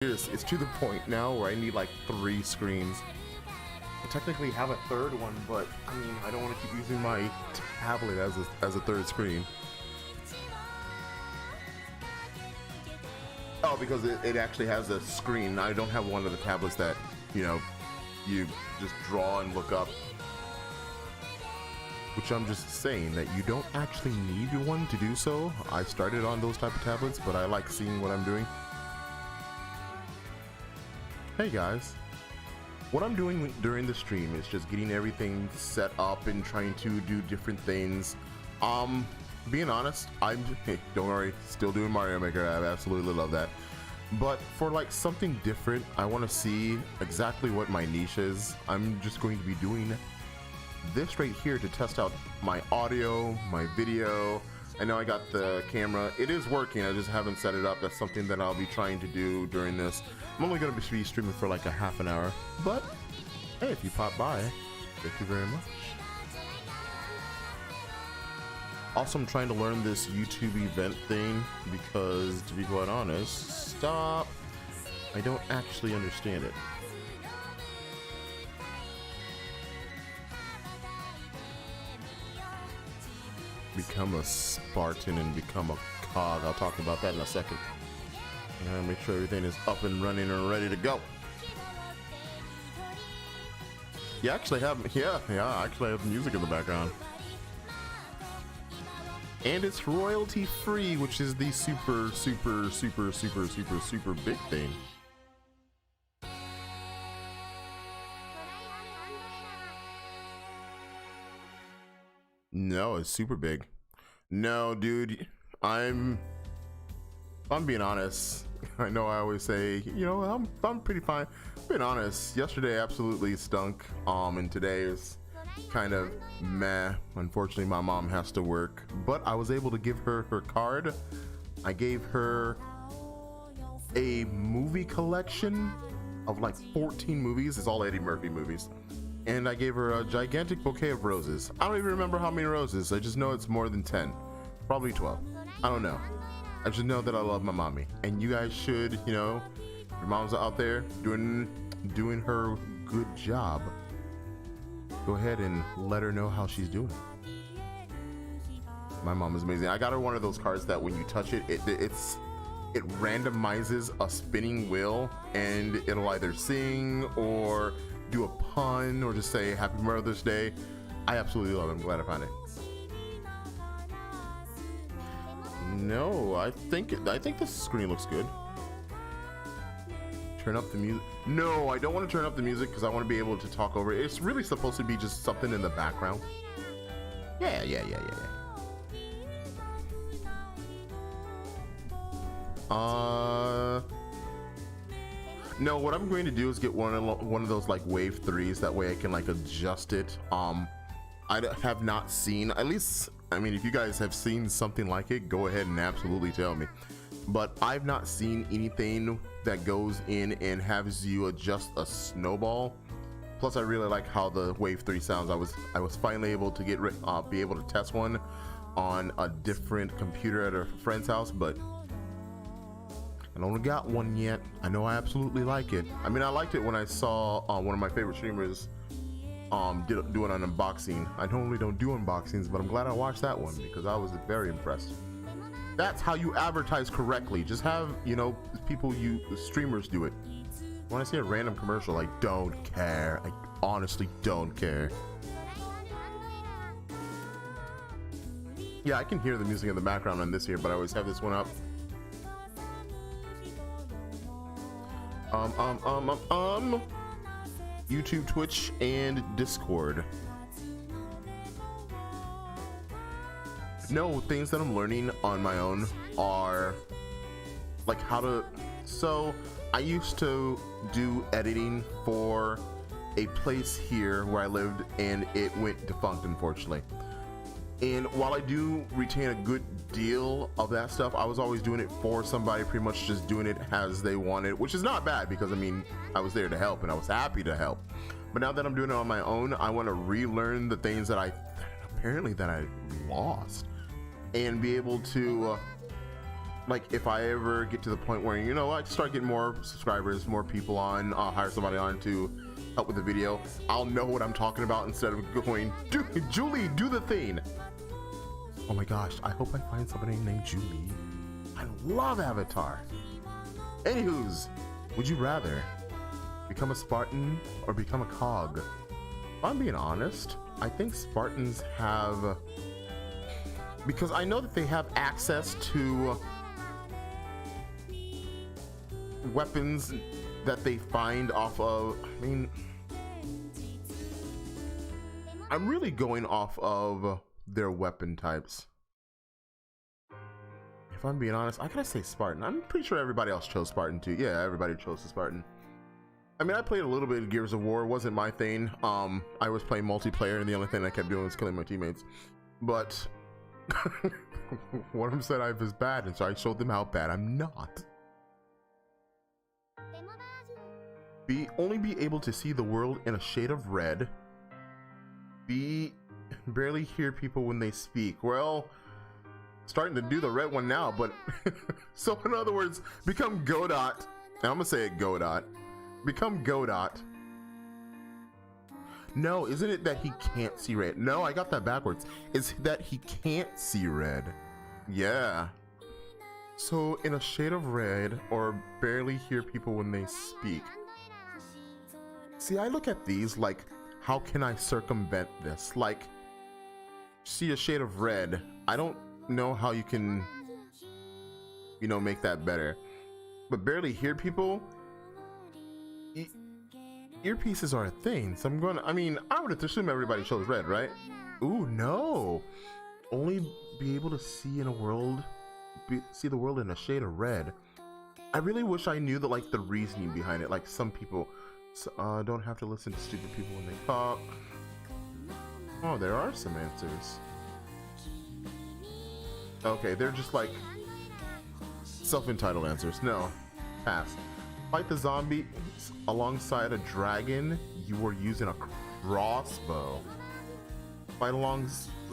It's to the point now where I need like 3 screens. I technically have a third one, but I mean, I don't want to keep using my tablet as a third screen. Oh, because it actually has a screen. I don't have one of the tablets that, you know, you just draw and look up. Which I'm just saying that you don't actually need one to do so. I started on those type of tablets, but I like seeing what I'm doing. Hey guys, what I'm doing during the stream is just getting everything set up and trying to do different things. Being honest, hey, don't worry, still doing Mario Maker. I absolutely love that. But for like something different, I want to see exactly what my niche is. I'm just going to be doing this right here to test out my audio, my video. I know I got the camera. It is working. I just haven't set it up. That's something that I'll be trying to do during this. I'm only going to be streaming for like a half an hour. But, hey, if you pop by, thank you very much. Also, I'm trying to learn this YouTube event thing because, to be quite honest, I don't actually understand it. Become a Spartan and become a cog. I'll talk about that in a second. Make sure everything is up and running and ready to go. You actually have, I actually have music in the background. And it's royalty free, which is the super big thing. No, it's super big. No, dude, I'm being honest. I know I always say, you know, I'm pretty fine. Being honest, yesterday absolutely stunk. And today is kind of meh. Unfortunately, my mom has to work, but I was able to give her her card. I gave her a movie collection of like 14 movies. It's all Eddie Murphy movies. And I gave her a gigantic bouquet of roses. I don't even remember how many roses. I just know it's more than 10. Probably 12. I don't know. I just know that I love my mommy. And you guys should, you know, your mom's out there doing her good job. Go ahead and let her know how she's doing. My mom is amazing. I got her one of those cards that when you touch it, it randomizes a spinning wheel, and it'll either sing or do a pun or just say Happy Mother's Day. I absolutely love it. I'm glad I found it. No, I think the screen looks good. Turn up the music. No, I don't want to turn up the music because I want to be able to talk over it. It's really supposed to be just something in the background. Yeah. No, what I'm going to do is get one of those like wave 3s. That way I can like adjust it. I have not seen, at least, I mean, if you guys have seen something like it, go ahead and absolutely tell me. But I've not seen anything that goes in and has you adjust a snowball. Plus, I really like how the wave 3 sounds. I was finally able to be able to test one on a different computer at a friend's house, but I don't got one yet. I know I absolutely like it. I mean, I liked it when I saw one of my favorite streamers do an unboxing. I normally don't do unboxings, but I'm glad I watched that one because I was very impressed. That's how you advertise correctly. Just have, you know, streamers do it. When I see a random commercial, I don't care. I honestly don't care. Yeah, I can hear the music in the background on this here, but I always have this one up. YouTube, Twitch, and Discord. No, things that I'm learning on my own are like how to. So I used to do editing for a place here where I lived, and it went defunct, unfortunately. And while I do retain a good deal of that stuff, I was always doing it for somebody, pretty much just doing it as they wanted, which is not bad because I mean, I was there to help and I was happy to help. But now that I'm doing it on my own, I want to relearn the things that I lost and be able to like if I ever get to the point where, you know, I start getting more subscribers, more people on, I'll hire somebody on to help with the video, I'll know what I'm talking about instead of going, Julie, do the thing. Oh my gosh, I hope I find somebody named Julie. I love Avatar. Anywho's, would you rather become a Spartan or become a cog? If I'm being honest, I think Spartans have, because I know that they have access to weapons that they find off of, I mean, I'm really going off of their weapon types. If I'm being honest, I gotta say Spartan. I'm pretty sure everybody else chose Spartan too. Yeah, everybody chose the Spartan. I mean, I played a little bit of Gears of War. It wasn't my thing. I was playing multiplayer, and the only thing I kept doing was killing my teammates. But one of them said I was bad, and so I showed them how bad I'm not. Only be able to see the world in a shade of red. Barely hear people when they speak. Well, starting to do the red one now, but so in other words, become Godot. And I'm gonna say it Godot. Become Godot. No, isn't it that he can't see red? No, I got that backwards. It's that he can't see red. Yeah. So in a shade of red, or barely hear people when they speak. See, I look at these like, how can I circumvent this? Like, see a shade of red. I don't know how you can, you know, make that better. But barely hear people, earpieces are a thing. So I'm gonna, I mean, I would assume everybody chose red, right? Ooh, no. Only be able to see in a world, see the world in a shade of red. I really wish I knew the, like, the reasoning behind it. Like, some people don't have to listen to stupid people when they talk. Oh, there are some answers. Okay, they're just like self-entitled answers. No, pass. Fight the zombie alongside a dragon. You are using a crossbow. Fight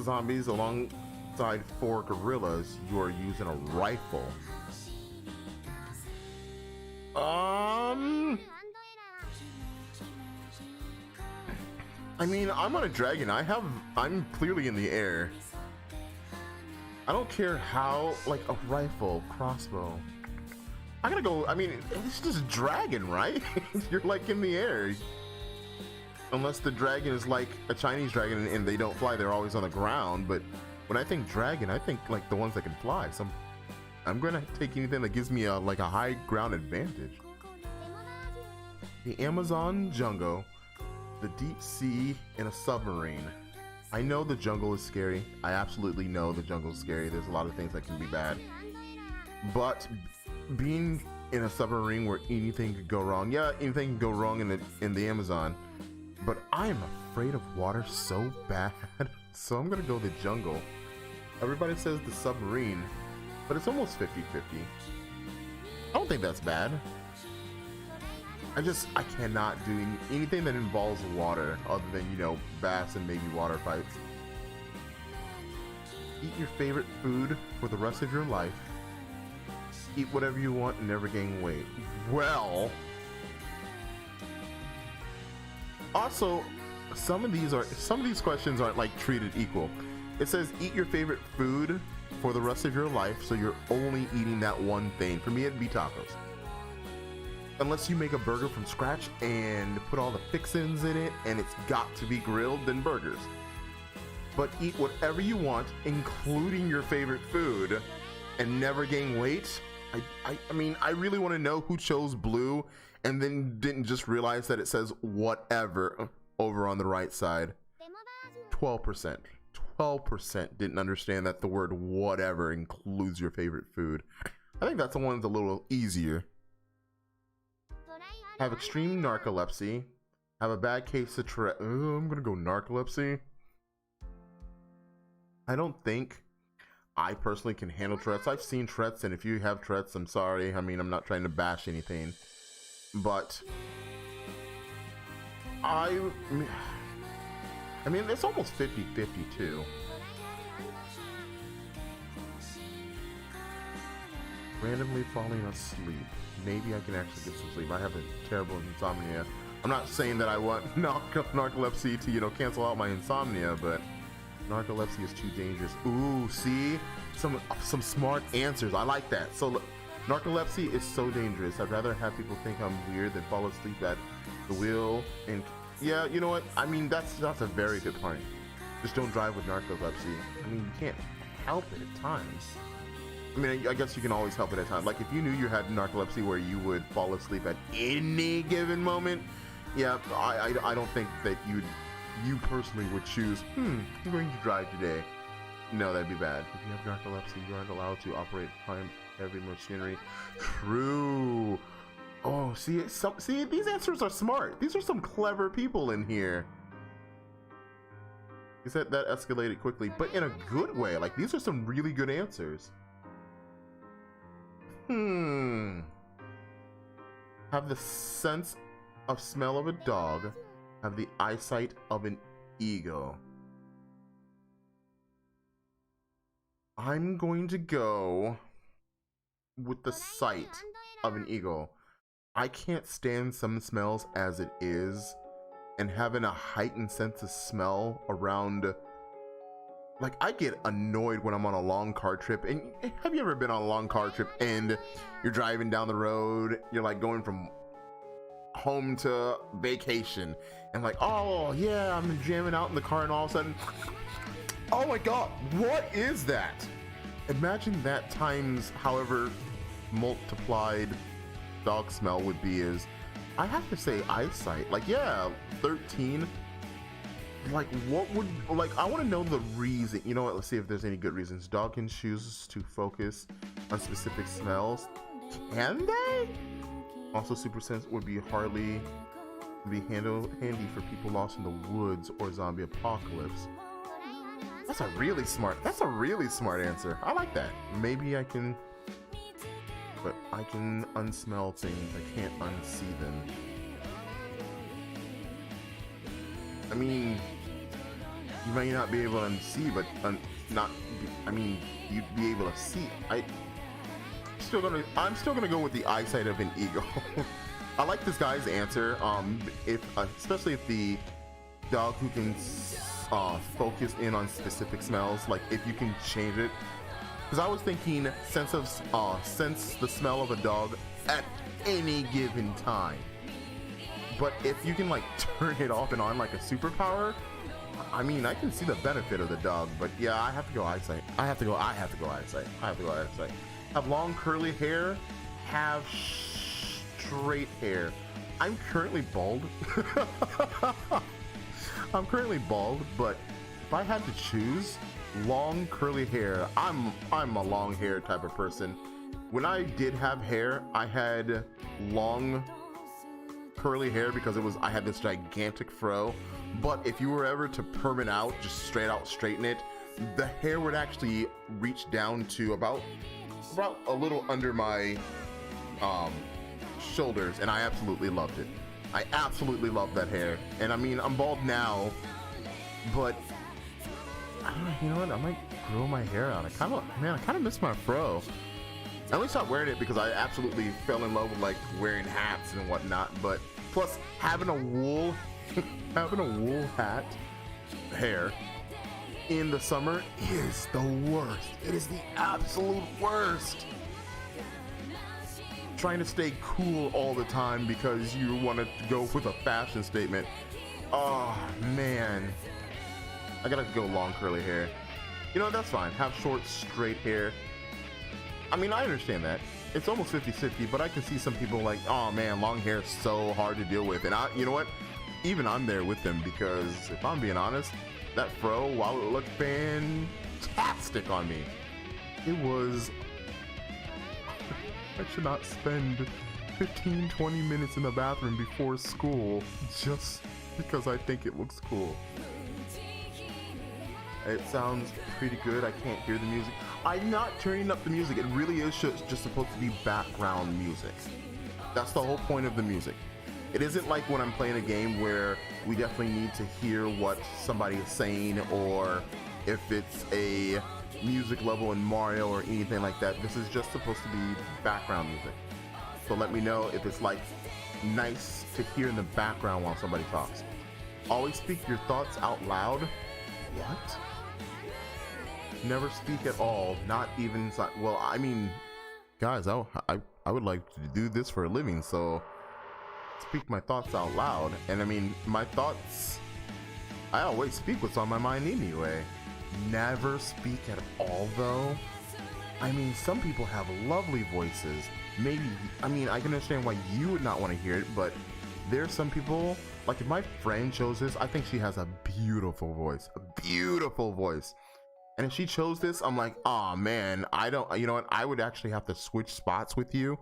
zombies alongside 4 gorillas. You are using a rifle. I mean, I'm on a dragon. I'm clearly in the air. I don't care how, like, a rifle, crossbow. I gotta go, I mean, it's just a dragon, right? You're like in the air. Unless the dragon is like a Chinese dragon and they don't fly, they're always on the ground. But when I think dragon, I think like the ones that can fly. So I'm gonna take anything that gives me a, like, a high ground advantage. The Amazon jungle, the deep sea, in a submarine. I know the jungle is scary. I absolutely know the jungle is scary. There's a lot of things that can be bad. But being in a submarine where anything could go wrong, yeah, anything can go wrong in the Amazon. But I am afraid of water so bad. So I'm gonna go the jungle. Everybody says the submarine, but it's almost 50-50. I don't think that's bad. I cannot do anything that involves water other than, you know, baths and maybe water fights. Eat your favorite food for the rest of your life. Eat whatever you want and never gain weight. Well, also, some of these questions aren't like treated equal. It says eat your favorite food for the rest of your life, so you're only eating that one thing. For me, it'd be tacos. Unless you make a burger from scratch and put all the fixins in it and it's got to be grilled, then burgers. But eat whatever you want, including your favorite food, and never gain weight. I mean, I really want to know who chose blue and then didn't just realize that it says whatever over on the right side. 12%. 12% didn't understand that the word whatever includes your favorite food. I think that's the one that's a little easier. Have extreme narcolepsy. Have a bad case of Tourette. I'm gonna go narcolepsy. I don't think I personally can handle Tourette's. I've seen Tourette's, and if you have Tourette's, I'm sorry. I mean, I'm not trying to bash anything, but I mean, it's almost 50-50 too. Randomly falling asleep. Maybe I can actually get some sleep. I have a terrible insomnia. I'm not saying that I want narcolepsy to, you know, cancel out my insomnia, but narcolepsy is too dangerous. Ooh, see? Some smart answers. I like that. So look, narcolepsy is so dangerous. I'd rather have people think I'm weird than fall asleep at the wheel. And yeah, you know what? I mean, that's a very good point. Just don't drive with narcolepsy. I mean, you can't help it at times. I mean, I guess you can always help it at times. Like if you knew you had narcolepsy where you would fall asleep at any given moment, yeah, I don't think that you personally would choose, I'm going to drive today. No, that'd be bad. If you have narcolepsy, you aren't allowed to operate heavy machinery. True. Oh, see, these answers are smart. These are some clever people in here. He said that escalated quickly, but in a good way. Like, these are some really good answers. Have the sense of smell of a dog. Have the eyesight of an eagle. I'm going to go with the sight of an eagle. I can't stand some smells as it is, and having a heightened sense of smell around, like, I get annoyed when I'm on a long car trip. And have you ever been on a long car trip and you're driving down the road, you're like going from home to vacation, and like, oh yeah, I'm jamming out in the car, and all of a sudden, oh my god, what is that? Imagine that times however multiplied dog smell would be. Is, I have to say, eyesight. Like, yeah, 13. Like, what would, like, I want to know the reason. You know what, let's see if there's any good reasons. Dog can choose to focus on specific smells. Can they? Also, super sense would be handy for people lost in the woods or zombie apocalypse. That's a really smart answer. I like that. Maybe I can, but I can unsmell things. I can't unsee them. I mean, you might not be able to unsee, but you'd be able to see. I'm still gonna go with the eyesight of an eagle. I like this guy's answer. Especially if the dog who can focus in on specific smells, like if you can change it. Because I was thinking sense the smell of a dog at any given time. But if you can like turn it off and on like a superpower, I mean, I can see the benefit of the dog. But yeah, I have to go eyesight. I have to go eyesight. Have long curly hair. Have straight hair. I'm currently bald. But if I had to choose long curly hair, I'm a long hair type of person. When I did have hair, I had long curly hair because I had this gigantic fro. But if you were ever to perm it out, just straighten it, the hair would actually reach down to about a little under my shoulders, and I absolutely loved it. I absolutely love that hair. And I mean, I'm bald now, but I don't know, you know what? I might grow my hair out. I kind of miss my fro. I only stopped wearing it because I absolutely fell in love with like wearing hats and whatnot. But plus, having a wool hair in the summer is the worst. It is the absolute worst. Trying to stay cool all the time because you want to go with a fashion statement. Oh man, I gotta go long curly hair. You know, that's fine. Have short straight hair. I mean, I understand that. It's almost 50-50, but I can see some people like, oh man, long hair is so hard to deal with. And you know what? Even I'm there with them, because if I'm being honest, that fro, while it looked fantastic on me, it was, I should not spend 15-20 minutes in the bathroom before school just because I think it looks cool. It sounds pretty good. I can't hear the music. I'm not turning up the music. It really is just supposed to be background music. That's the whole point of the music. It isn't like when I'm playing a game where we definitely need to hear what somebody is saying, or if it's a music level in Mario or anything like that. This is just supposed to be background music. So let me know if it's like nice to hear in the background while somebody talks. Always speak your thoughts out loud. What? Never speak at all, not even, well, I mean, guys, I would like to do this for a living, so speak my thoughts out loud. And I mean, my thoughts, I always speak what's on my mind anyway. Never speak at all though. I mean, some people have lovely voices. Maybe, I mean, I can understand why you would not want to hear it, but there's some people, like if my friend chose this, I think she has a beautiful voice, a beautiful voice. And if she chose this, I'm like, oh man, I don't, you know what? I would actually have to switch spots with you,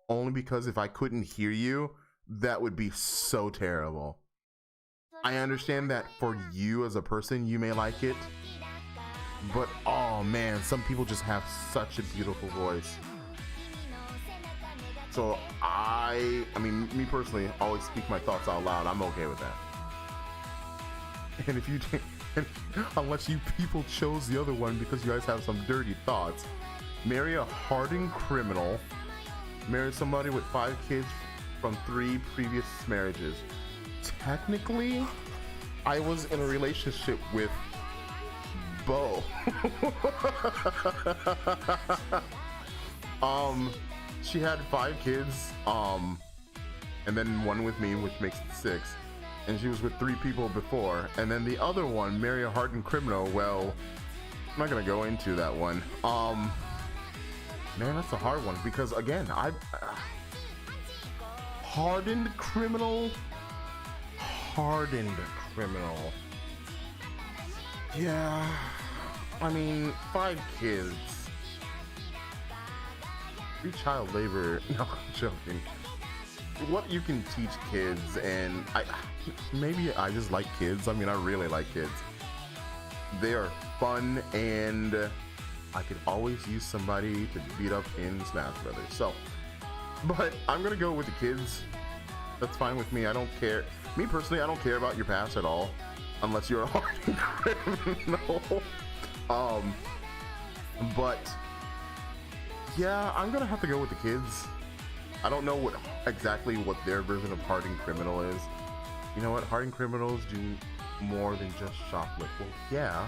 only because if I couldn't hear you, that would be so terrible. I understand that for you as a person, you may like it, but oh man, some people just have such a beautiful voice. So I mean, me personally, always speak my thoughts out loud. I'm okay with that. And if you unless you people chose the other one because you guys have some dirty thoughts, marry a hardened criminal, marry somebody with 5 kids from 3 previous marriages. Technically, I was in a relationship with Bo. She had 5 kids, and then 1 with me, which makes it 6. And she was with 3 people before, and then the other one, marry a hardened criminal. Well, I'm not gonna go into that one. Man, that's a hard one because again, hardened criminal. Yeah, I mean, 5 kids, 3 child labor. No, I'm joking. What you can teach kids, and maybe I just like kids. I mean, I really like kids. They are fun, and I could always use somebody to beat up in Smash Brothers. So, but I'm gonna go with the kids. That's fine with me. I don't care. Me personally, I don't care about your past at all, unless you're a hardened criminal. But yeah, I'm gonna have to go with the kids. I don't know exactly what their version of hardened criminal is. You know what? Hardened criminals do more than just shoplift. Well, yeah,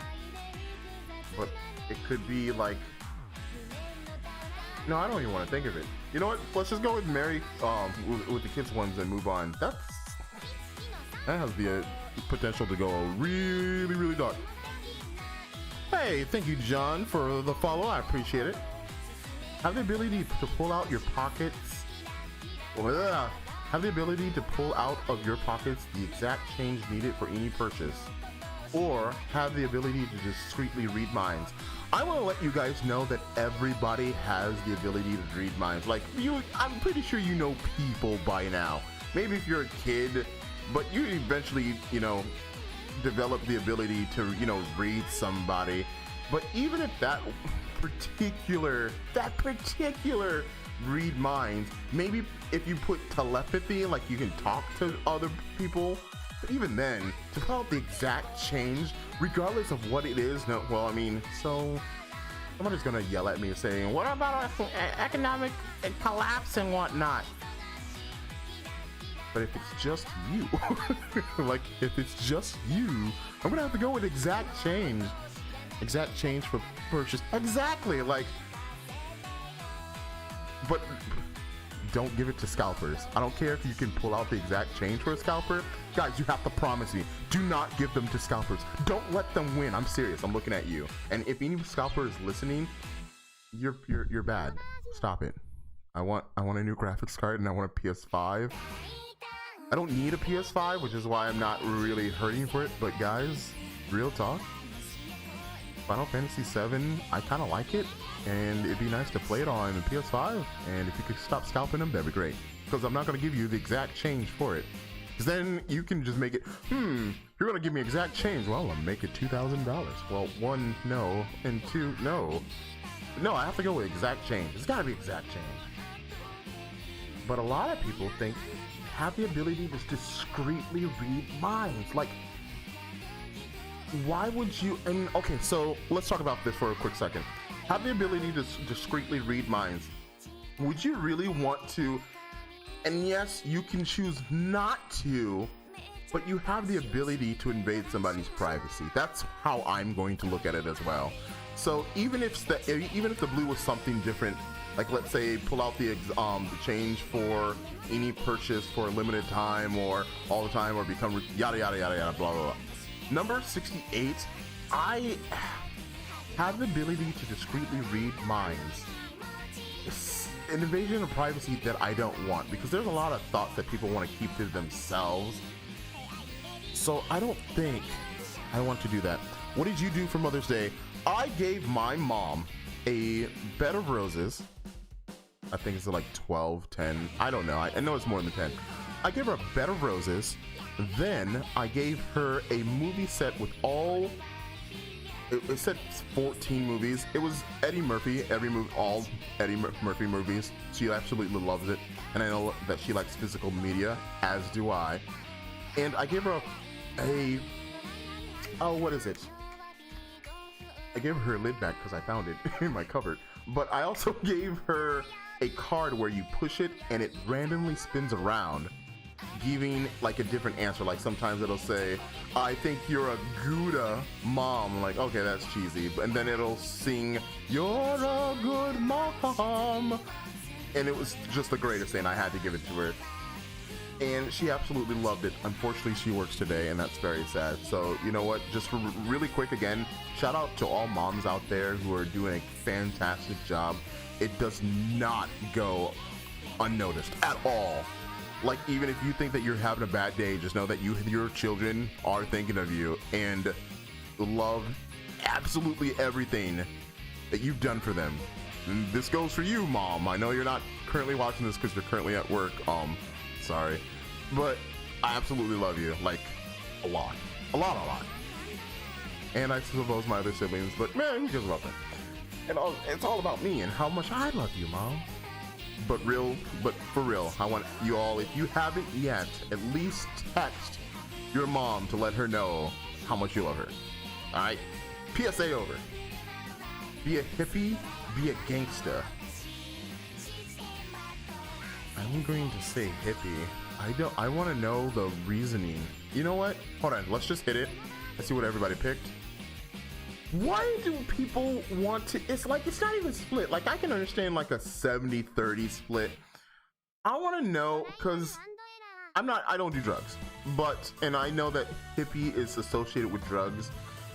but it could be like, no, I don't even want to think of it. You know what? Let's just go with Mary, with the kids ones and move on. That has the potential to go really, really dark. Hey, thank you, John, for the follow. I appreciate it. Have the ability to pull out your pockets. Have the ability to pull out of your pockets the exact change needed for any purchase, or have the ability to discreetly read minds. I want to let you guys know that everybody has the ability to read minds. Like I'm pretty sure you know people by now. Maybe if you're a kid, but you eventually, you know, develop the ability to, you know, read somebody. But even if that particular read minds, maybe if you put telepathy, like you can talk to other people, but even then, to pull out the exact change, regardless of what it is, no, well, I mean, so somebody's gonna yell at me saying, what about economic collapse and whatnot? But if it's just you, like if it's just you, I'm gonna have to go with exact change for purchase. Exactly, like, but don't give it to scalpers. I don't care if you can pull out the exact change for a scalper. Guys, you have to promise me, do not give them to scalpers. Don't let them win. I'm serious. I'm looking at you. And if any scalper is listening, you're bad. Stop it. I want a new graphics card, and I want a PS5. I don't need a PS5, which is why I'm not really hurting for it. But guys, real talk, Final Fantasy VII, I kind of like it, and it'd be nice to play it on the PS5. And if you could stop scalping them, that'd be great. Because I'm not going to give you the exact change for it. Because then you can just make it, you're going to give me exact change. Well, I'll make it $2,000. Well, 1, no, and 2, no. No, I have to go with exact change. It's got to be exact change. But a lot of people think have the ability to discreetly read minds. Like, why would you? And okay, so let's talk about this for a quick second. Have the ability to discreetly read minds. Would you really want to? And yes, you can choose not to, but you have the ability to invade somebody's privacy. That's how I'm going to look at it as well. So even if the blue was something different, like let's say pull out the change for any purchase for a limited time or all the time or become yada yada yada yada blah blah blah. Number 68, I have the ability to discreetly read minds. It's an invasion of privacy that I don't want, because there's a lot of thoughts that people want to keep to themselves. So I don't think I want to do that. What did you do for Mother's Day? I gave my mom a bed of roses. I think it's like 12, 10. I don't know. I know it's more than 10. I gave her a bed of roses. Then I gave her a movie set with all, it said 14 movies. It was Eddie Murphy, all Eddie Murphy movies. She absolutely loves it. And I know that she likes physical media, as do I. And I gave her what is it? I gave her lid back because I found it in my cupboard. But I also gave her a card where you push it and it randomly spins around, giving like a different answer. Like sometimes it'll say, I think you're a Gouda mom. I'm like, okay, that's cheesy. And then it'll sing, you're a good mom. And it was just the greatest thing. I had to give it to her. And she absolutely loved it. Unfortunately, she works today, and that's very sad. So, you know what? Just really quick again, shout out to all moms out there who are doing a fantastic job. It does not go unnoticed at all. Like, even if you think that you're having a bad day, just know that your children are thinking of you and love absolutely everything that you've done for them. And this goes for you, Mom. I know you're not currently watching this because you're currently at work. Sorry. But I absolutely love you. Like, a lot. A lot. And I suppose my other siblings, but man, who cares about that? And it's all about me and how much I love you, Mom. But for real, I want you all, if you haven't yet, at least text your mom to let her know how much you love her. Alright? PSA over. Be a hippie, be a gangsta. I'm going to say hippie. I want to know the reasoning. You know what? Hold on, let's just hit it. Let's see what everybody picked. Why do people want to, it's like, it's not even split. Like, I can understand like a 70-30 split. I want to know, because I don't do drugs, and I know that hippie is associated with drugs.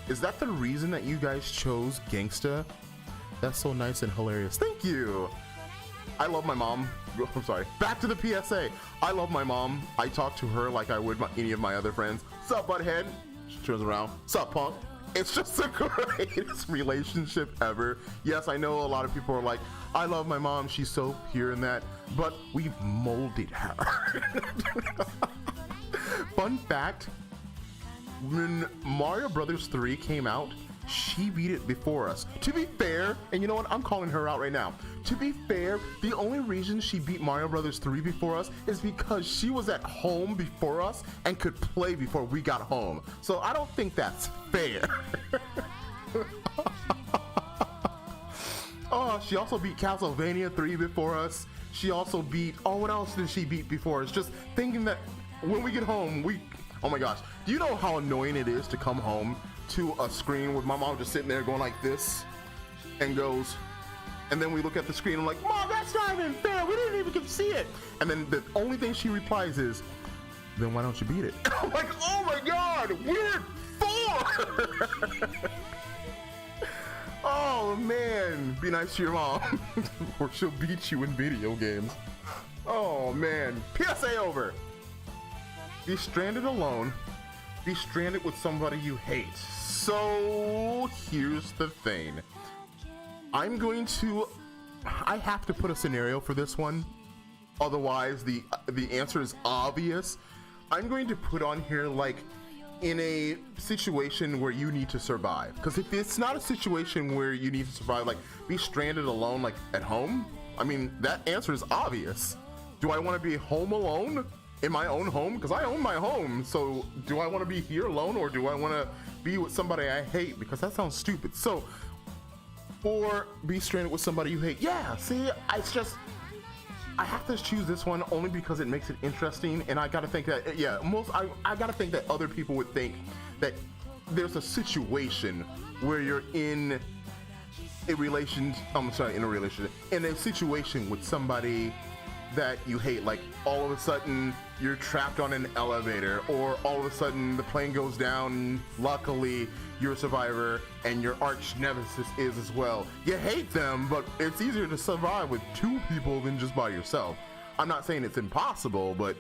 Is that the reason that you guys chose gangsta? That's so nice and hilarious. Thank you. I love my mom. I'm sorry. Back to the PSA. I love my mom. I talk to her like I would any of my other friends. Sup, butthead? She turns around. Sup, punk? It's just the greatest relationship ever. Yes, I know a lot of people are like, I love my mom. She's so pure in that. But we've molded her. Fun fact, when Mario Brothers 3 came out, she beat it before us. To be fair, and you know what? I'm calling her out right now. To be fair, the only reason she beat Mario Brothers 3 before us is because she was at home before us and could play before we got home. So I don't think that's fair. Oh, she also beat Castlevania 3 before us. She also beat, what else did she beat before us? Just thinking that when we get home, oh my gosh. Do you know how annoying it is to come home to a screen with my mom just sitting there going like this and goes, and then we look at the screen and I'm like, Mom, that's not even fair. We didn't even get to see it. And then the only thing she replies is, then why don't you beat it? I'm like, oh my God, we're 4. Oh man, be nice to your mom or she'll beat you in video games. Oh man, PSA over. Be stranded alone. Be stranded with somebody you hate. So here's the thing. I have to put a scenario for this one. Otherwise, the answer is obvious. I'm going to put on here like in a situation where you need to survive. Because if it's not a situation where you need to survive, like be stranded alone, like at home, I mean, that answer is obvious. Do I want to be home alone in my own home, because I own my home. So do I want to be here alone, or do I want to be with somebody I hate? Because that sounds stupid. So, or be stranded with somebody you hate. Yeah, see, it's just, I have to choose this one only because it makes it interesting, and I gotta think that, yeah, I gotta think that other people would think that there's a situation where you're in a situation with somebody that you hate, like all of a sudden you're trapped on an elevator, or all of a sudden the plane goes down, luckily you're a survivor and your arch nemesis is as well. You hate them, but it's easier to survive with two people than just by yourself. I'm not saying it's impossible, but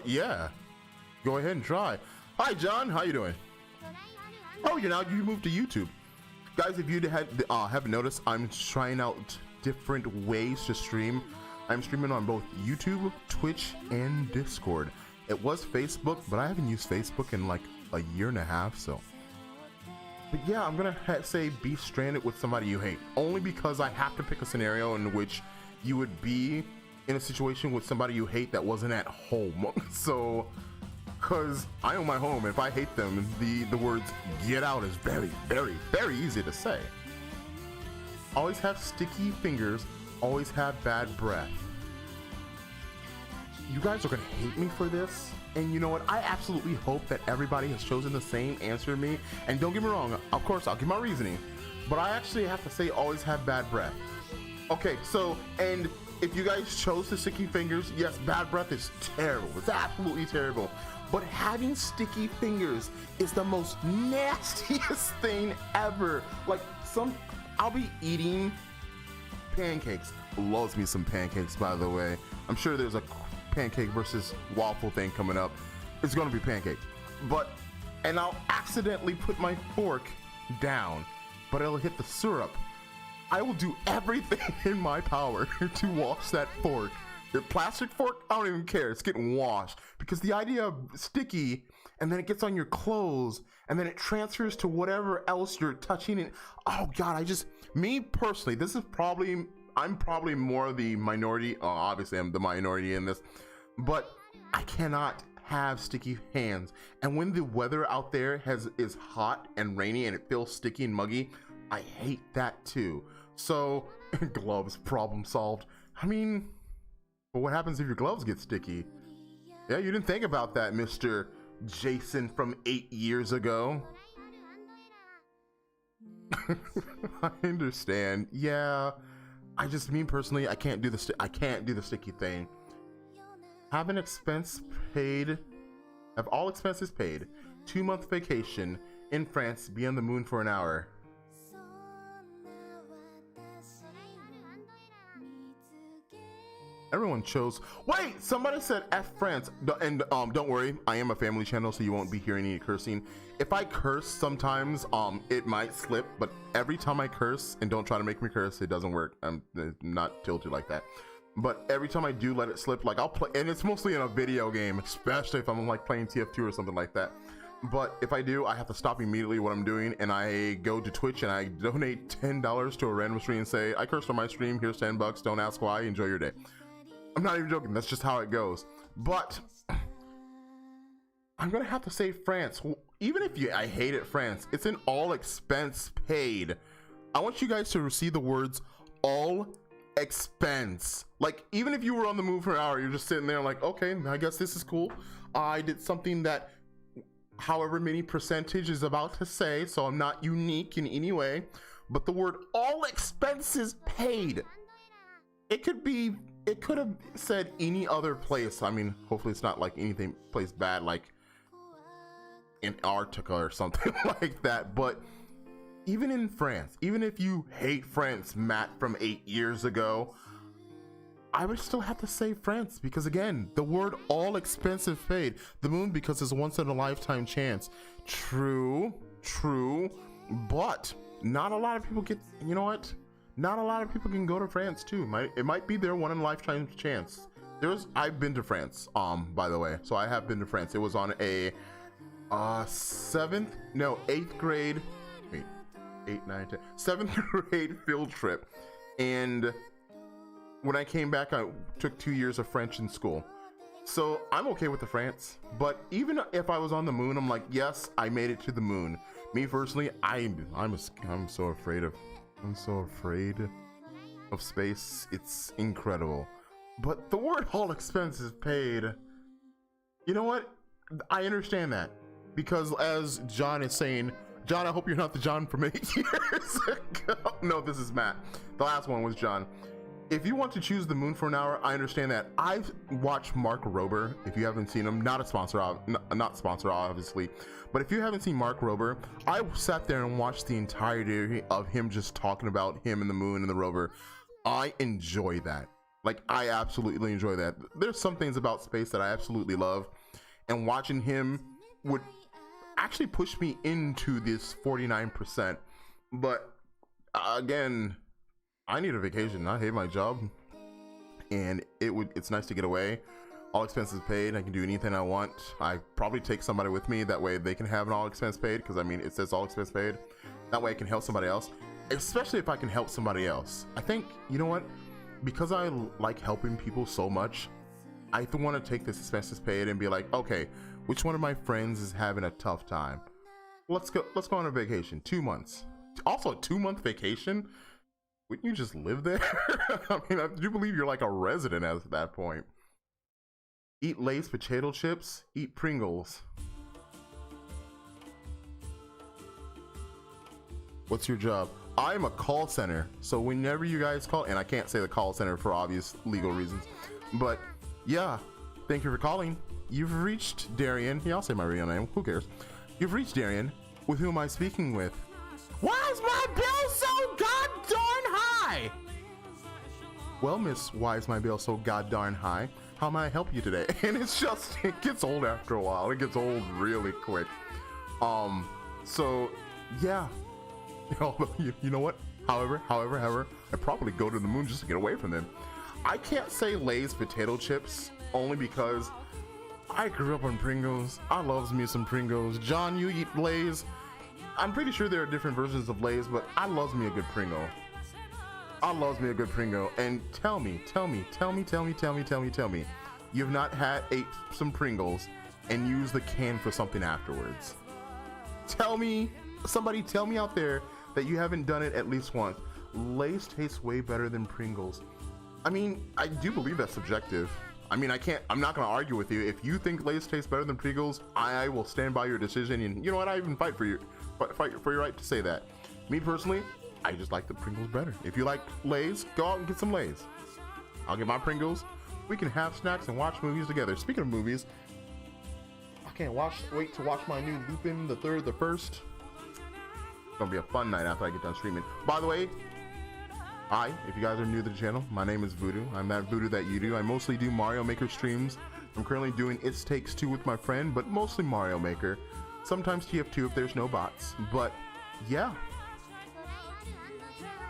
yeah, go ahead and try. Hi John, how you doing? Oh, you moved to YouTube. Guys, if you haven't noticed, I'm trying out different ways to stream. I'm streaming on both YouTube, Twitch, and Discord. It was Facebook, but I haven't used Facebook in like a year and a half, so. But yeah, I'm gonna say be stranded with somebody you hate, only because I have to pick a scenario in which you would be in a situation with somebody you hate that wasn't at home. So, because I own my home, if I hate them, the words get out is very, very, very easy to say. Always have sticky fingers, always have bad breath. You guys are gonna hate me for this, and you know what? I absolutely hope that everybody has chosen the same answer to me. And don't get me wrong, of course I'll give my reasoning, but I actually have to say always have bad breath. Okay, so, and if you guys chose the sticky fingers, yes, bad breath is terrible. It's absolutely terrible. But having sticky fingers is the most nastiest thing ever. Like, I'll be eating pancakes. Loves me some pancakes, by the way. I'm sure there's a pancake versus waffle thing coming up. It's gonna be pancake. And I'll accidentally put my fork down, but it'll hit the syrup. I will do everything in my power to wash that fork. The plastic fork, I don't even care. It's getting washed, because the idea of sticky, and then it gets on your clothes, and then it transfers to whatever else you're touching. And oh God, me personally, I'm probably more the minority. Obviously I'm the minority in this, but I cannot have sticky hands. And when the weather out there is hot and rainy and it feels sticky and muggy, I hate that too. So gloves, problem solved. I mean, but what happens if your gloves get sticky? Yeah, you didn't think about that, Mr. Jason from 8 years ago. I understand. Yeah, me personally, I can't do the sticky thing. Have an expense paid. Have all expenses paid. 2-month vacation in France. Be on the moon for an hour. Everyone chose. Wait, somebody said F France. And don't worry, I am a family channel, so you won't be hearing any cursing. If I curse sometimes, it might slip, but every time I curse, and don't try to make me curse, it doesn't work. I'm not tilted like that. But every time I do let it slip, like I'll play, and it's mostly in a video game, especially if I'm like playing TF2 or something like that. But if I do, I have to stop immediately what I'm doing, and I go to Twitch and I donate $10 to a random stream and say, I cursed on my stream, here's $10, don't ask why, enjoy your day. I'm not even joking, that's just how it goes. But I'm gonna have to say France. Even if I hated France, it's an all expense paid. I want you guys to see the words all expense. Like, even if you were on the move for an hour, you're just sitting there like, okay, I guess this is cool. I did something that however many percentage is about to say, so I'm not unique in any way, but the word all expenses paid. It could have said any other place. I mean, hopefully it's not like anything place bad like Antarctica or something like that. But even in France, even if you hate France, Matt from 8 years ago, I would still have to say France, because again, the word all expenses paid. The moon, because it's a once in a lifetime chance. True, but not a lot of people get, you know what? Not a lot of people can go to France too. It might be their one in a lifetime chance. I've been to France, by the way. So I have been to France. It was on a 8th grade, 7th grade field trip. And when I came back, I took 2 years of French in school. So I'm okay with the France, but even if I was on the moon, I'm like, yes, I made it to the moon. Me personally, I'm so afraid of space. It's incredible. But the word all expenses paid, you know what? I understand that, because as John is saying, John, I hope you're not the John from 8 years ago. No, this is Matt. The last one was John. If you want to choose the moon for an hour, I understand that. I've watched Mark Rober. If you haven't seen him, not a sponsor, not sponsor, obviously, but if you haven't seen Mark Rober, I sat there and watched the entirety of him just talking about him and the moon and the rover. I enjoy that. Like, I absolutely enjoy that. There's some things about space that I absolutely love, and watching him would actually push me into this 49%. But again, I need a vacation. I hate my job, and it's nice to get away. All expenses paid. I can do anything I want. I probably take somebody with me, that way they can have an all expense paid, because I mean, it says all expense paid. That way I can help somebody else, especially if I can help somebody else. I think, you know what, because I like helping people so much, I want to take this expenses paid and be like, okay, which one of my friends is having a tough time? Let's go on a vacation. 2 months. Also a 2-month vacation? Wouldn't you just live there? I mean, I do believe you're like a resident at that point. Eat Lay's potato chips, eat Pringles. What's your job? I'm a call center, so whenever you guys call, and I can't say the call center for obvious legal reasons, but yeah, thank you for calling. You've reached Darian. Yeah, I'll say my real name, who cares? You've reached Darian. With whom am I speaking with? Why is my bill so god-darn high? Well, Miss, why is my bill so god-darn high? How may I help you today? And it's just, it gets old after a while. It gets old really quick. So yeah. You know what? However, I probably go to the moon just to get away from them. I can't say Lay's potato chips, only because I grew up on Pringles. I loves me some Pringles. John, you eat Lay's? I'm pretty sure there are different versions of Lay's, but I loves me a good Pringle. I loves me a good Pringle. And tell me, you've not ate some Pringles and used the can for something afterwards. Tell me, somebody tell me out there that you haven't done it at least once. Lay's tastes way better than Pringles. I mean, I do believe that's subjective. I mean, I'm not gonna argue with you. If you think Lay's tastes better than Pringles, I will stand by your decision, and you know what, I even fight for your right to say that. Me personally, I just like the Pringles better. If you like Lay's, go out and get some Lay's. I'll get my Pringles. We can have snacks and watch movies together. Speaking of movies, I can't wait to watch my new Lupin the Third, the First. It's gonna be a fun night after I get done streaming. By the way, hi, if you guys are new to the channel, my name is Voodoo. I'm that Voodoo that you do. I mostly do Mario Maker streams. I'm currently doing It Takes Two with my friend, but mostly Mario Maker. Sometimes TF2 if there's no bots, but yeah.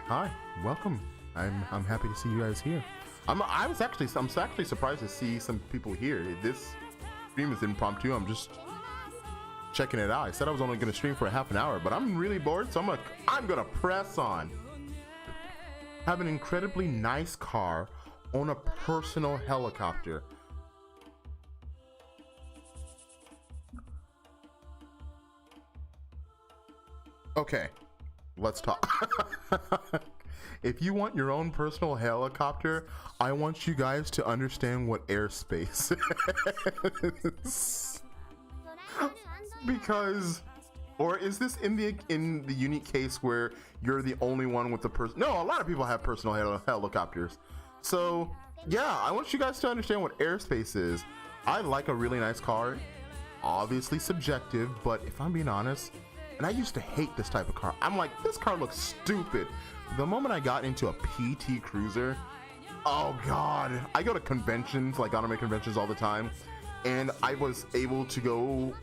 Hi, welcome. I'm happy to see you guys here. I'm actually surprised to see some people here. This stream is impromptu. I'm just checking it out. I said I was only gonna stream for a half an hour, but I'm really bored, so I'm gonna press on. Have an incredibly nice car, own a personal helicopter. Okay, let's talk. If you want your own personal helicopter, I want you guys to understand what airspace is. Because, or is this in the unique case where you're the only one with the person? No, a lot of people have personal helicopters. So yeah, I want you guys to understand what airspace is. I like a really nice car, obviously subjective, but if I'm being honest, and I used to hate this type of car. I'm like, this car looks stupid. The moment I got into a PT Cruiser, oh god, I go to conventions, like anime conventions all the time, and I was able to go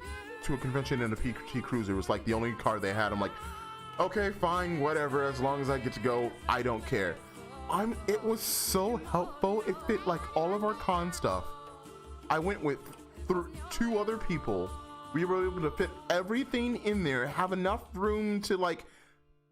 to a convention in a PT Cruiser. It was like the only car they had. I'm like, okay, fine, whatever, as long as I get to go, I don't care. It was so helpful. It fit like all of our con stuff. I went with 2 other people. We were able to fit everything in there, have enough room to like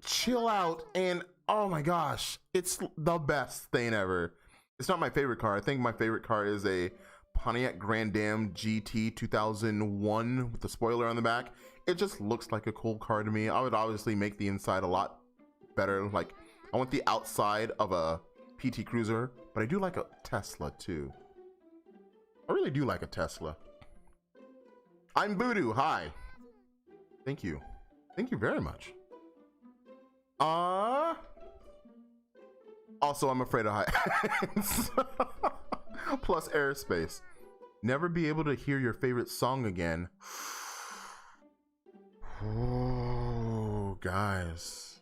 chill out, and oh my gosh, it's the best thing ever. It's not my favorite car. I think my favorite car is a Pontiac Grand Am GT 2001 with the spoiler on the back. It just looks like a cool car to me. I would obviously make the inside a lot better. Like, I want the outside of a PT Cruiser, but I do like a Tesla too. I really do like a Tesla. I'm Voodoo. Hi. Thank you. Thank you very much. Also, I'm afraid of heights. Plus airspace. Never be able to hear your favorite song again. Oh, guys.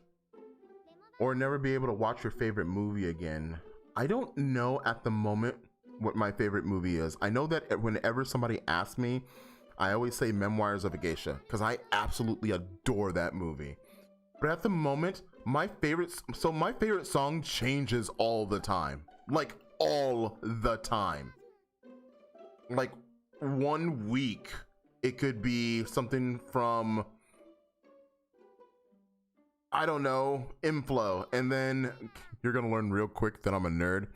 Or never be able to watch your favorite movie again. I don't know at the moment what my favorite movie is. I know that whenever somebody asks me, I always say Memoirs of a Geisha, because I absolutely adore that movie. But at the moment, my favorite song changes all the time. Like, all the time. Like, 1 week, it could be something from, I don't know, Inflow. And then you're gonna learn real quick that I'm a nerd.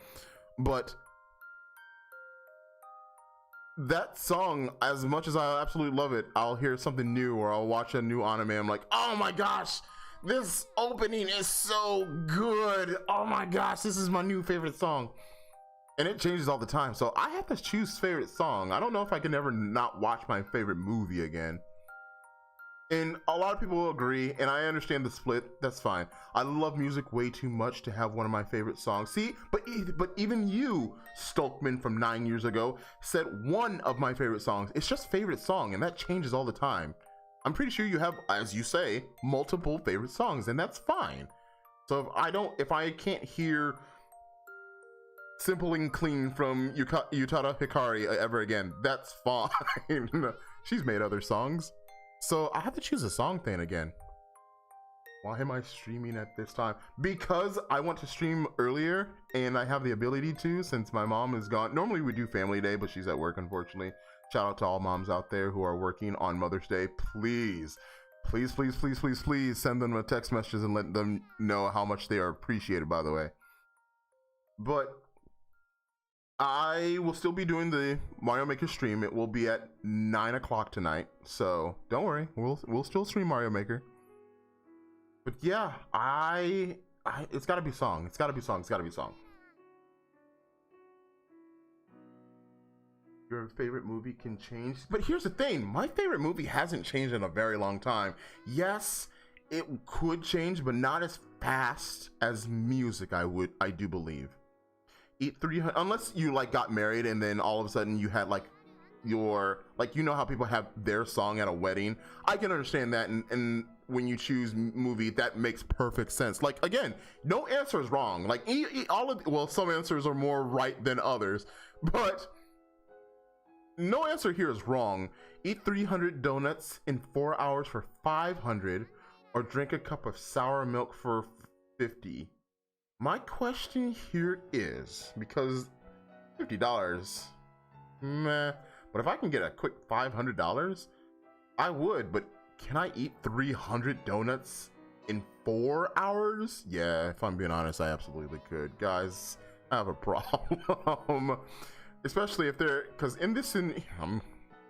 But that song, as much as I absolutely love it, I'll hear something new or I'll watch a new anime. I'm like, oh my gosh, this opening is so good. Oh my gosh, this is my new favorite song. And it changes all the time. So I have to choose favorite song. I don't know if I can ever not watch my favorite movie again. And a lot of people will agree, and I understand the split. That's fine. I love music way too much to have one of my favorite songs. See, but even you, Stolkman from 9 years ago, said one of my favorite songs. It's just favorite song, and that changes all the time. I'm pretty sure you have, as you say, multiple favorite songs, and that's fine. So if I can't hear Simple and Clean from Utada Hikari ever again, that's fine. She's made other songs. So I have to choose a song thing again. Why am I streaming at this time? Because I want to stream earlier and I have the ability to, since my mom is gone. Normally we do family day, but she's at work, unfortunately. Shout out to all moms out there who are working on Mother's Day. Please, please, please, please, please, please send them a text message and let them know how much they are appreciated, by the way. But I will still be doing the Mario Maker stream. It will be at 9 o'clock tonight, so don't worry. We'll still stream Mario Maker. But yeah, it's gotta be song. It's gotta be song. It's gotta be song. Your favorite movie can change, but here's the thing: my favorite movie hasn't changed in a very long time. Yes, it could change, but not as fast as music. I do believe. Eat 300, unless you like got married and then all of a sudden you had like your, like, you know how people have their song at a wedding. I can understand that, and when you choose movie, that makes perfect sense. Like, again, no answer is wrong. Like, well, some answers are more right than others, but no answer here is wrong. Eat 300 donuts in 4 hours for 500, or drink a cup of sour milk for 50. My question here is, because $50, meh, but if I can get a quick $500, I would, but can I eat 300 donuts in 4 hours? Yeah, if I'm being honest, I absolutely could. Guys, I have a problem. Especially if because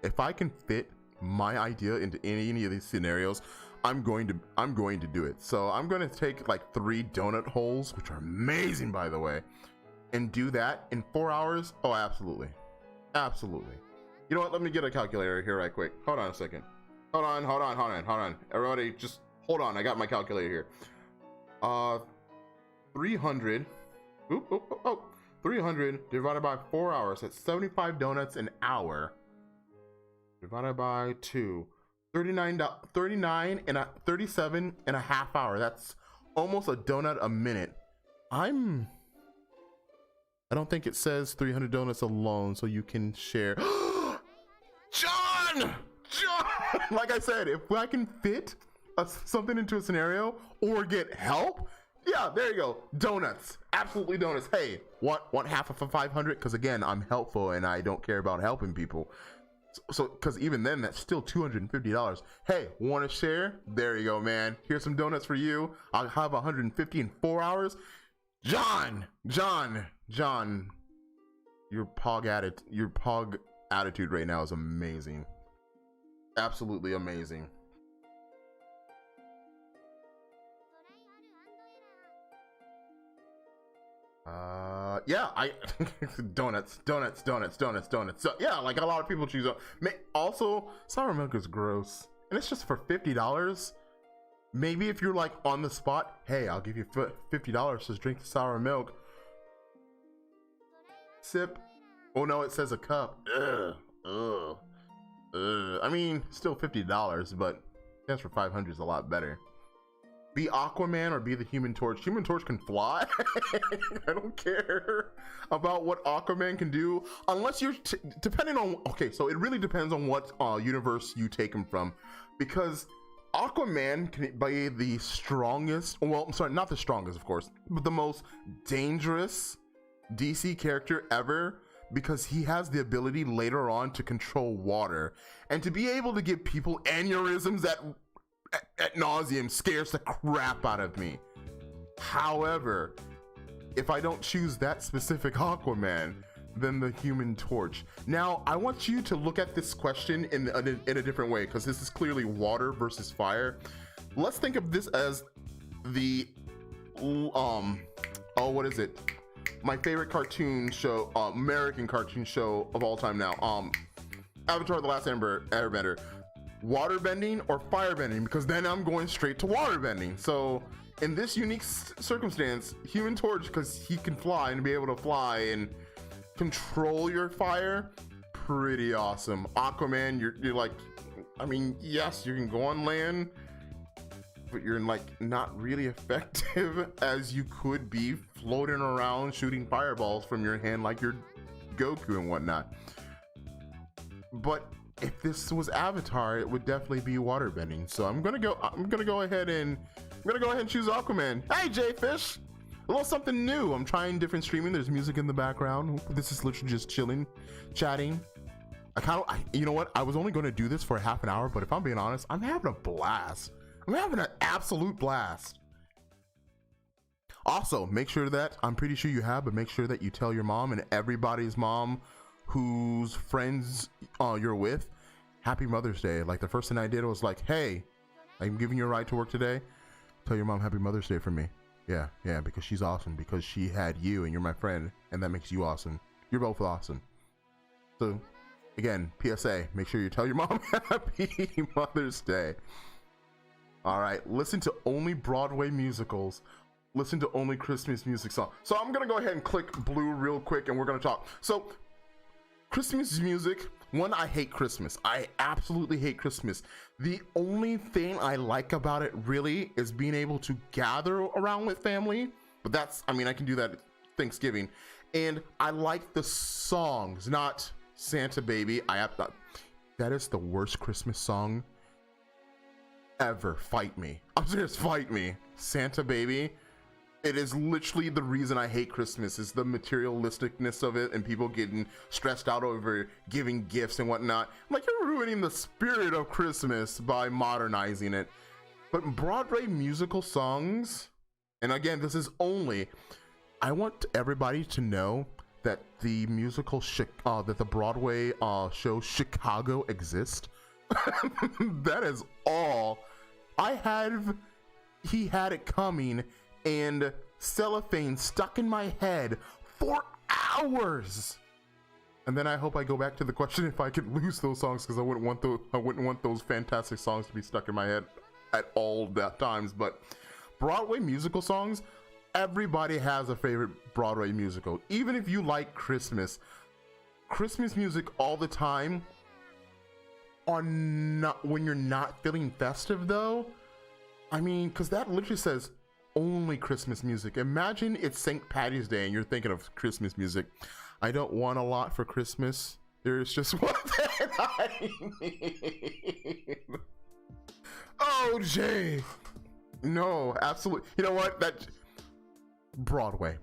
if I can fit my idea into any of these scenarios, I'm going to do it. So I'm going to take like 3 donut holes, which are amazing, by the way, and do that in 4 hours. Oh, absolutely. Absolutely. You know what? Let me get a calculator here right quick. Hold on a second. Hold on. Everybody just hold on. I got my calculator here. 300. 300 divided by 4 hours. That's 75 donuts an hour. Divided by 2. 39 and 37 and a half hour. That's almost a donut a minute. I don't think it says 300 donuts alone, so you can share. John! Like I said, if I can fit something into a scenario or get help, yeah, there you go. Donuts, absolutely donuts. Hey, want half of a 500? Because again, I'm helpful and I don't care about helping people. So, because even then, that's still $250. Hey, want to share? There you go, man. Here's some donuts for you. I'll have 150 in 4 hours. John, your pog attitude right now is amazing. Absolutely amazing. Yeah, I donuts. So yeah, like a lot of people choose. Also, sour milk is gross, and it's just for $50. Maybe if you're like on the spot, hey, I'll give you $50 to drink the sour milk. Sip. Oh no, it says a cup. Ugh. I mean, still $50, but chance for 500 is a lot better. Be Aquaman or be the Human Torch. Human Torch can fly. I don't care about what Aquaman can do, unless you're depending on. Okay, so it really depends on what universe you take him from, because Aquaman can be the strongest. Well, I'm sorry, not the strongest, of course, but the most dangerous DC character ever, because he has the ability later on to control water and to be able to give people aneurysms at nauseum. Scares the crap out of me. However, if I don't choose that specific Aquaman, then the Human Torch. Now, I want you to look at this question in a different way, because this is clearly water versus fire. Let's think of this as the what is it? My favorite cartoon show, American cartoon show of all time now. Avatar: The Last Airbender. Waterbending or firebending, because then I'm going straight to waterbending. So in this unique circumstance, Human Torch, because he can fly and be able to fly and control your fire, pretty awesome. Aquaman, you're like, I mean, yes, you can go on land, but you're like not really effective as you could be floating around shooting fireballs from your hand like you're Goku and whatnot. But if this was Avatar, it would definitely be waterbending. So I'm gonna go ahead and choose Aquaman. Hey, Jayfish, a little something new. I'm trying different streaming. There's music in the background. This is literally just chilling, chatting. You know what? I was only gonna do this for half an hour, but if I'm being honest, I'm having a blast. I'm having an absolute blast. Also, make sure that, I'm pretty sure you have, but make sure that you tell your mom and everybody's mom whose friends you're with, happy Mother's Day. Like, the first thing I did was like, hey, I'm giving you a ride to work today. Tell your mom happy Mother's Day for me. Yeah, because she's awesome, because she had you and you're my friend, and that makes you awesome. You're both awesome. So again, PSA, make sure you tell your mom happy Mother's Day. All right, listen to only Broadway musicals. Listen to only Christmas music songs. So I'm gonna go ahead and click blue real quick, and we're gonna talk. So Christmas music, one, I hate Christmas. I absolutely hate Christmas. The only thing I like about it really is being able to gather around with family. But that's, I mean, I can do that at Thanksgiving. And I like the songs, not Santa Baby. That is the worst Christmas song ever. Fight me. I'm serious, fight me. Santa Baby. It is literally the reason I hate Christmas, is the materialisticness of it and people getting stressed out over giving gifts and whatnot. I'm like, you're ruining the spirit of Christmas by modernizing it. But Broadway musical songs, and again, this is only, I want everybody to know that the musical, that the Broadway show Chicago exists. That is all. He had it coming and cellophane stuck in my head for hours. And then I hope I go back to the question if I could lose those songs, because I wouldn't want those fantastic songs to be stuck in my head at all times. But Broadway musical songs, everybody has a favorite Broadway musical. Even if you like Christmas music all the time, when you're not feeling festive though. I mean, because that literally says only Christmas music. Imagine it's St. Patty's Day and you're thinking of Christmas music. I don't want a lot for Christmas. There's just one thing I need. Oh, Jay. No, absolutely. You know what? That Broadway.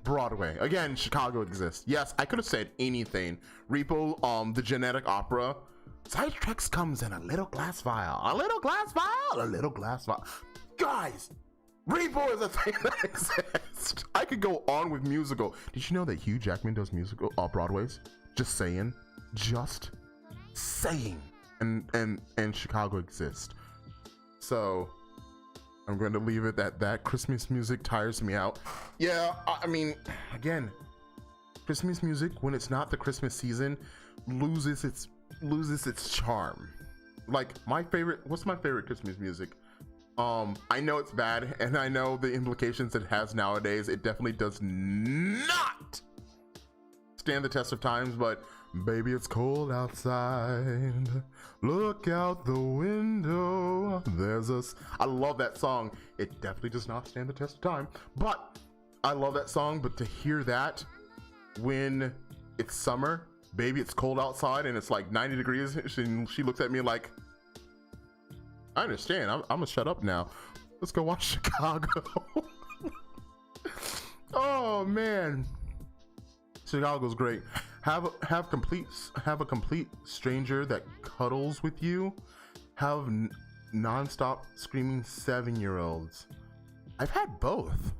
Again, Chicago exists. Yes, I could have said anything. Repo, the genetic opera. Sidetracks comes in a little glass vial. A little glass vial. Guys, Repo is a thing that exists. I could go on with musical. Did you know that Hugh Jackman does musical Broadways? Just saying. Just saying. And Chicago exists. So I'm going to leave it at that. Christmas music tires me out. Yeah, I mean, again, Christmas music when it's not the Christmas season loses its charm. Like what's my favorite Christmas music? I know it's bad, and I know the implications it has nowadays. It definitely does not stand the test of times, but baby, it's cold outside. Look out the window. I love that song. It definitely does not stand the test of time, but I love that song. But to hear that when it's summer, baby, it's cold outside, and it's like 90 degrees, she looks at me like, I understand. I'm gonna shut up now. Let's go watch Chicago. Oh man, Chicago's great. Have a complete stranger that cuddles with you. Have non-stop screaming 7-year-olds. I've had both.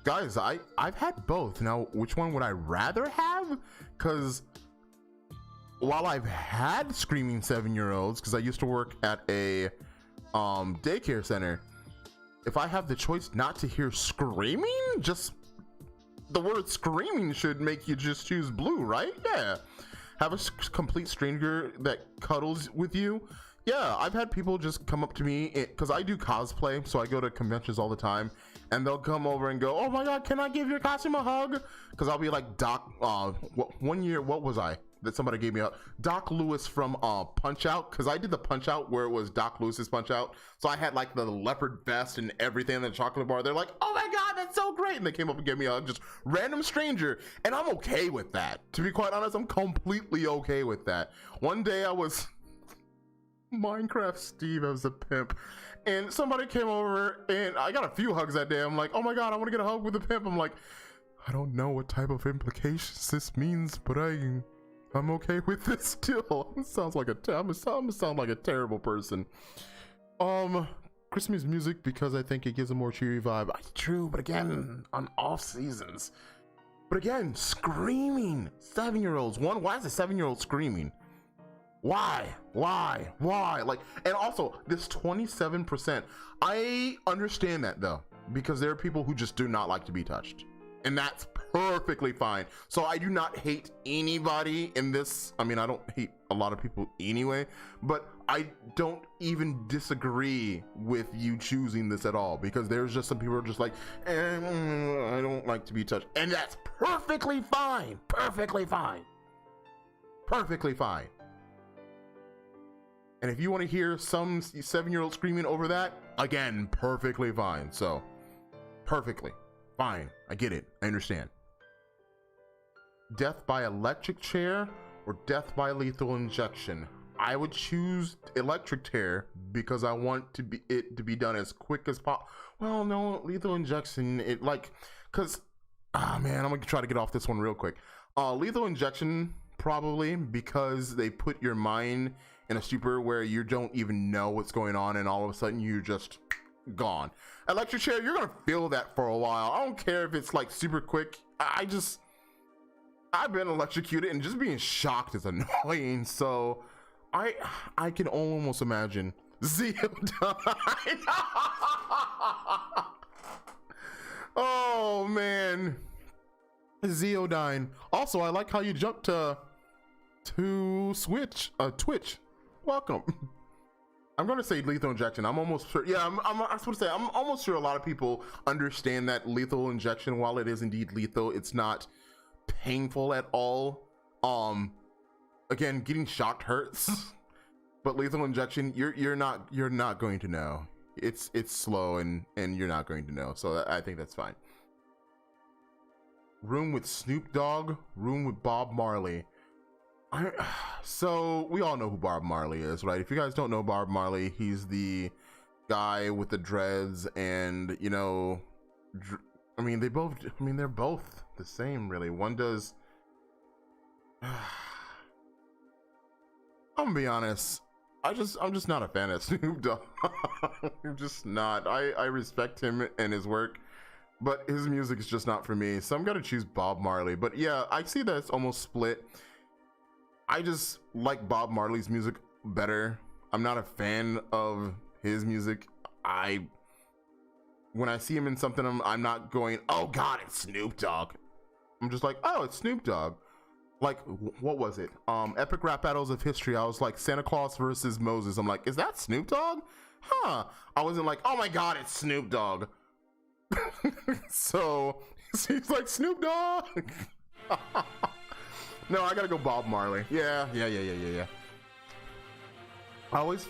Guys, I've had both. Now, which one would I rather have? Because while I've had screaming 7-year-olds, because I used to work at a daycare center, if I have the choice not to hear screaming, just the word screaming should make you just choose blue, right? Yeah. Have a complete stranger that cuddles with you. Yeah, I've had people just come up to me, because I do cosplay, so I go to conventions all the time, and they'll come over and go, oh my god, can I give your costume a hug? Because I'll be like Doc, one year, what was I? That somebody gave me a Doc Lewis from Punch Out, because I did the Punch Out where it was Doc Lewis's Punch Out, so I had like the leopard vest and everything in the chocolate bar. They're like, oh my god, that's so great, and they came up and gave me a hug, just random stranger, and I'm okay with that. To be quite honest, I'm completely okay with that. One day I was Minecraft Steve as a pimp, and somebody came over and I got a few hugs that day. I'm like, oh my god, I want to get a hug with the pimp. I'm like, I don't know what type of implications this means, but I'm okay with this still. It sounds like I'm gonna sound like a terrible person. Christmas music, because I think it gives a more cheery vibe. True, but again, on off seasons. But again, screaming 7-year-olds. Why is a 7-year-old screaming? Why? Like, and also this 27%. I understand that though, because there are people who just do not like to be touched. And that's perfectly fine. So I do not hate anybody in this. I mean, I don't hate a lot of people anyway, but I don't even disagree with you choosing this at all, because there's just some people who are just like, I don't like to be touched. And that's perfectly fine. Perfectly fine. And if you want to hear some 7-year-old screaming over that, again, perfectly fine. So, perfectly fine. I get it. I understand. Death by electric chair or death by lethal injection? I would choose electric chair because I want it to be done as quick as possible. Well, no, lethal injection, because, man, I'm going to try to get off this one real quick. Lethal injection, probably, because they put your mind in a stupor where you don't even know what's going on, and all of a sudden you're just gone. Electric chair, you're gonna feel that for a while. I don't care if it's like super quick. I've been electrocuted, and just being shocked is annoying. So I can almost imagine Zeodine. Oh man, Zeodine. Also, I like how you jumped to Twitch. Welcome. I'm gonna say lethal injection. I'm almost sure. Yeah, I was gonna say I'm almost sure a lot of people understand that lethal injection, while it is indeed lethal, it's not painful at all. Again, getting shocked hurts, but lethal injection, you're not going to know. It's slow and you're not going to know. So I think that's fine. Room with Snoop Dogg, room with Bob Marley. So we all know who Bob Marley is, right? If you guys don't know Bob Marley, he's the guy with the dreads, and you know, they're both the same, really. One does. I'm gonna be honest. I'm just not a fan of Snoop Dogg. I'm just not. I respect him and his work, but his music is just not for me. So I'm gonna choose Bob Marley. But yeah, I see that it's almost split. I just like Bob Marley's music better. I'm not a fan of his music. When I see him in something, I'm not going, oh god, it's Snoop Dogg. I'm just like, oh, it's Snoop Dogg. Like, what was it? Epic Rap Battles of History. I was like, Santa Claus versus Moses. I'm like, is that Snoop Dogg? Huh. I wasn't like, oh my god, it's Snoop Dogg. So he's like, Snoop Dogg. No, I gotta go Bob Marley. Yeah. I always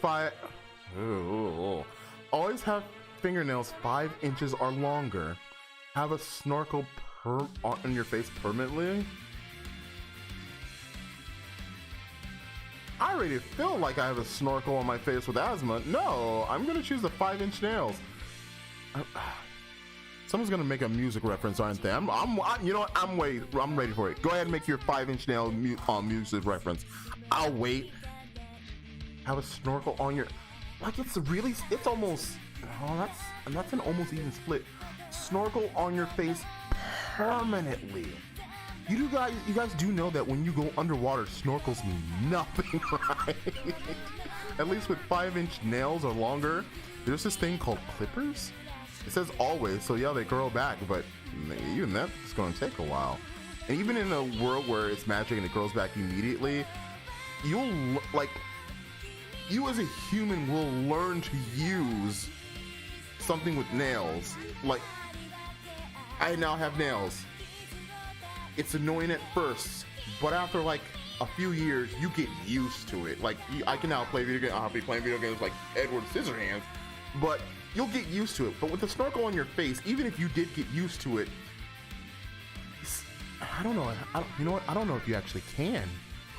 always have fingernails 5 inches or longer. Have a snorkel on your face permanently. I already feel like I have a snorkel on my face with asthma. No, I'm gonna choose the 5-inch nails. Someone's gonna make a music reference, aren't they? You know what? I'm ready for it. Go ahead and make your 5-inch nail music reference. I'll wait. Have a snorkel on your, like it's almost. Oh, that's an almost even split. Snorkel on your face permanently. You guys do know that when you go underwater, snorkels mean nothing, right? At least with 5-inch nails or longer, there's this thing called clippers. It says always, so yeah, they grow back, but even that's going to take a while. And even in a world where it's magic and it grows back immediately, you as a human will learn to use something with nails. Like, I now have nails. It's annoying at first, but after like a few years, you get used to it. Like, I can now play video games. I'll be playing video games like Edward Scissorhands, but you'll get used to it. But with the snorkel on your face, even if you did get used to it, I don't know. You know what? I don't know if you actually can.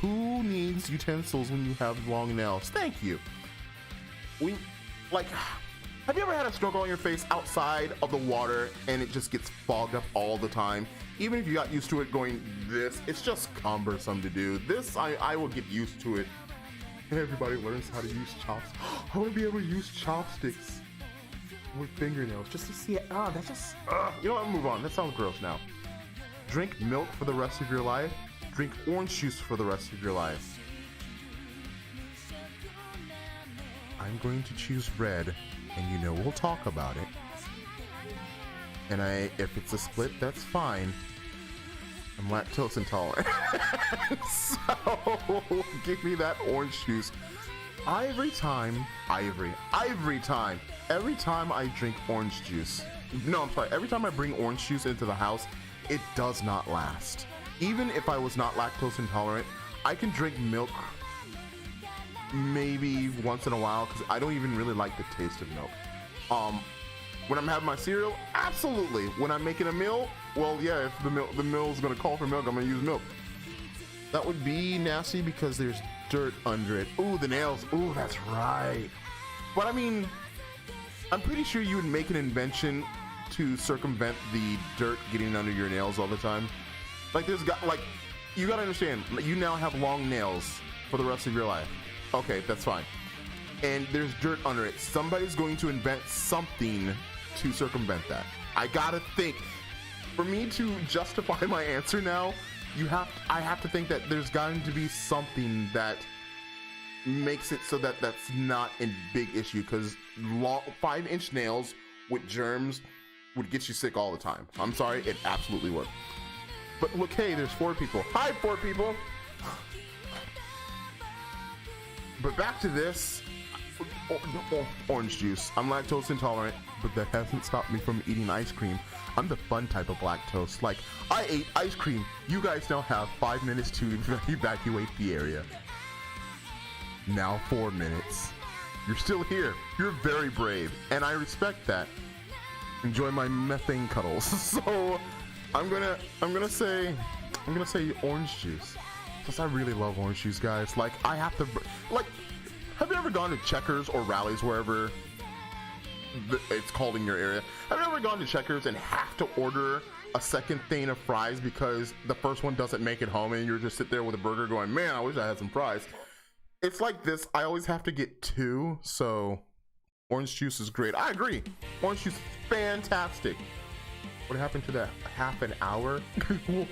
Who needs utensils when you have long nails? Thank you. Have you ever had a snorkel on your face outside of the water and it just gets fogged up all the time? Even if you got used to it going this, it's just cumbersome to do. This, I will get used to it. Everybody learns how to use chopsticks. I want to be able to use chopsticks with fingernails just to see it. That's just, you know what, move on. That sounds gross now. Drink milk for the rest of your life. Drink orange juice for the rest of your life. I'm going to choose red, and you know we'll talk about it. And if it's a split, that's fine. I'm lactose intolerant. So give me that orange juice. Every time I drink orange juice, every time I bring orange juice into the house, it does not last. Even if I was not lactose intolerant, I can drink milk maybe once in a while because I don't even really like the taste of milk. When I'm having my cereal, absolutely. When I'm making a meal, well, yeah, if the meal's gonna call for milk, I'm gonna use milk. That would be nasty because there's dirt under it. Ooh, the nails. Ooh, that's right. But I mean, I'm pretty sure you would make an invention to circumvent the dirt getting under your nails all the time. You gotta understand, you now have long nails for the rest of your life. Okay, that's fine. And there's dirt under it. Somebody's going to invent something to circumvent that. I gotta think. For me to justify my answer now, I have to think that there's going to be something that makes it so that that's not a big issue, because 5-inch nails with germs would get you sick all the time. I'm sorry, it absolutely would. But look, hey, there's 4 people. Hi, 4 people. But back to this. Orange juice. I'm lactose intolerant, but that hasn't stopped me from eating ice cream. I'm the fun type of lactose. Like, I ate ice cream. You guys now have 5 minutes to evacuate the area. Now 4 minutes. You're still here. You're very brave, and I respect that. Enjoy my methane cuddles. So I'm gonna say orange juice, because I really love orange juice, guys. Like, I have to, like, have you ever gone to Checkers or Rallies, wherever it's called in your area? Have you ever gone to Checkers and have to order a second thing of fries because the first one doesn't make it home, and you're just sit there with a burger going, man, I wish I had some fries? it's like this. I always have to get two, so orange juice is great. I agree. Orange juice is fantastic. What happened to that half an hour?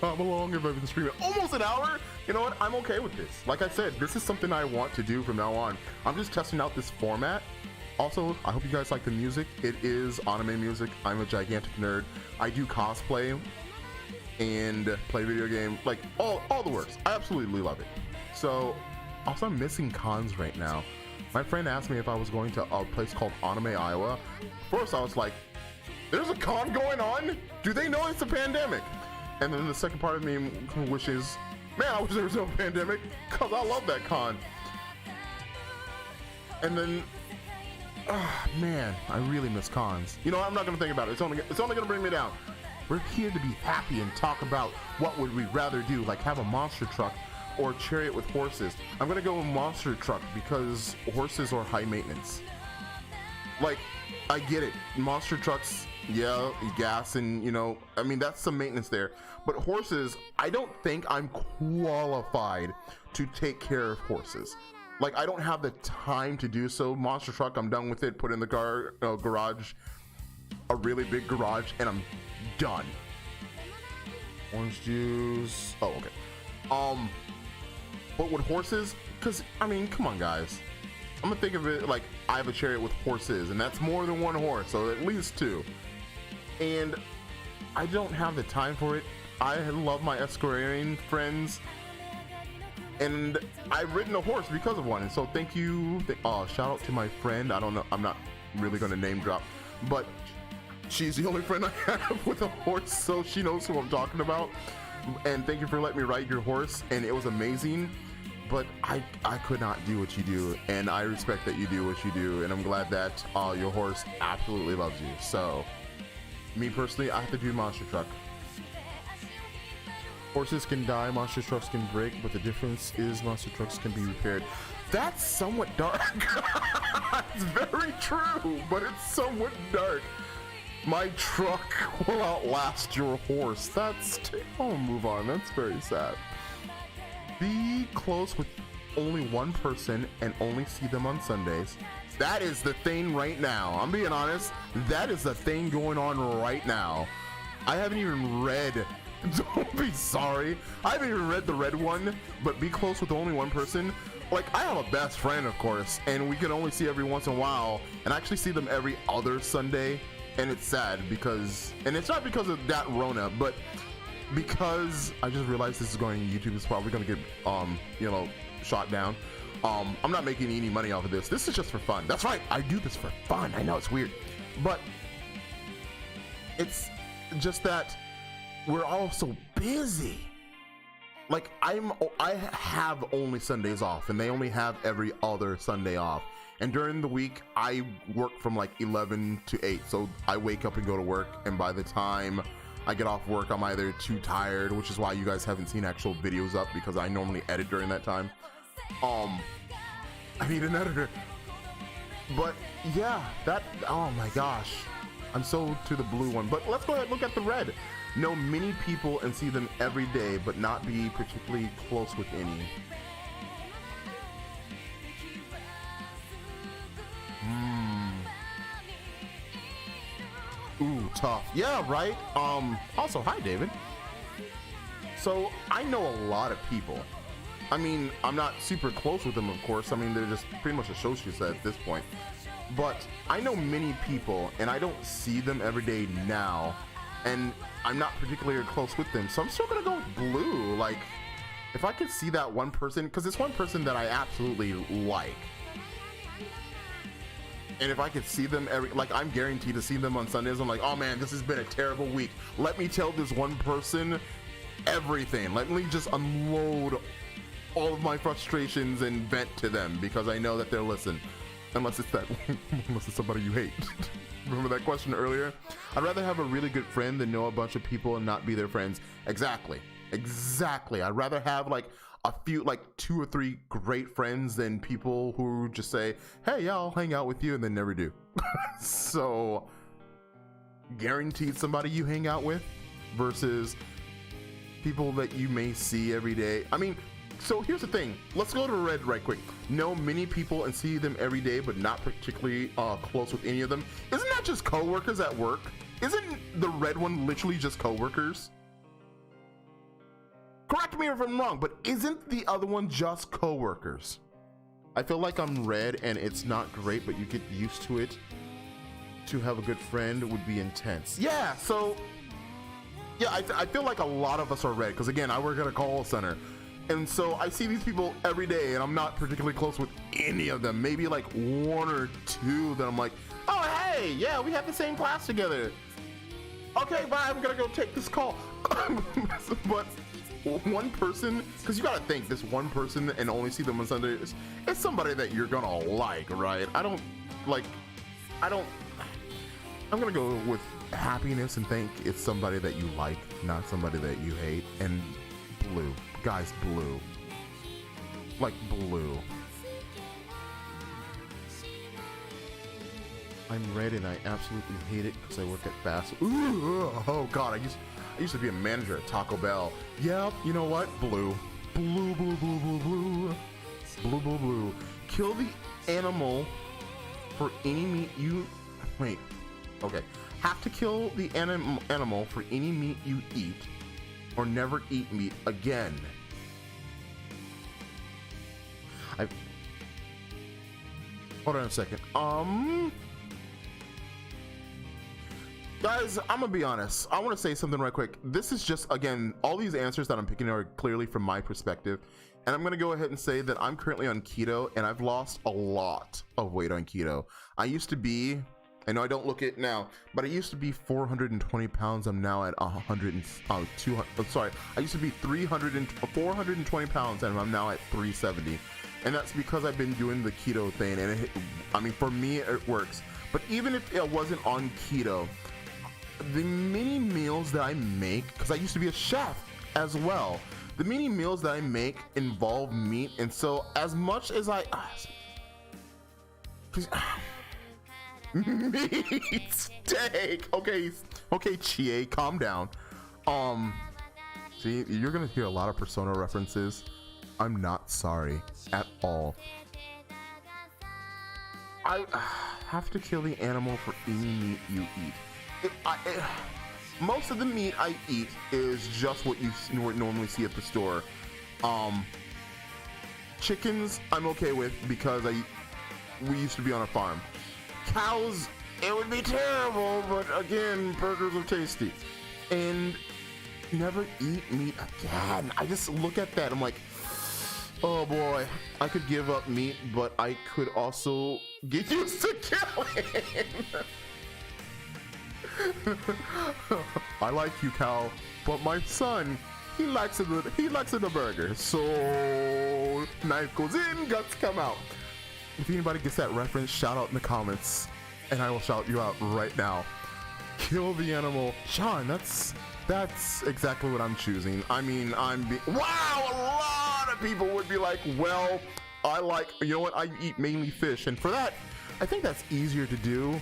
How long have I been streaming? Almost an hour? You know what? I'm okay with this. Like I said, this is something I want to do from now on. I'm just testing out this format. Also, I hope you guys like the music. It is anime music. I'm a gigantic nerd. I do cosplay and play video game, like all the works. I absolutely love it. So, also I'm missing cons right now. My friend asked me if I was going to a place called Anime Iowa. First I was like, there's a con going on? Do they know it's a pandemic? And then the second part of me wishes, man, I wish there was no pandemic, cause I love that con. And then, man, I really miss cons. You know, I'm not gonna think about it. It's only gonna bring me down. We're here to be happy and talk about what would we rather do, like have a monster truck or chariot with horses. I'm gonna go with monster truck because horses are high maintenance. Like, I get it, monster trucks, yeah, gas and, you know, I mean, that's some maintenance there. But horses, I don't think I'm qualified to take care of horses. Like, I don't have the time to do so. Monster truck, I'm done with it, put in the garage, a really big garage, and I'm done. Orange juice, oh, okay. But with horses, because, I mean, come on, guys. I'm gonna think of it like I have a chariot with horses, and that's more than one horse, so at least two. And I don't have the time for it. I love my Esquarian friends, and I've ridden a horse because of one, and so thank you. Shout out to my friend. I don't know, I'm not really gonna name drop, but she's the only friend I have with a horse, so she knows who I'm talking about. And thank you for letting me ride your horse, and it was amazing. But I could not do what you do, and I respect that you do what you do, and I'm glad that your horse absolutely loves you. So, me personally, I have to do monster truck. Horses can die, monster trucks can break, but the difference is monster trucks can be repaired. That's somewhat dark. It's very true, but it's somewhat dark. My truck will outlast your horse. I'll move on. That's very sad. Be close with only one person and only see them on Sundays. That is the thing right now. I'm being honest. That is the thing going on right now. I haven't even read, don't be sorry. I haven't even read the red one, but be close with only one person. Like, I have a best friend, of course, and we can only see every once in a while, and I actually see them every other Sunday, and it's sad because, and it's not because of that Rona, but because I just realized this is going, YouTube is probably gonna get you know, shot down. I'm not making any money off of this. This is just for fun. That's right, I do this for fun. I know it's weird, but it's just that we're all so busy. Like, I have only Sundays off, and they only have every other Sunday off. And during the week, I work from like 11 to 8. So I wake up and go to work, and by the time I get off work, I'm either too tired, which is why you guys haven't seen actual videos up, because I normally edit during that time. I need an editor. But yeah, oh my gosh. I'm so to the blue one. But let's go ahead and look at the red. Know many people and see them every day, but not be particularly close with any. Ooh, tough. Yeah, right. Also, hi, David. So, I know a lot of people. I mean, I'm not super close with them, of course. I mean, they're just pretty much associates at this point. But I know many people, and I don't see them every day now. And I'm not particularly close with them. So I'm still gonna go with blue. Like, if I could see that one person, because it's one person that I absolutely like. And if I could see them like, I'm guaranteed to see them on Sundays. I'm like, oh man, this has been a terrible week. Let me tell this one person everything. Let me just unload all of my frustrations and vent to them, because I know that they'll listen. Unless it's unless it's somebody you hate. Remember that question earlier? I'd rather have a really good friend than know a bunch of people and not be their friends. Exactly. I'd rather have like a few, like 2 or 3 great friends than people who just say, hey, yeah, I'll hang out with you, and then never do. So, guaranteed somebody you hang out with versus people that you may see every day. I mean, So here's the thing. Let's go to red right quick. Know many people and see them every day, but not particularly close with any of them. Isn't that just coworkers at work? Isn't the red one literally just coworkers? Correct me if I'm wrong, but isn't the other one just coworkers? I feel like I'm red and it's not great, but you get used to it. To have a good friend would be intense. Yeah, so yeah, I feel like a lot of us are red because again, I work at a call center. And so I see these people every day and I'm not particularly close with any of them. Maybe like one or two that I'm like, oh, hey, yeah, we have the same class together. Okay, bye, I'm gonna go take this call. But one person, because you gotta think this one person and only see them on Sundays, it's somebody that you're gonna like, right? I'm gonna go with happiness and think it's somebody that you like, not somebody that you hate. And blue, guys, blue, like blue. I'm red and I absolutely hate it because I work at fast. Ooh, oh God, I used to be a manager at Taco Bell. Yep, you know what? Blue, blue, blue, blue, blue, blue, blue, blue, blue. Kill the animal for any meat you. Wait, okay. Have to kill the animal for any meat you eat, or never eat meat again. Hold on a second. Guys, I'm gonna be honest. I want to say something right quick. This is just, again, all these answers that I'm picking are clearly from my perspective. And I'm gonna go ahead and say that I'm currently on keto and I've lost a lot of weight on keto. I used to be, I know I don't look it now, but I used to be 420 pounds. I'm now at 200, sorry. I used to be 420 pounds and I'm now at 370. And that's because I've been doing the keto thing. And I mean, for me, it works. But even if it wasn't on keto, the many meals that I make, because I used to be a chef as well, the many meals that I make involve meat. And so as much as I meat steak, okay, Chie, calm down. See, you're gonna hear a lot of Persona references. I'm not sorry at all. I have to kill the animal for any meat you eat. Most of the meat I eat is just what you normally see at the store. Chickens I'm okay with because we used to be on a farm. Cows, it would be terrible, but again, burgers are tasty. And never eat meat again. I just look at that, I'm like, oh boy, I could give up meat, but I could also get used to killing. I like you, cow, but my son, he likes it a burger. So knife goes in, guts come out. If anybody gets that reference, shout out in the comments, and I will shout you out right now. Kill the animal, Sean. That's exactly what I'm choosing. I mean, wow, a lot of people would be like, well, I like, you know what? I eat mainly fish, and for that, I think that's easier to do.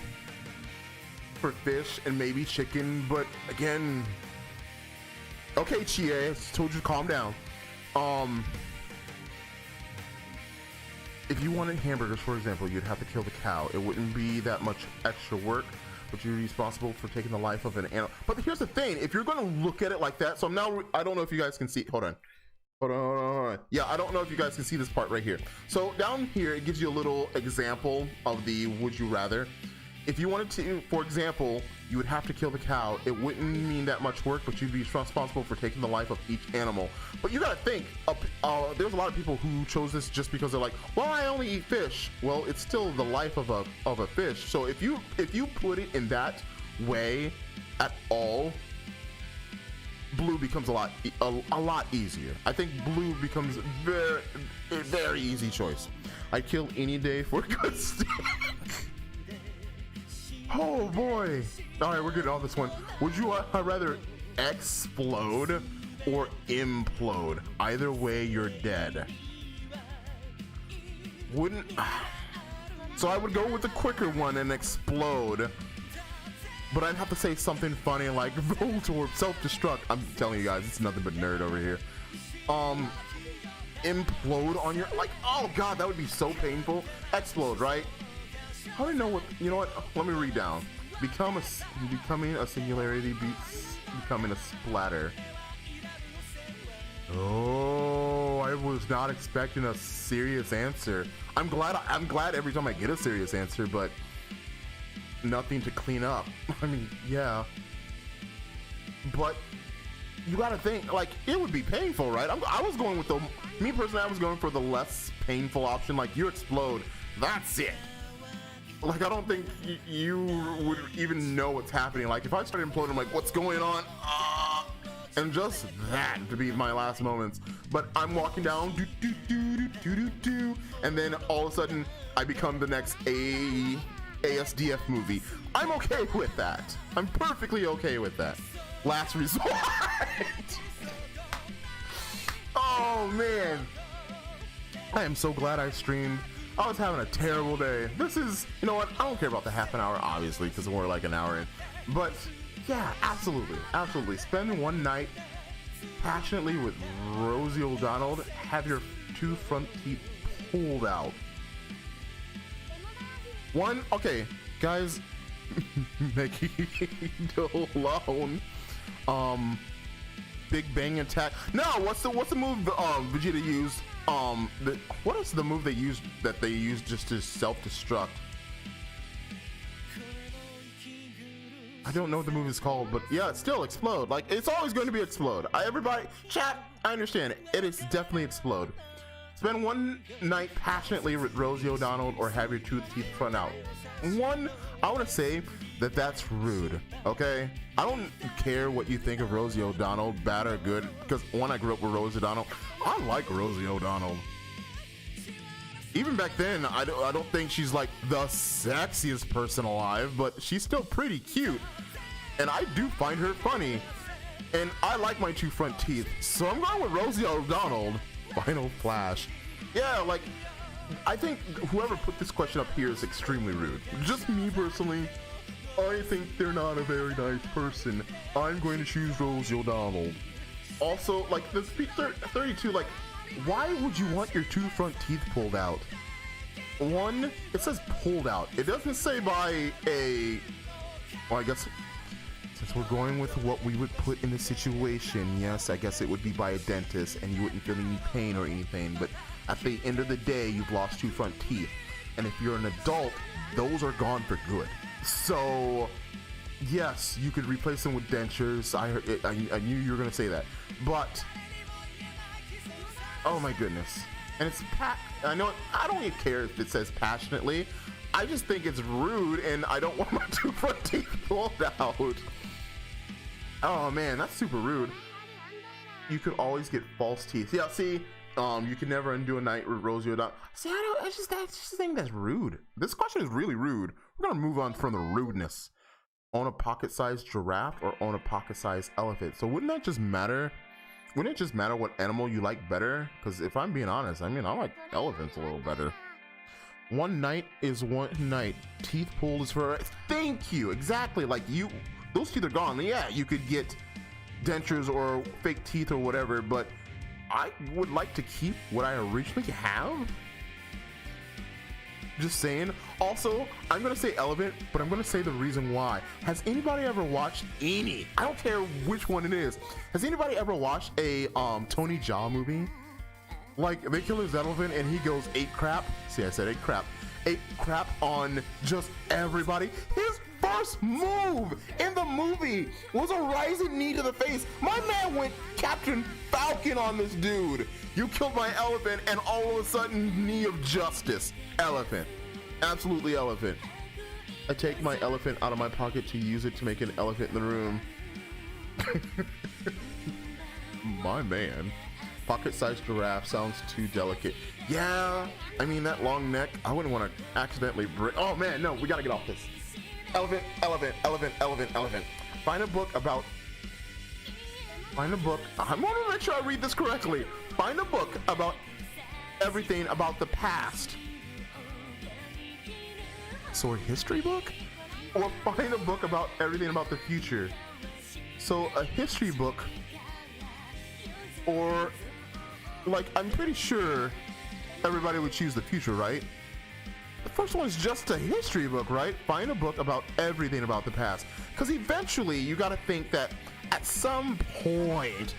For fish and maybe chicken, but again, okay, Chie, I told you to calm down. If you wanted hamburgers, for example, you'd have to kill the cow. It wouldn't be that much extra work, but you're responsible for taking the life of an animal. But here's the thing, if you're gonna look at it like that, so now, I don't know if you guys can see, hold on. Yeah, I don't know if you guys can see this part right here. So down here, it gives you a little example of the would you rather. If you wanted to, for example, you would have to kill the cow. It wouldn't mean that much work, but you'd be responsible for taking the life of each animal. But you gotta think, there's a lot of people who chose this just because they're like, well, I only eat fish. Well, it's still the life of a fish. So if you put it in that way at all, blue becomes a lot easier. I think blue becomes a very easy choice. I'd kill any day for a good steak. Oh boy. All right, we're good on this one. Would you rather explode or implode? Either way, you're dead. So I would go with the quicker one and explode, but I'd have to say something funny like Voltorb self-destruct. I'm telling you guys, it's nothing but nerd over here. implode on your, like, oh god, that would be so painful. Explode, right? How do you know what, you know what, let me read down. Becoming a singularity beats becoming a splatter. Oh, I was not expecting a serious answer. I'm glad every time I get a serious answer, but nothing to clean up. I mean, yeah. But you gotta think, like, it would be painful, right? I was going with me personally, I was going for the less painful option. Like, you explode, that's it. Like, I don't think you would even know what's happening. Like, if I started imploding, I'm like, what's going on? And just that to be my last moments. But I'm walking down, and then all of a sudden, I become the next ASDF movie. I'm okay with that. I'm perfectly okay with that. Last resort. Oh man, I am so glad I streamed. I was having a terrible day. This is, you know what, I don't care about the half an hour, obviously, because we're like an hour in. But yeah, absolutely. Spend one night passionately with Rosie O'Donnell. Have your 2 front teeth pulled out. Okay, guys, Megiddo alone. Big Bang Attack. No, what's the move Vegeta used? What is the move they used just to self-destruct? I don't know what the move is called, but yeah, it's still explode. Like, it's always going to be explode. Everybody, chat, I understand it. It is definitely explode. Spend one night passionately with Rosie O'Donnell or have your 2 teeth front out. I want to say that's rude, okay? I don't care what you think of Rosie O'Donnell, bad or good, because I grew up with Rosie O'Donnell. I like Rosie O'Donnell. Even back then, I don't think she's like the sexiest person alive, but she's still pretty cute. And I do find her funny. And I like my 2 front teeth, so I'm going with Rosie O'Donnell. Final Flash. Yeah, like, I think whoever put this question up here is extremely rude. Just me personally, I think they're not a very nice person. I'm going to choose Rosie O'Donnell. Also, like, this 32, like, why would you want your 2 front teeth pulled out? It says pulled out. It doesn't say by well, I guess, since we're going with what we would put in the situation, yes, I guess it would be by a dentist and you wouldn't feel any pain or anything, but at the end of the day, you've lost 2 front teeth. And if you're an adult, those are gone for good. So, yes, you could replace them with dentures. I knew you were going to say that. But, oh my goodness. And it's, I know, I don't even care if it says passionately. I just think it's rude and I don't want my 2 front teeth pulled out. Oh man, that's super rude. You could always get false teeth. Yeah, see, you can never undo a night with Rosie O'Donnell. See, I just think that's rude. This question is really rude. We're gonna move on from the rudeness. Own a pocket-sized giraffe or own a pocket-sized elephant? So wouldn't that just matter? Wouldn't it just matter what animal you like better? Because if I'm being honest, I mean, I like elephants a little better. One night is one night. Teeth pulled is for. Thank you. Exactly. Like those teeth are gone. Yeah, you could get dentures or fake teeth or whatever, but I would like to keep what I originally have. Just saying. Also, I'm gonna say elephant, but I'm gonna say the reason why. Has anybody ever watched I don't care which one it is. Has anybody ever watched a Tony Jaa movie? Like, they kill his elephant and he goes ape crap. See, I said ape crap. Ape crap on just everybody. His first move in the movie was a rising knee to the face. My man went Captain Falcon on this dude. You killed my elephant and all of a sudden, knee of justice. Elephant. Absolutely elephant. I take my elephant out of my pocket to use it to make an elephant in the room. My man. Pocket-sized giraffe sounds too delicate. Yeah, I mean, that long neck, I wouldn't want to accidentally break. Oh man, no, we gotta get off this. Elephant, elephant, elephant, elephant, elephant. Find a book. I want to make sure I read this correctly. Find a book about everything about the past. So a history book? Or find a book about everything about the future. So a history book or like, I'm pretty sure everybody would choose the future, right? The first one is just a history book, right? Find a book about everything about the past. Because eventually you got to think that at some point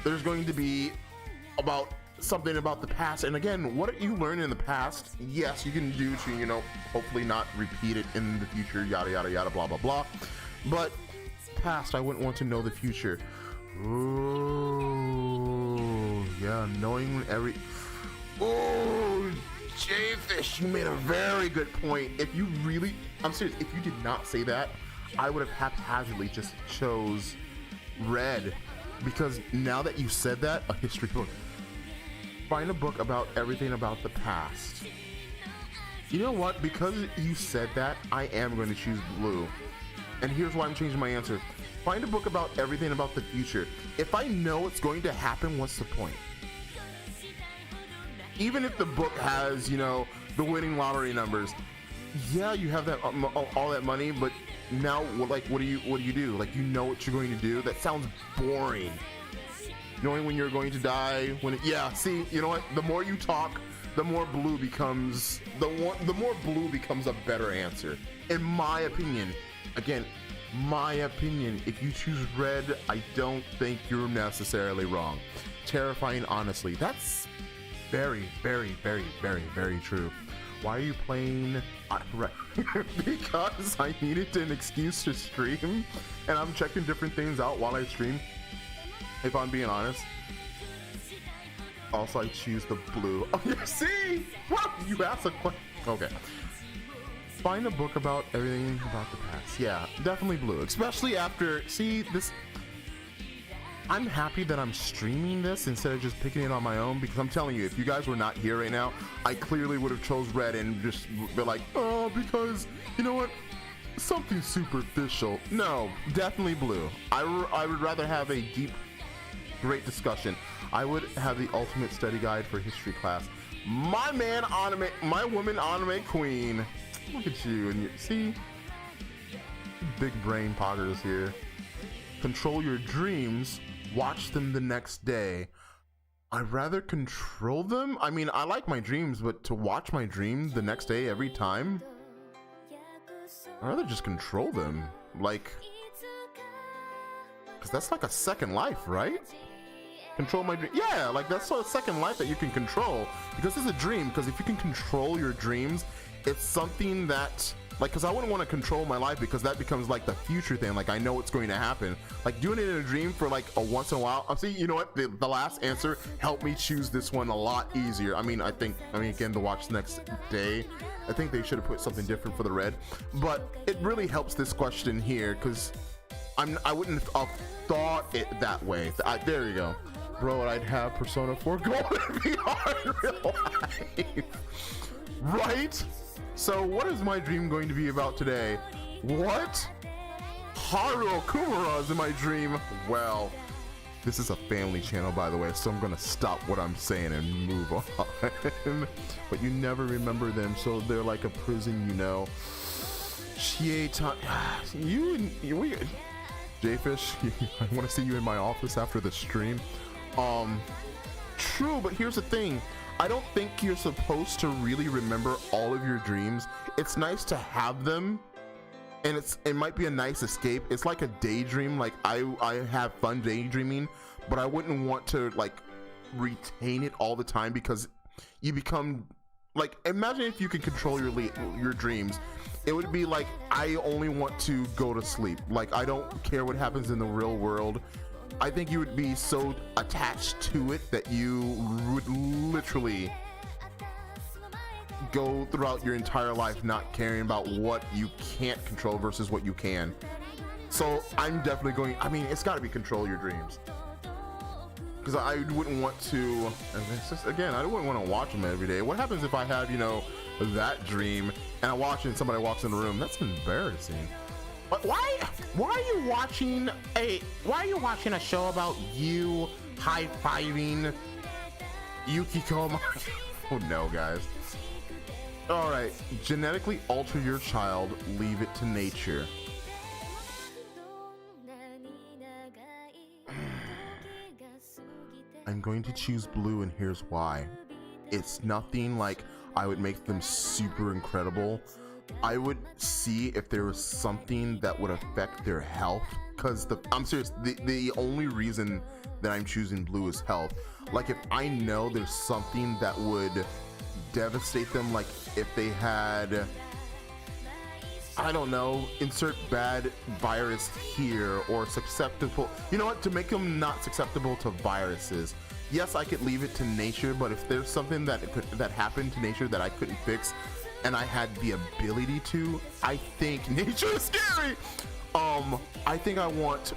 there's going to be about something about the past. And again, what you learn in the past, yes, you can do to, you know, hopefully not repeat it in the future, yada, yada, yada, blah, blah, blah. But past, I wouldn't want to know the future. Ooh, yeah, knowing every... Oh, Jayfish, you made a very good point. If you really, I'm serious, if you did not say that, I would have haphazardly just chose red, because now that you said that, a history book. Find a book about everything about the past. You know what? Because you said that, I am going to choose blue. And here's why I'm changing my answer. Find a book about everything about the future. If I know it's going to happen, what's the point? Even if the book has, you know, the winning lottery numbers, yeah, you have that all that money, but now, like, what do you do? Like, you know what you're going to do? That sounds boring. Knowing when you're going to die, yeah. See, you know what? The more you talk, the more blue becomes the more blue becomes a better answer, in my opinion. Again, my opinion. If you choose red, I don't think you're necessarily wrong. Terrifying, honestly. That's very, very, very, very, very true. Why are you playing? Right. Because I needed an excuse to stream, and I'm checking different things out while I stream, if I'm being honest. Also, I choose the blue. Oh, you see? What? You asked a question. Okay. Find a book about everything about the past. Yeah, definitely blue. Especially after, see, this... I'm happy that I'm streaming this instead of just picking it on my own, because I'm telling you, if you guys were not here right now, I clearly would have chose red and just be like, oh, because, you know what, something superficial. No, definitely blue. I would rather have a deep, great discussion. I would have the ultimate study guide for history class. My man anime, my woman anime queen. Look at you, and you see, big brain poggers here. Control your dreams. Watch them the next day. I'd rather control them. I mean, I like my dreams, but to watch my dream the next day every time, I'd rather just control them. Like, because that's like a second life, right? Control my dream. Yeah, like that's a second life that you can control, because it's a dream. Because if you can control your dreams, it's something that, like, because I wouldn't want to control my life, because that becomes like the future thing. Like, I know what's going to happen. Like, doing it in a dream for like a once in a while. I'm saying, you know what? The last answer helped me choose this one a lot easier. I mean, again, to watch the next day, I think they should have put something different for the red. But it really helps this question here, because I wouldn't have thought it that way. There you go. Bro, I'd have Persona 4 Golden VR in real life. Right? So what is my dream going to be about today? What? Haru Okumura is in my dream. Well, this is a family channel, by the way, so I'm gonna stop what I'm saying and move on. But you never remember them, so they're like a prison, you know. Jayfish, I want to see you in my office after the stream. True, but here's the thing. I don't think you're supposed to really remember all of your dreams. It's nice to have them, and it might be a nice escape. It's like a daydream. Like, I have fun daydreaming, but I wouldn't want to like retain it all the time, because you become like, imagine if you could control your dreams. It would be like, I only want to go to sleep. Like, I don't care what happens in the real world. I think you would be so attached to it that you would literally go throughout your entire life not caring about what you can't control versus what you can. So I'm definitely going, I mean, it's got to be control your dreams, because I wouldn't want to, it's just, again, I wouldn't want to watch them every day. What happens if I have, you know, that dream and I watch it and somebody walks in the room? That's embarrassing. But why are you watching a show about you high-fiving Yukiko? Oh no, guys. All right, genetically alter your child, leave it to nature. I'm going to choose blue, and here's why. It's nothing like I would make them super incredible. I would see if there was something that would affect their health, because I'm serious, the only reason that I'm choosing blue is health. Like if I know there's something that would devastate them, like if they had, I don't know, insert bad virus here, or susceptible, you know what, to make them not susceptible to viruses. Yes, I could leave it to nature, but if there's something that happened to nature that I couldn't fix, and I had the ability to, I think nature is scary. I think I want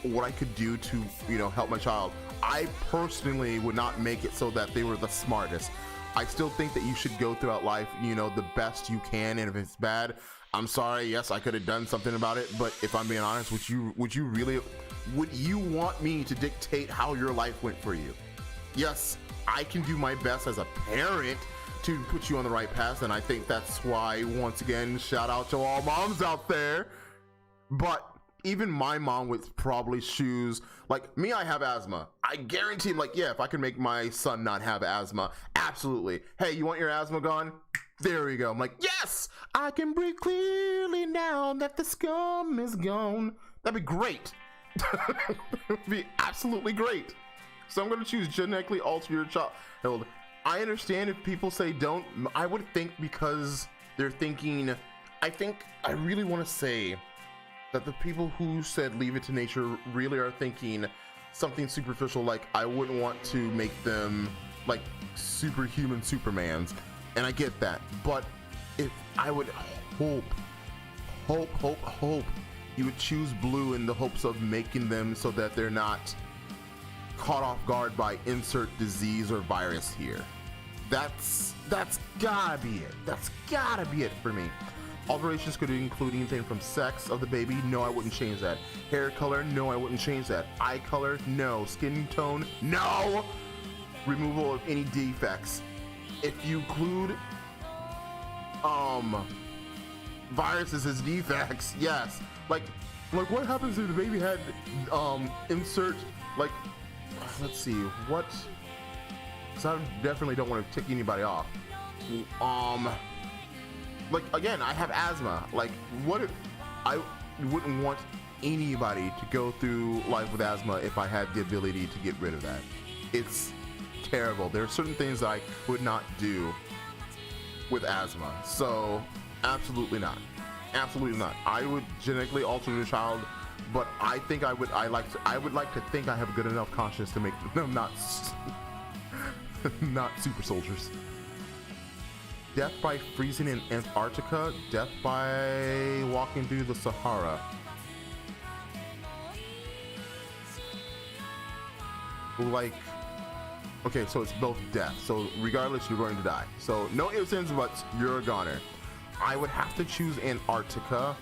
what I could do to, you know, help my child. I personally would not make it so that they were the smartest. I still think that you should go throughout life, you know, the best you can, and if it's bad, I'm sorry, yes, I could have done something about it, but if I'm being honest, would you want me to dictate how your life went for you? Yes, I can do my best as a parent to put you on the right path, and I think that's why, once again, shout out to all moms out there. But even my mom would probably choose, like me, I have asthma. I guarantee, like, yeah, if I can make my son not have asthma, absolutely. Hey, you want your asthma gone? There we go. I'm like, yes, I can breathe clearly now that the scum is gone. That'd be great. That'd be absolutely great. So I'm going to choose genetically alter your child. I understand if people say don't. I would think because they're thinking, I really want to say that the people who said leave it to nature really are thinking something superficial, like I wouldn't want to make them like superhuman Supermans, and I get that, but if I would hope you would choose blue in the hopes of making them so that they're not caught off guard by insert disease or virus here. That's gotta be it. That's gotta be it for me. Alterations could include anything from sex of the baby. No, I wouldn't change that. Hair color. No, I wouldn't change that. Eye color. No. Skin tone. No. Removal of any defects. If you include viruses as defects, yes. Like what happens if the baby had insert, like, let's see, what, because I definitely don't want to tick anybody off. Like, again, I have asthma. Like, what if I wouldn't want anybody to go through life with asthma if I had the ability to get rid of that? It's terrible. There are certain things that I could not do with asthma. So, absolutely not. Absolutely not. I would genetically alter your child, but I think I would like to think I have a good enough conscience to make them not super soldiers. Death by freezing in Antarctica, death by walking through the Sahara. Like, okay, so it's both death. So regardless, you're going to die. So no ifs, ands, buts, you're a goner. I would have to choose Antarctica,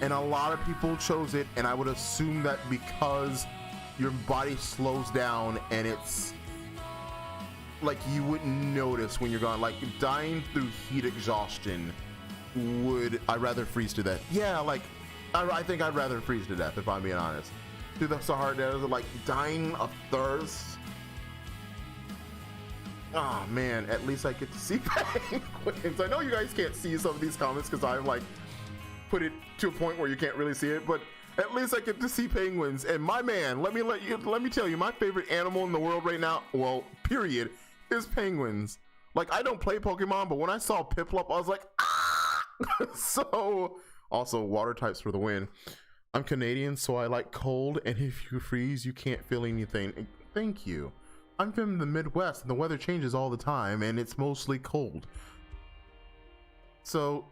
and a lot of people chose it, and I would assume that because your body slows down and it's like you wouldn't notice when you're gone, like dying through heat exhaustion. I'd rather freeze to death. Yeah, like I think I'd rather freeze to death, if I'm being honest. Through the Sahara Desert, like dying of thirst. Oh man, at least I get to see penguins. I know you guys can't see some of these comments because I've like put it to a point where you can't really see it, but at least I get to see penguins. And my man, let me tell you, my favorite animal in the world right now, well, period, is penguins. Like, I don't play Pokemon, but when I saw Piplup, I was like, ah! So, also, water types for the win. I'm Canadian, so I like cold, and if you freeze, you can't feel anything. Thank you. I'm from the Midwest, and the weather changes all the time, and it's mostly cold. So,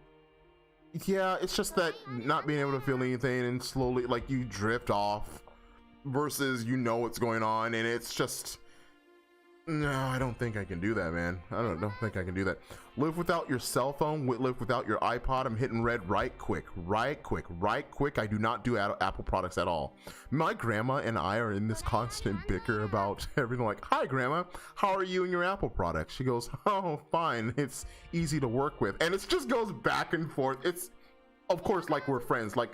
yeah, it's just that not being able to feel anything and slowly, like, you drift off versus you know what's going on, and it's just, no, I don't think I can do that, man. I don't think I can do that. Live without your cell phone, live without your iPod. I'm hitting red right quick. I do not do Apple products at all. My grandma and I are in this constant bicker about everything. Like, hi grandma, how are you and your Apple products? She goes, oh, fine. It's easy to work with. And it just goes back and forth. It's, of course, like we're friends. Like,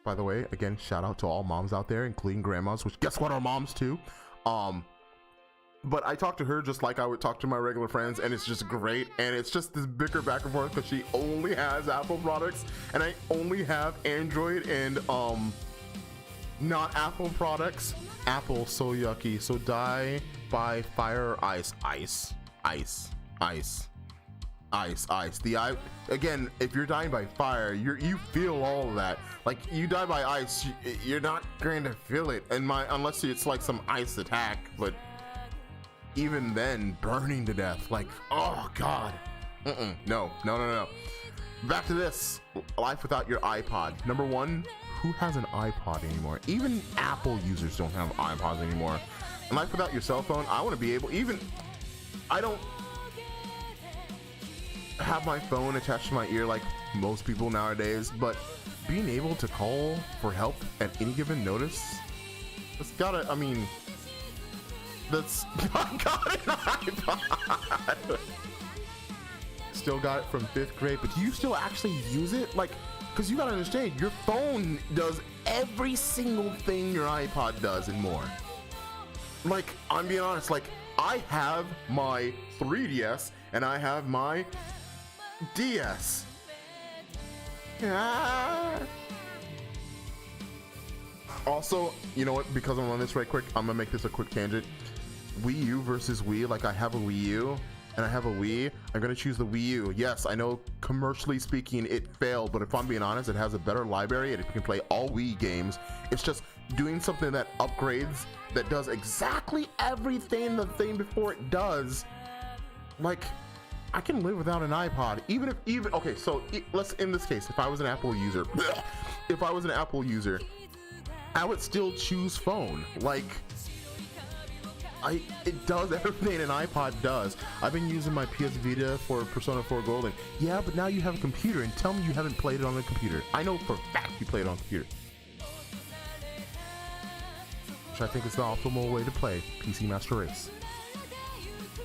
by the way, again, shout out to all moms out there, including grandmas, which guess what, are moms too. But I talk to her just like I would talk to my regular friends, and it's just great. And it's just this bicker back and forth because she only has Apple products and I only have Android and not Apple products. Apple, so yucky. So die by fire or ice. Ice. Again, if you're dying by fire, you feel all of that. Like, you die by ice, you're not going to feel it. And unless it's like some ice attack, but even then, burning to death. Like, oh god. No. Back to this. Life without your iPod. Number one, who has an iPod anymore? Even Apple users don't have iPods anymore. And life without your cell phone, I want to be able, I don't have my phone attached to my ear like most people nowadays, but being able to call for help at any given notice, it's gotta, I mean, that's, I got an iPod. Still got it from 5th grade, but do you still actually use it? Like, because you gotta understand, your phone does every single thing your iPod does and more. Like, I'm being honest, like, I have my 3DS and I have my DS. Also, you know what, because I'm on this right quick, I'm gonna make this a quick tangent. Wii U versus Wii, like I have a Wii U and I have a Wii, I'm gonna choose the Wii U. Yes, I know commercially speaking it failed, but if I'm being honest, it has a better library and it can play all Wii games. It's just doing something that upgrades, that does exactly everything the thing before it does. Like, I can live without an iPod, okay, so let's, in this case, if I was an Apple user, I would still choose phone. Like, it does everything an iPod does. I've been using my PS Vita for Persona 4 Golden. Yeah, but now you have a computer, and tell me you haven't played it on the computer. I know for a fact you played it on the computer. Which I think is the optimal way to play PC Master Race.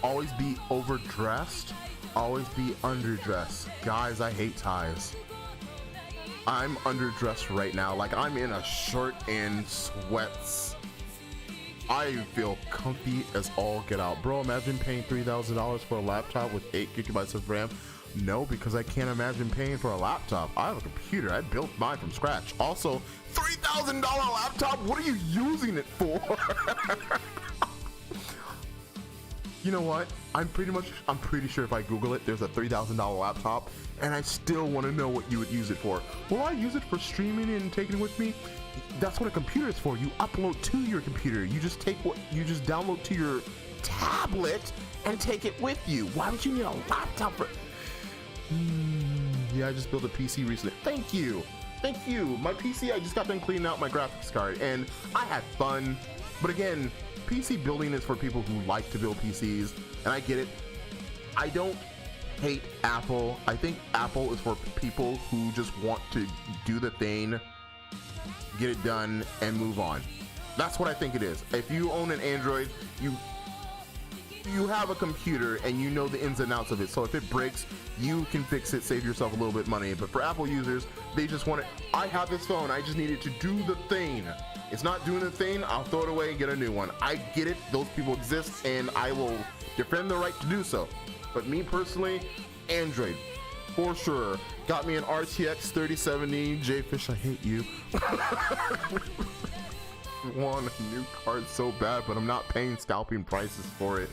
Always be overdressed, always be underdressed. Guys, I hate ties. I'm underdressed right now. Like, I'm in a shirt and sweats. I feel comfy as all get out. Bro, imagine paying $3,000 for a laptop with 8 gigabytes of RAM. No, because I can't imagine paying for a laptop. I have a computer. I built mine from scratch. Also, $3,000 laptop? What are you using it for? You know what? I'm pretty sure if I Google it, there's a $3,000 laptop, and I still want to know what you would use it for. Will I use it for streaming and taking it with me? That's what a computer is for. You upload to your computer. You just download to your tablet and take it with you. Why would you need a laptop for? Yeah, I just built a PC recently. Thank you. My PC, I just got done cleaning out my graphics card, and I had fun. But again, PC building is for people who like to build PCs, and I get it. I don't hate Apple. I think Apple is for people who just want to do the thing, get it done, and move on. That's what I think it is. If you own an Android, you have a computer and you know the ins and outs of it. So if it breaks, you can fix it, save yourself a little bit of money. But for Apple users, they just want it. I have this phone, I just need it to do the thing. It's not doing the thing, I'll throw it away and get a new one. I get it, those people exist, and I will defend the right to do so. But me personally, Android, for sure. Got me an RTX 3070, Jfish, I hate you. Want a new card so bad, but I'm not paying scalping prices for it.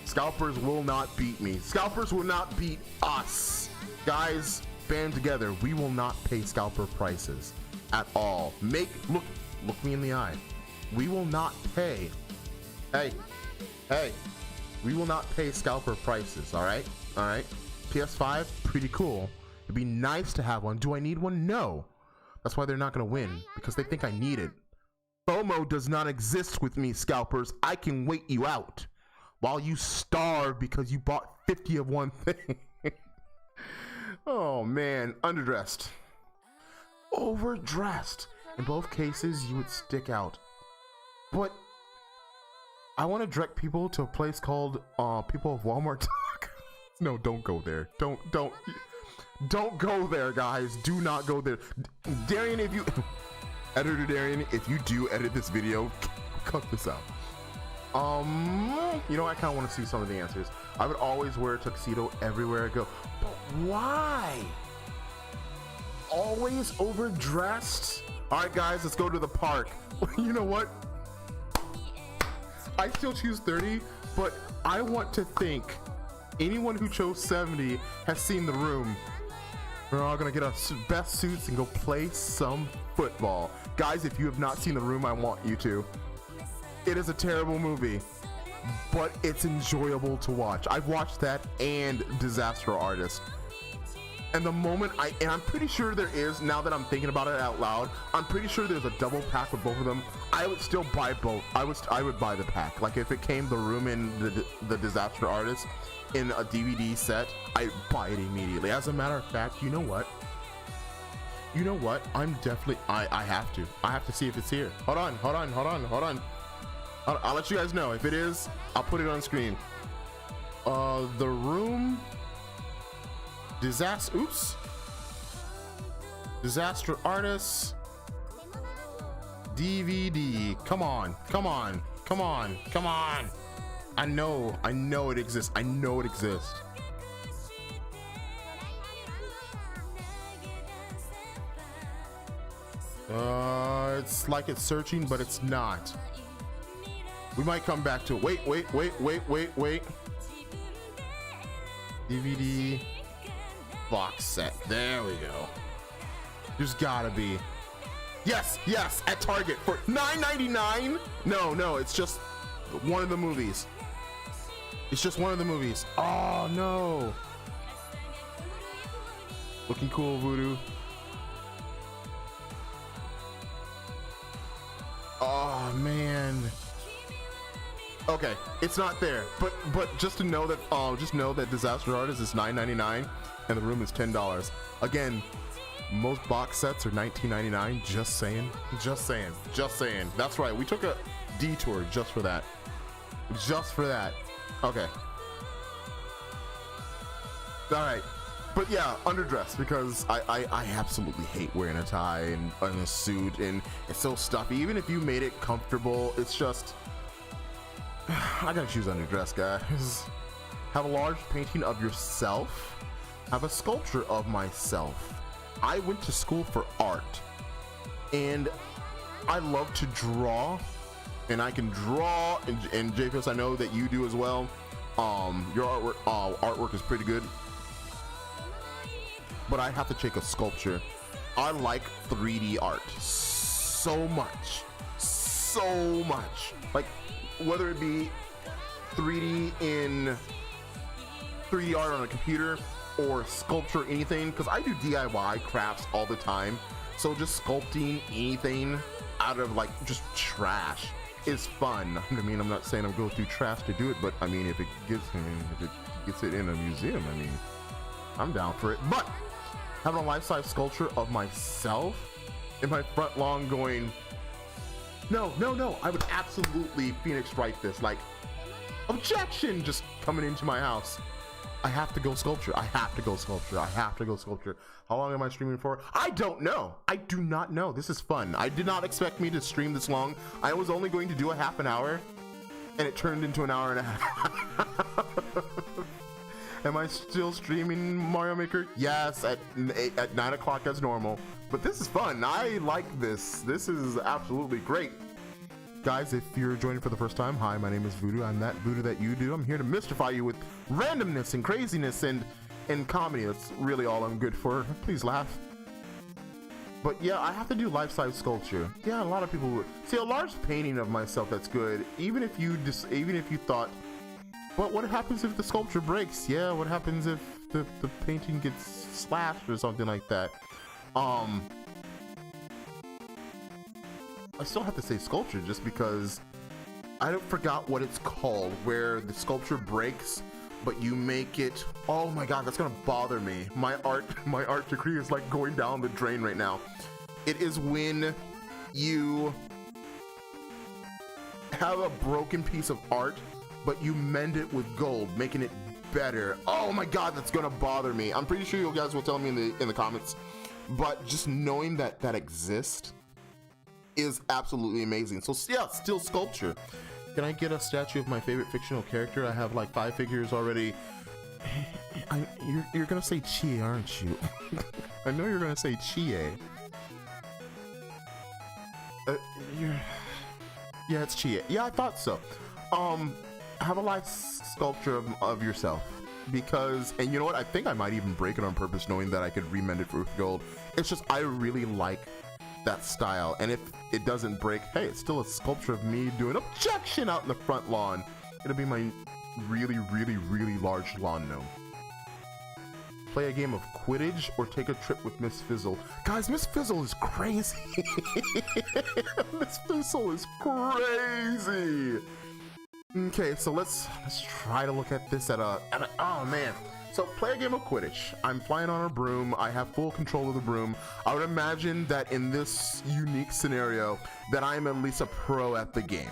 Scalpers will not beat me. Scalpers will not beat us. Guys, band together. We will not pay scalper prices at all. Look me in the eye. We will not pay. Hey, we will not pay scalper prices, all right? PS5, pretty cool. It'd be nice to have one. Do I need one? No. That's why they're not gonna win, because they think I need it. FOMO does not exist with me, scalpers. I can wait you out while you starve because you bought 50 of one thing. Oh man, underdressed. Overdressed. In both cases, you would stick out. But I want to direct people to a place called People of Walmart Talk. No, don't go there. Don't go there, guys. Do not go there. Darian, if you... Editor Darian, if you do edit this video, cut this out. You know, I kind of want to see some of the answers. I would always wear a tuxedo everywhere I go. But why? Always overdressed? All right, guys, let's go to the park. You know what? I still choose 30, but I want to think anyone who chose 70 has seen The Room. We're all gonna get our best suits and go play some football. Guys, if you have not seen The Room, I want you to. It is a terrible movie, but it's enjoyable to watch. I've watched that and Disaster Artist. And the moment I'm pretty sure there is, now that I'm thinking about it out loud, I'm pretty sure there's a double pack with both of them. I would still buy both. I would buy the pack. Like if it came The Room and the Disaster Artist in a DVD set, I'd buy it immediately. As a matter of fact, you know what? I'm definitely, I have to see if it's here. Hold on. I'll let you guys know. If it is, I'll put it on screen. The Room, Disaster Artist, DVD. Come on. I know it exists. It's like it's searching, but it's not. We might come back to it. Wait. DVD box set. There we go. There's gotta be. Yes, at Target for $9.99. No, it's just one of the movies. Oh no. Looking cool, Voodoo. Oh man. Okay, it's not there, but just know that Disaster Artist is $9.99 and The Room is $10. Again, most box sets are $19.99. Just saying. That's right. We took a detour just for that. Okay. All right. But yeah, underdressed, because I absolutely hate wearing a tie and a suit, and it's so stuffy. Even if you made it comfortable, it's just, I gotta choose underdressed, guys. Have a large painting of yourself. Have a sculpture of myself. I went to school for art, and I love to draw, and I can draw, and JFS, I know that you do as well. Your artwork is pretty good. But I have to take a sculpture. I like 3D art so much. Like, whether it be 3D art on a computer or sculpture, anything, because I do DIY crafts all the time. So just sculpting anything out of like just trash is fun. I mean, I'm not saying I'm going through trash to do it, but I mean, if it gets it in a museum, I mean, I'm down for it. But having a life-size sculpture of myself in my front lawn going, no, I would absolutely Phoenix Wright this, like, objection, just coming into my house. I have to go sculpture. How long am I streaming for? I don't know. I do not know. This is fun. I did not expect me to stream this long. I was only going to do a half an hour, and it turned into an hour and a half. Am I still streaming Mario Maker? Yes, at 9 o'clock as normal. But this is fun. I like this. This is absolutely great. Guys, if you're joining for the first time, hi, my name is Voodoo. I'm that Voodoo that you do. I'm here to mystify you with randomness and craziness and comedy. That's really all I'm good for. Please laugh. But yeah, I have to do life-size sculpture. Yeah, a lot of people would. See, a large painting of myself, that's good. Even if you thought, but what happens if the sculpture breaks? Yeah, what happens if the painting gets slashed or something like that? I still have to say sculpture just because I forgot what it's called, where the sculpture breaks, but you make it. Oh my god, that's gonna bother me. My art degree is like going down the drain right now. It is when you have a broken piece of art, but you mend it with gold, making it better. Oh my god, that's gonna bother me. I'm pretty sure you guys will tell me in the comments, but just knowing that exists is absolutely amazing. So yeah, still sculpture. Can I get a statue of my favorite fictional character? I have like 5 figures already. You're gonna say Chie, aren't you? I know you're gonna say Chie. Yeah, it's Chie. Yeah, I thought so. Have a live sculpture of yourself, because, and you know what? I think I might even break it on purpose, knowing that I could remend it with gold. It's just I really like that style, and if it doesn't break, hey, it's still a sculpture of me doing objection out in the front lawn. It'll be my really large lawn gnome. Play a game of Quidditch or take a trip with Miss Fizzle. Guys, Miss Fizzle is crazy. Miss Fizzle is crazy. Okay, so let's try to look at this at a oh man. So play a game of Quidditch. I'm flying on a broom. I have full control of the broom. I would imagine that in this unique scenario that I'm at least a pro at the game.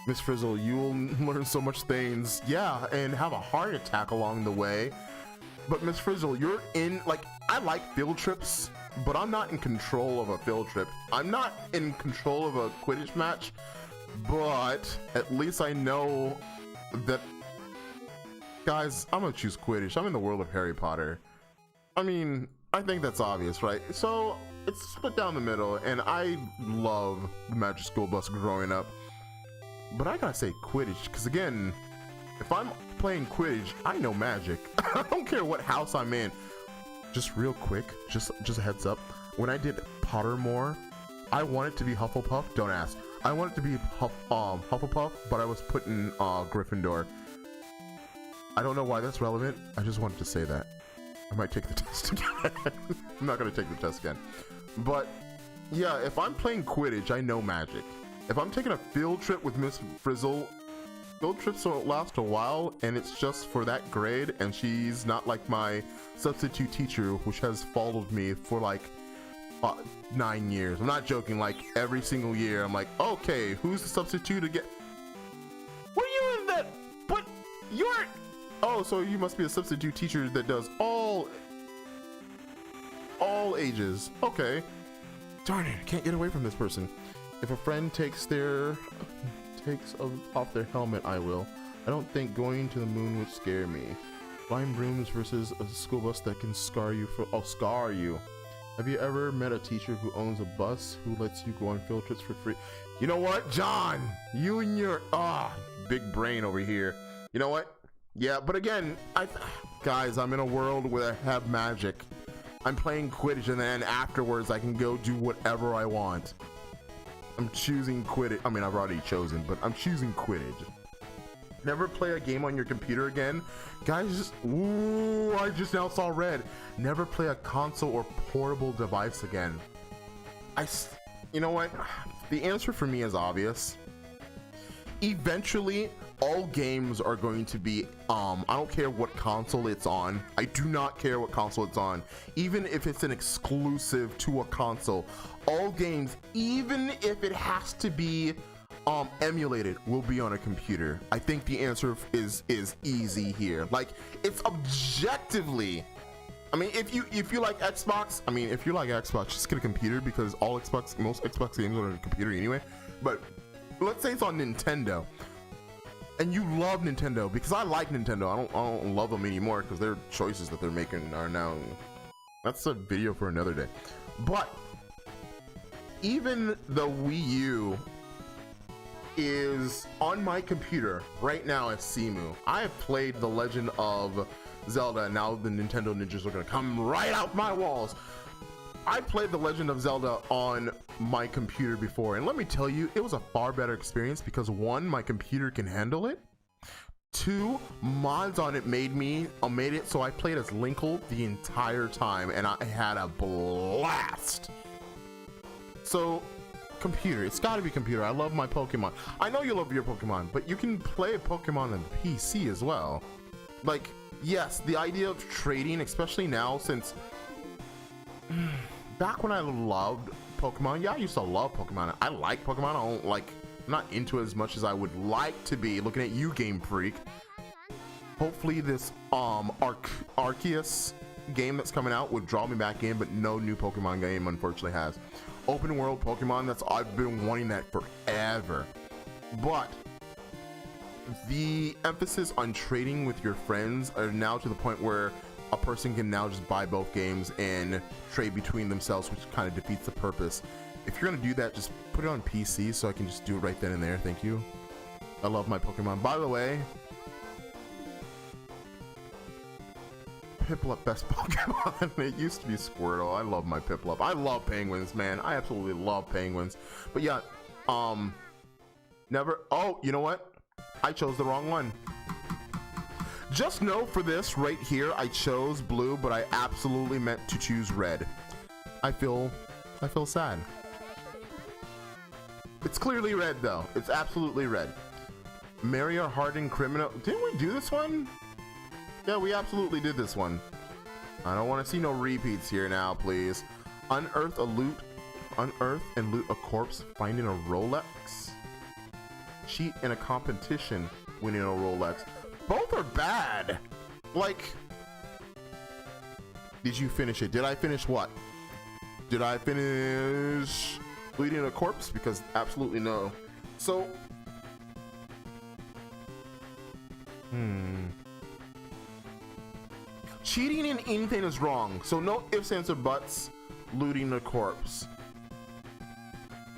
Miss Frizzle, you will learn so much things. Yeah, and have a heart attack along the way. But Miss Frizzle, you're in, like, I like field trips, but I'm not in control of a field trip. I'm not in control of a Quidditch match, but at least I know that, guys, I'm gonna choose Quidditch. I'm in the world of Harry Potter. I mean, I think that's obvious, right? So it's split down the middle, and I love the Magic School Bus growing up. But I gotta say Quidditch, because again, if I'm playing Quidditch, I know magic. I don't care what house I'm in. Just real quick, just a heads up. When I did Pottermore, I wanted to be Hufflepuff. Don't ask. I wanted to be Hufflepuff, but I was put in Gryffindor. I don't know why that's relevant. I just wanted to say that. I might take the test again. I'm not gonna take the test again. But yeah, if I'm playing Quidditch, I know magic. If I'm taking a field trip with Miss Frizzle, field trips don't last a while, and it's just for that grade, and she's not like my substitute teacher, which has followed me for like 9 years. I'm not joking, like every single year, I'm like, okay, who's the substitute again? What are you in that? What? You're... Oh, so you must be a substitute teacher that does all ages. Okay. Darn it, I can't get away from this person. If a friend takes off their helmet, I will. I don't think going to the moon would scare me. Flying brooms versus a school bus that can scar you. Have you ever met a teacher who owns a bus who lets you go on field trips for free? You know what, John? You and your big brain over here. You know what? Yeah, but again, guys, I'm in a world where I have magic. I'm playing Quidditch, and then afterwards I can go do whatever I want. I'm choosing Quidditch. I mean, I've already chosen, but I'm choosing Quidditch. Never play a game on your computer again. Guys, ooh, I just now saw red. Never play a console or portable device again. You know what? The answer for me is obvious. Eventually, all games are going to be, I don't care what console it's on. I do not care what console it's on. Even if it's an exclusive to a console, all games, even if it has to be emulated, will be on a computer. I think the answer is easy here. Like, it's objectively, I mean, if you like Xbox, just get a computer, because most Xbox games are on a computer anyway. But let's say it's on Nintendo, and you love Nintendo, because I like Nintendo. I don't love them anymore, because their choices that they're making are now, that's a video for another day. But even the Wii U is on my computer right now as Simu. I have played The Legend of Zelda, and now the Nintendo ninjas are gonna come right out my walls. I played The Legend of Zelda on my computer before, and let me tell you, it was a far better experience, because 1, my computer can handle it. 2, mods on it made it so I played as Linkle the entire time, and I had a blast. So, computer, it's gotta be computer. I love my Pokemon. I know you love your Pokemon, but you can play Pokemon on PC as well. Like, yes, the idea of trading, especially now, since back when I loved Pokemon, yeah, I used to love Pokemon. I like Pokemon. I'm not into it as much as I would like to be. Looking at you, Game Freak. Hopefully this Arceus game that's coming out would draw me back in, but no new Pokemon game unfortunately has. open world Pokemon. I've been wanting that forever. But the emphasis on trading with your friends are now to the point where a person can now just buy both games and trade between themselves, which kind of defeats the purpose. If you're gonna do that, just put it on PC so I can just do it right then and there. Thank you. I love my Pokemon. By the way, Piplup best Pokemon. It used to be Squirtle. I love my Piplup. I love penguins, man. I absolutely love penguins. But yeah, never. Oh, you know what? I chose the wrong one. Just know for this right here, I chose blue, but I absolutely meant to choose red. I feel sad. It's clearly red though. It's absolutely red. Marry a hardened criminal. Didn't we do this one? Yeah, we absolutely did this one. I don't want to see no repeats here now, please. Unearth and loot a corpse, finding a Rolex. Cheat in a competition, winning a Rolex. Both are bad. Like, did you finish it? Did I finish what? Did I finish looting a corpse? Because absolutely no. So, cheating in anything is wrong. So no ifs, ands, or buts looting a corpse.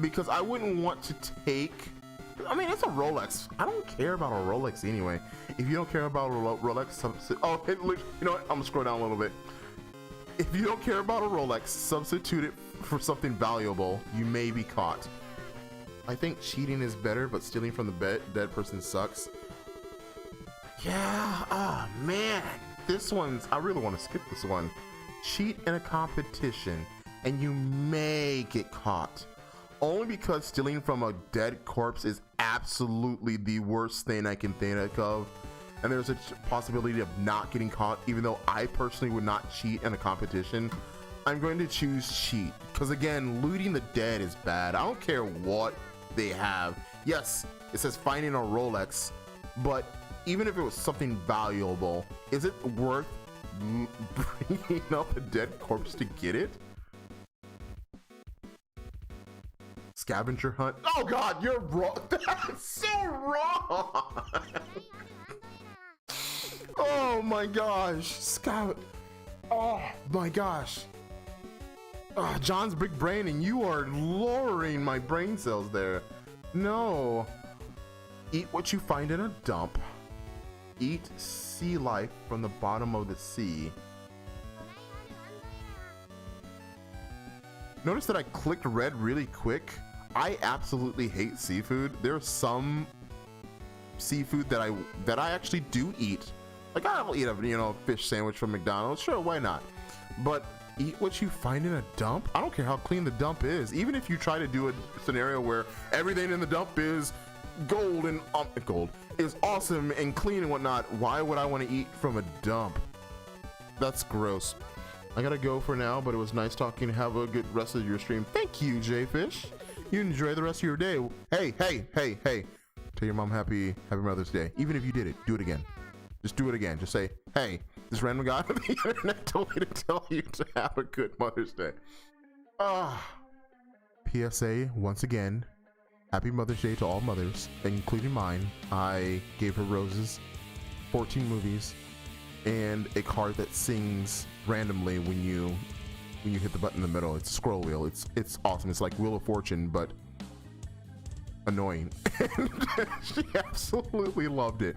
Because I wouldn't want to take, I mean, it's a Rolex. I don't care about a Rolex anyway. If you don't care about a Rolex, oh, you know what? I'm gonna scroll down a little bit. If you don't care about a Rolex, substitute it for something valuable. You may be caught. I think cheating is better, but stealing from the dead person sucks. Yeah, oh man. This one's, I really want to skip this one. Cheat in a competition and you may get caught. Only because stealing from a dead corpse is absolutely the worst thing I can think of. And there's a possibility of not getting caught, even though I personally would not cheat in a competition. I'm going to choose cheat. Because again, looting the dead is bad. I don't care what they have. Yes, it says finding a Rolex, but even if it was something valuable, is it worth bringing up a dead corpse to get it? Scavenger hunt. Oh God, you're wrong. That's so wrong. Oh my gosh, oh my gosh. John's big brain, and you are lowering my brain cells there. No. Eat what you find in a dump. Eat sea life from the bottom of the sea. Notice that I clicked red really quick. I absolutely hate seafood. There's some seafood that I actually do eat. Like I'll eat a fish sandwich from McDonald's. Sure, why not? But eat what you find in a dump. I don't care how clean the dump is. Even if you try to do a scenario where everything in the dump is gold and gold is awesome and clean and whatnot, why would I want to eat from a dump? That's gross. I gotta go for now, but it was nice talking. Have a good rest of your stream. Thank you, Jfish. You enjoy the rest of your day. Hey, tell your mom happy Mother's Day. Even if you did it, do it again. Just do it again. Just say, hey, this random guy on the internet told me to tell you to have a good Mother's Day. PSA once again. Happy Mother's Day to all mothers, including mine. I gave her roses, 14 movies, and a card that sings randomly when you hit the button in the middle. It's a scroll wheel. It's awesome. It's like Wheel of Fortune, but annoying. And she absolutely loved it.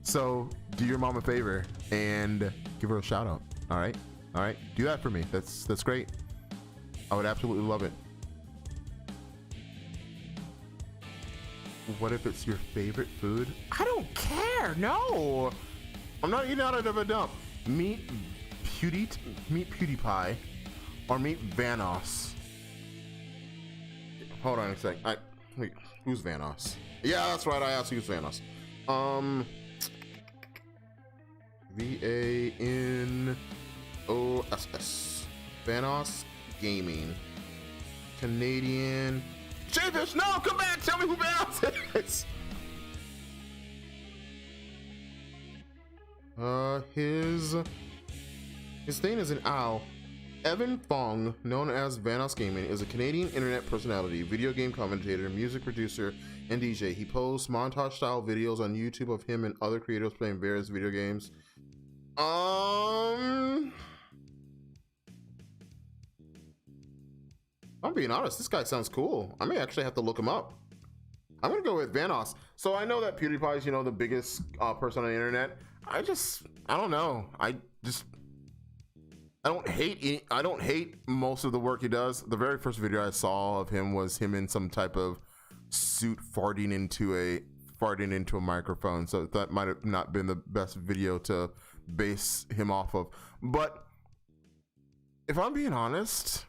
So do your mom a favor and give her a shout out. All right, do that for me. That's great. I would absolutely love it. What if it's your favorite food? I don't care. No, I'm not eating out of a dump. Meet PewDiePie or meet Vanoss. Hold on a sec. Wait, who's Vanoss? Yeah, that's right. I asked who's Vanoss. VANOSS. Vanoss Gaming. Canadian. Jfish, no, come back. Tell me who Vanoss is. His thing is an owl. Evan Fong, known as Vanoss Gaming, is a Canadian internet personality, video game commentator, music producer, and DJ. He posts montage-style videos on YouTube of him and other creators playing various video games. I'm being honest, this guy sounds cool. I may actually have to look him up. I'm gonna go with Vanoss. So I know that PewDiePie is, you know, the biggest person on the internet. I don't know. I don't hate most of the work he does. The very first video I saw of him was him in some type of suit farting into a microphone. So that might have not been the best video to base him off of. But if I'm being honest,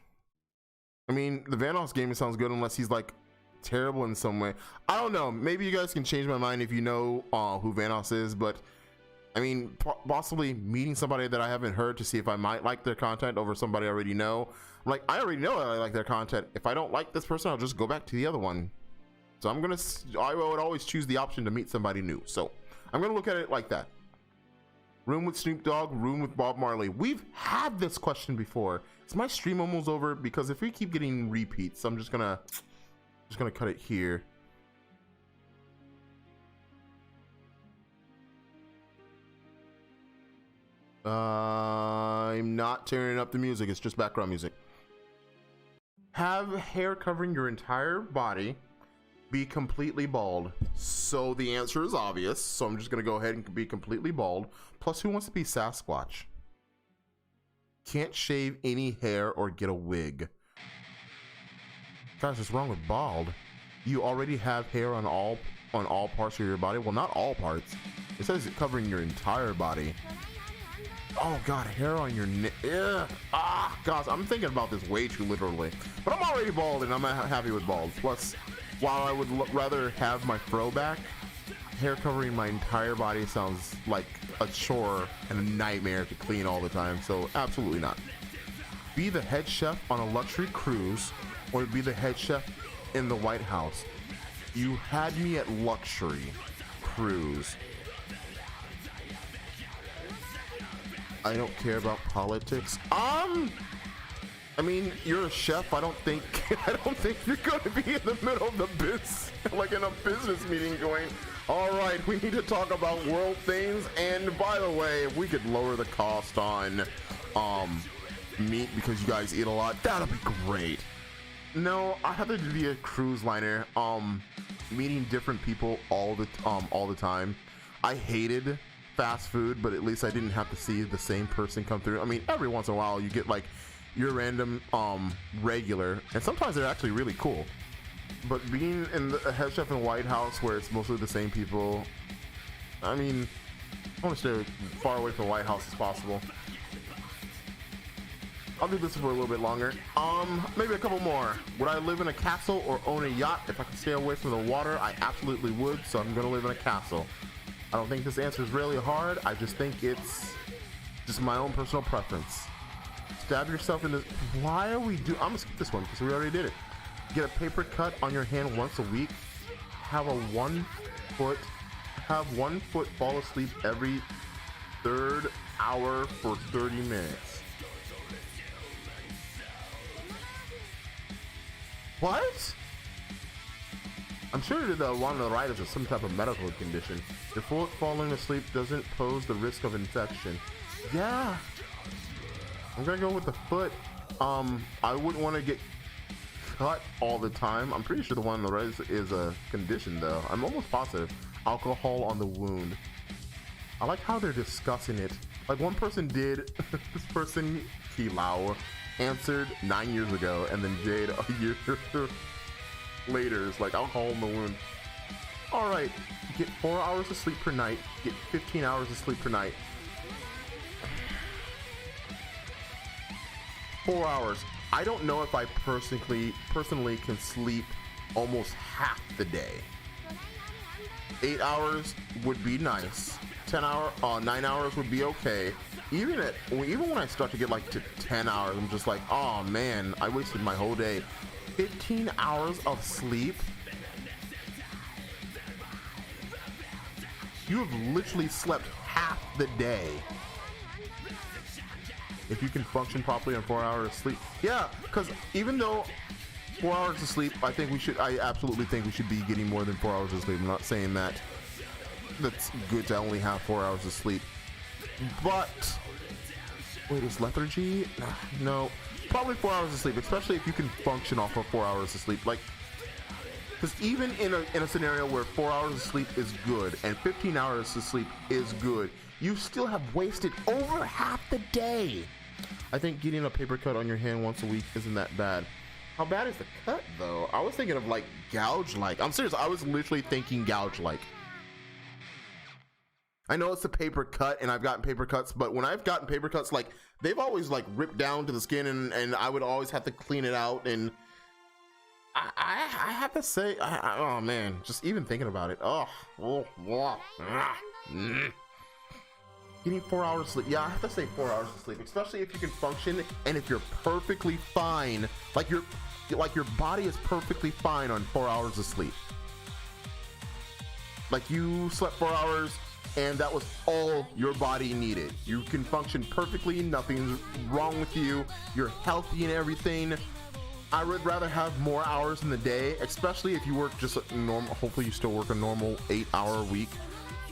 I mean, the Vanoss gaming sounds good unless he's like terrible in some way. I don't know. Maybe you guys can change my mind if you know who Vanoss is, but I mean, possibly meeting somebody that I haven't heard to see if I might like their content over somebody I already know. I'm like, I already know that I like their content. If I don't like this person, I'll just go back to the other one. So I would always choose the option to meet somebody new. So I'm gonna look at it like that. Room with Snoop Dogg, room with Bob Marley. We've had this question before. Is my stream almost over? Because if we keep getting repeats, I'm just gonna cut it here. I'm not turning up the music, it's just background music. Have hair covering your entire body, be completely bald. So the answer is obvious, so I'm just gonna go ahead and be completely bald. Plus, who wants to be Sasquatch? Can't shave any hair or get a wig. Guys, what's wrong with bald? You already have hair on all parts of your body. Well, not all parts. It says it covering your entire body. Oh god, hair on your neck. Gosh, I'm thinking about this way too literally. But I'm already bald and I'm happy with bald. Plus, while I would rather have my fro back, hair covering my entire body sounds like a chore and a nightmare to clean all the time. So absolutely not. Be the head chef on a luxury cruise or be the head chef in the White House. You had me at luxury cruise. I don't care about politics. I mean, you're a chef. I don't think you're gonna be in the middle of the like in a business meeting going, all right, we need to talk about world things. And by the way, if we could lower the cost on meat because you guys eat a lot, that'll be great. No, I have to be a cruise liner, meeting different people all the time. I hated fast food, but at least I didn't have to see the same person come through. I mean, every once in a while you get like your random regular, and sometimes they're actually really cool. But being in the head chef in the White House where it's mostly the same people, I mean, I want to stay far away from the White House as possible. I'll do this for a little bit longer. Maybe a couple more. Would I live in a castle or own a yacht? If I could stay away from the water, I absolutely would, so I'm gonna live in a castle. I don't think this answer is really hard. I just think it's just my own personal preference. Stab yourself in the... Why are we I'm gonna skip this one because we already did it. Get a paper cut on your hand once a week. Have 1 foot fall asleep every 3rd hour for 30 minutes. What? I'm sure that one on the right is some type of medical condition. Your foot falling asleep doesn't pose the risk of infection. Yeah. I'm gonna go with the foot. I wouldn't want to get cut all the time. I'm pretty sure the one on the right is a condition though. I'm almost positive. Alcohol on the wound. I like how they're discussing it. Like one person did, this person, Kilau, answered 9 years ago, and then Jade a year later is like alcohol in the wound. All right, get 4 hours of sleep per night. Get 15 hours of sleep per night. 4 hours. I don't know if I personally can sleep almost half the day. 8 hours would be nice. 9 hours would be okay. Even when I start to get like to 10 hours, I'm just like, oh man, I wasted my whole day. 15 hours of sleep? You have literally slept half the day. if you can function properly on 4 hours of sleep. Yeah, because even though 4 hours of sleep, I absolutely think we should be getting more than 4 hours of sleep. I'm not saying that that's good to only have 4 hours of sleep, but wait, is lethargy? No, probably 4 hours of sleep, especially if you can function off of 4 hours of sleep. Like, because even in a scenario where 4 hours of sleep is good and 15 hours of sleep is good, you still have wasted over half the day. I think getting a paper cut on your hand once a week isn't that bad. How bad is the cut though? I was thinking of like gouge-like. I'm serious, I was literally thinking gouge-like. I know it's a paper cut and I've gotten paper cuts, but when I've gotten paper cuts, like they've always like ripped down to the skin and I would always have to clean it out. And I have to say, oh man, just even thinking about it. Getting 4 hours of sleep. Yeah, I have to say 4 hours of sleep, especially if you can function and if you're perfectly fine, like your body is perfectly fine on 4 hours of sleep. Like you slept 4 hours and that was all your body needed. You can function perfectly, nothing's wrong with you, you're healthy and everything. I would rather have more hours in the day, especially if you work just a normal, hopefully you still work a normal 8-hour week,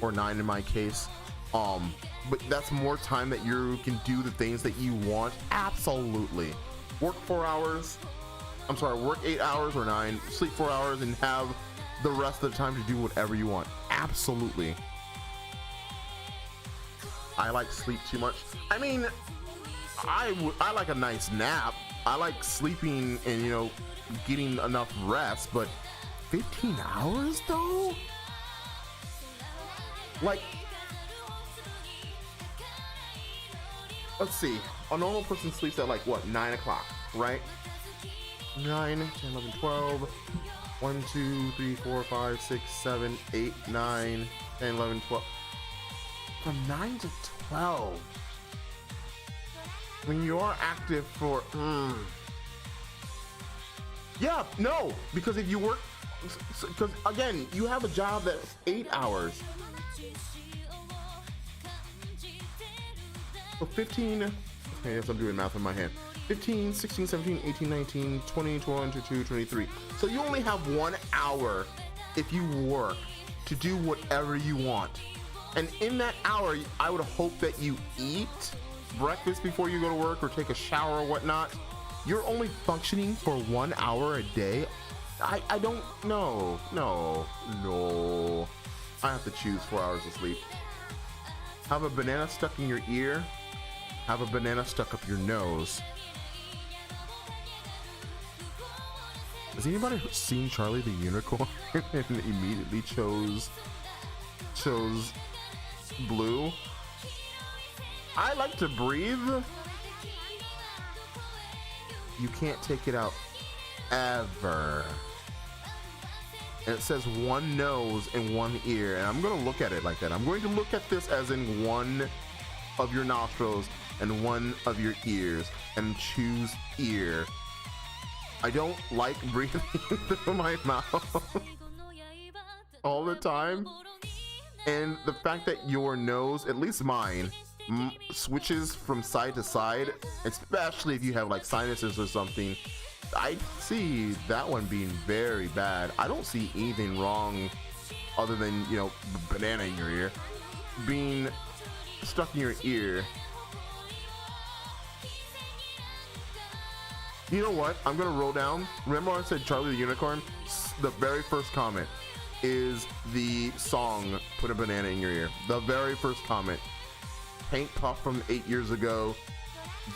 or 9 in my case. But that's more time that you can do the things that you want. Absolutely. Work 4 hours, I'm sorry, work 8 hours or 9, sleep 4 hours, and have the rest of the time to do whatever you want. Absolutely. I like sleep too much. I mean, I like a nice nap. I like sleeping and, you know, getting enough rest, but 15 hours though? Like, let's see, a normal person sleeps at like what, 9 o'clock, right? 9, 10, 11, 12, 1, 2, 3, 4, 5, 6, 7, 8, 9, 10, 11, 12. From 9 to 12. When you're active for, yeah, no, because if you work, because again, you have a job that's 8 hours. So 15, okay, yes, I'm doing math in my hand. 15, 16, 17, 18, 19, 20, 21, 22, 23. So you only have 1 hour if you work to do whatever you want. And in that hour, I would hope that you eat breakfast before you go to work or take a shower or whatnot. You're only functioning for 1 hour a day. I don't know. No. I have to choose 4 hours of sleep. Have a banana stuck in your ear. Have a banana stuck up your nose. Has anybody seen Charlie the Unicorn and immediately chose blue? I like to breathe. You can't take it out ever. And it says one nose and one ear, and I'm gonna look at it like that. I'm going to look at this as in one of your nostrils and one of your ears, and choose ear. I don't like breathing through my mouth all the time. And the fact that your nose, at least mine, switches from side to side, especially if you have like sinuses or something, I see that one being very bad. I don't see anything wrong other than, you know, banana in your ear, being stuck in your ear. You know what? I'm gonna roll down. Remember when I said Charlie the Unicorn? The very first comment is the song Put a Banana in Your Ear. The very first comment. Paint Puff from 8 years ago.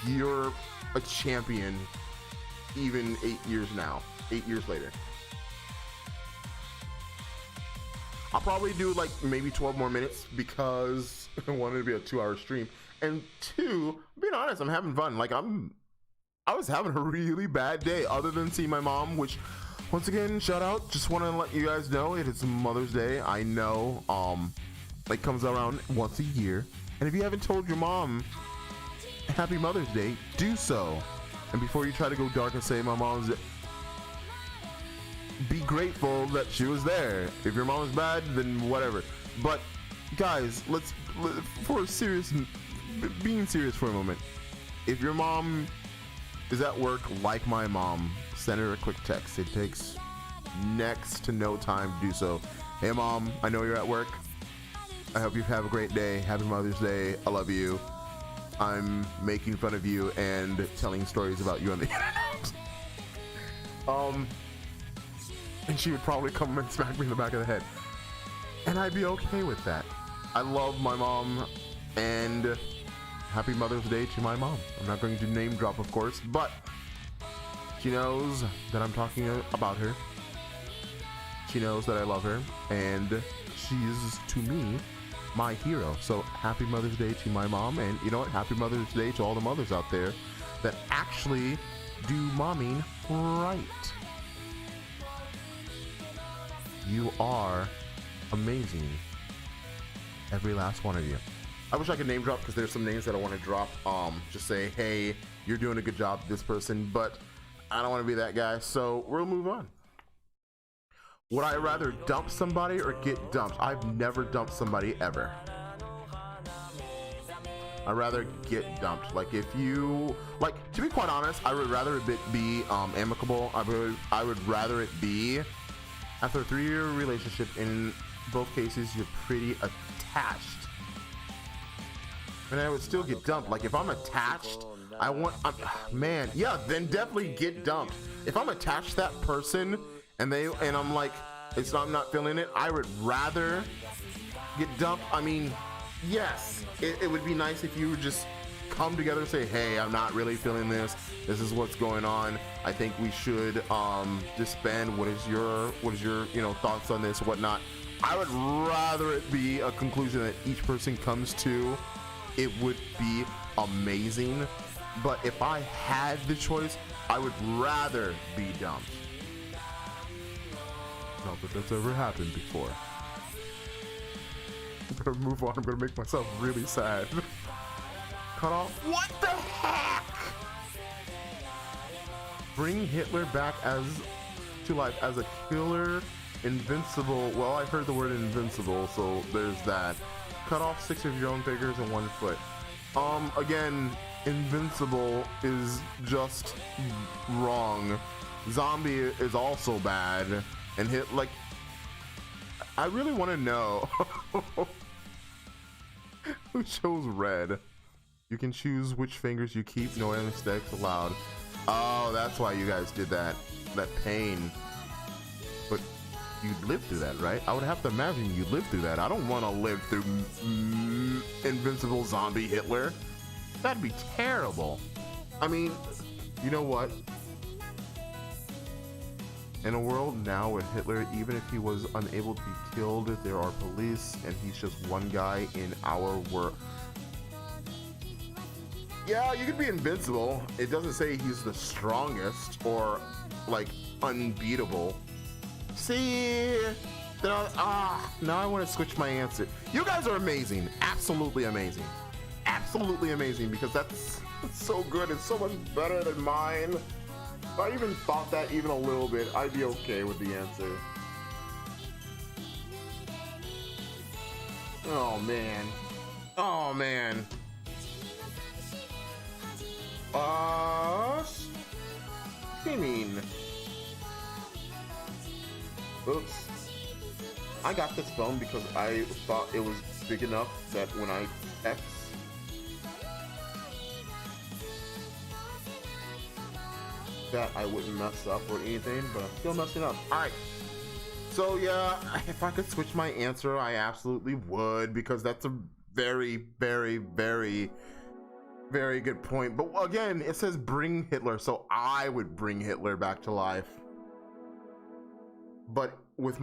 You're a champion even 8 years now. 8 years later. I'll probably do like maybe 12 more minutes because I wanted to be a 2-hour stream. And two, being honest, I'm having fun. Like I was having a really bad day other than seeing my mom, which once again, shout out. Just want to let you guys know it is Mother's Day. I know it comes around once a year. And if you haven't told your mom Happy Mother's Day, do so. And before you try to go dark and say my mom's, be grateful that she was there. If your mom is bad, then whatever. But guys, let's for serious, being serious for a moment. if your mom is at work like my mom, send her a quick text. It takes next to no time to do so. Hey mom, I know you're at work. I hope you have a great day. Happy Mother's Day. I love you. I'm making fun of you and telling stories about you on the internet. And she would probably come and smack me in the back of the head. And I'd be okay with that. I love my mom, and happy Mother's Day to my mom. I'm not going to name drop, of course, but she knows that I'm talking about her. She knows that I love her, and she's, to me, my hero. So happy Mother's Day to my mom, and you know what? Happy Mother's Day to all the mothers out there that actually do momming right. You are amazing, every last one of you. I wish I could name drop because there's some names that I want to drop. Just say, hey, you're doing a good job, this person, but I don't want to be that guy, so we'll move on. Would I rather dump somebody or get dumped? I've never dumped somebody ever. I'd rather get dumped. Like, if you, like, to be quite honest, I would rather it be amicable. I would rather it be after a 3-year relationship. In both cases, you're pretty attached. And I would still get dumped. Like, if I'm attached, man, yeah, then definitely get dumped. If I'm attached to that person and I'm like, I'm not feeling it, I would rather get dumped. I mean, yes, it would be nice if you would just come together and say, hey, I'm not really feeling this. This is what's going on. I think we should disband. What is your thoughts on this, whatnot. I would rather it be a conclusion that each person comes to. It would be amazing. But if I had the choice, I would rather be dumped. Not that that's ever happened before. I'm gonna move on. I'm gonna make myself really sad. Cut off. What the heck? Bring Hitler back to life as a killer, invincible. Well, I heard the word invincible, so there's that. Cut off 6 of your own fingers and 1 foot. Again, invincible is just wrong. Zombie is also bad. And I really want to know who chose red. You can choose which fingers you keep, no anesthetics allowed. Oh, that's why you guys did that. That pain. But you lived through that, right? I would have to imagine you lived through that. I don't want to live through invincible zombie Hitler. That'd be terrible. I mean, you know what? In a world now with Hitler, even if he was unable to be killed, there are police, and he's just one guy in our world. Yeah, you could be invincible. It doesn't say he's the strongest or like unbeatable. See, now I want to switch my answer. You guys are amazing, absolutely amazing, because that's so good. It's so much better than mine. If I even thought that even a little bit, I'd be okay with the answer. Oh man. Oh man. Spinning. Oops. I got this phone because I thought it was big enough that when I text, that I wouldn't mess up or anything, but I'm still messing up. Alright. So yeah, if I could switch my answer, I absolutely would, because that's a very, very, very, very good point. But again, it says bring Hitler, so I would bring Hitler back to life. But with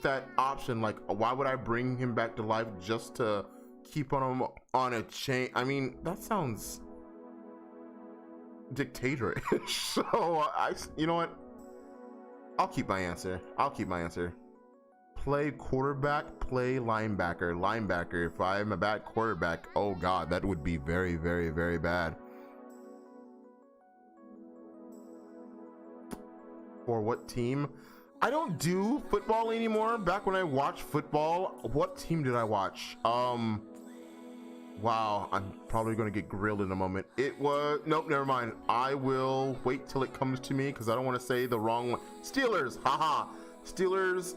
that option, like, why would I bring him back to life just to keep him on a chain? I mean, that sounds dictatorial. So you know what? I'll keep my answer. Play quarterback, play linebacker. If I'm a bad quarterback, oh god, that would be very, very, very bad. For what team? I don't do football anymore. Back when I watched football, what team did I watch? Wow, I'm probably gonna get grilled in a moment. It was, nope, never mind. I will wait till it comes to me because I don't want to say the wrong one. Steelers, haha. Steelers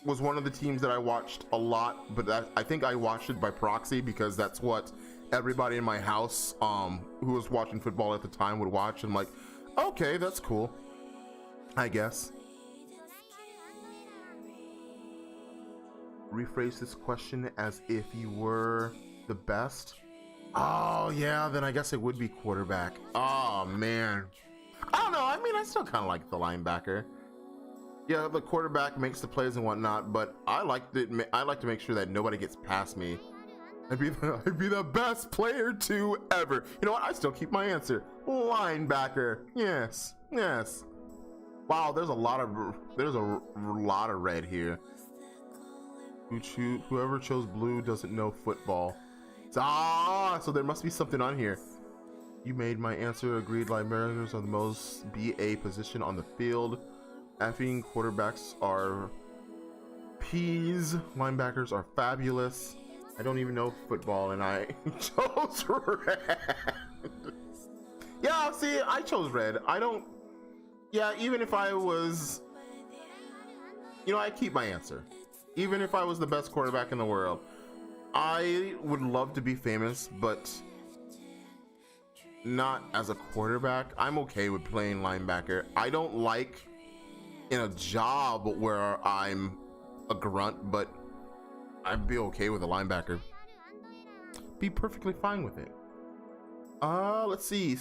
was one of the teams that I watched a lot, but I think I watched it by proxy because that's what everybody in my house who was watching football at the time would watch. And I'm like, okay, that's cool, I guess. Rephrase this question as if you were the best. Oh yeah, then I guess it would be quarterback. Oh man, I don't know. I mean, I still kind of like the linebacker. Yeah, the quarterback makes the plays and whatnot, but I like to make sure that nobody gets past me. I'd be the best player to ever. You know what? I still keep my answer. Linebacker. Yes, yes. Wow, there's a lot of red here. Whoever chose blue doesn't know football. So there must be something on here. You made my answer. Agreed. Linebackers are the most BA position on the field. Effing quarterbacks are peas. Linebackers are fabulous. I don't even know football, and I chose red. Yeah, see, I chose red. I don't. Yeah, even if I was, I keep my answer. Even if I was the best quarterback in the world, I would love to be famous, but not as a quarterback. I'm okay with playing linebacker. I don't like in a job where I'm a grunt, but I'd be okay with a linebacker. Be perfectly fine with it. Let's see.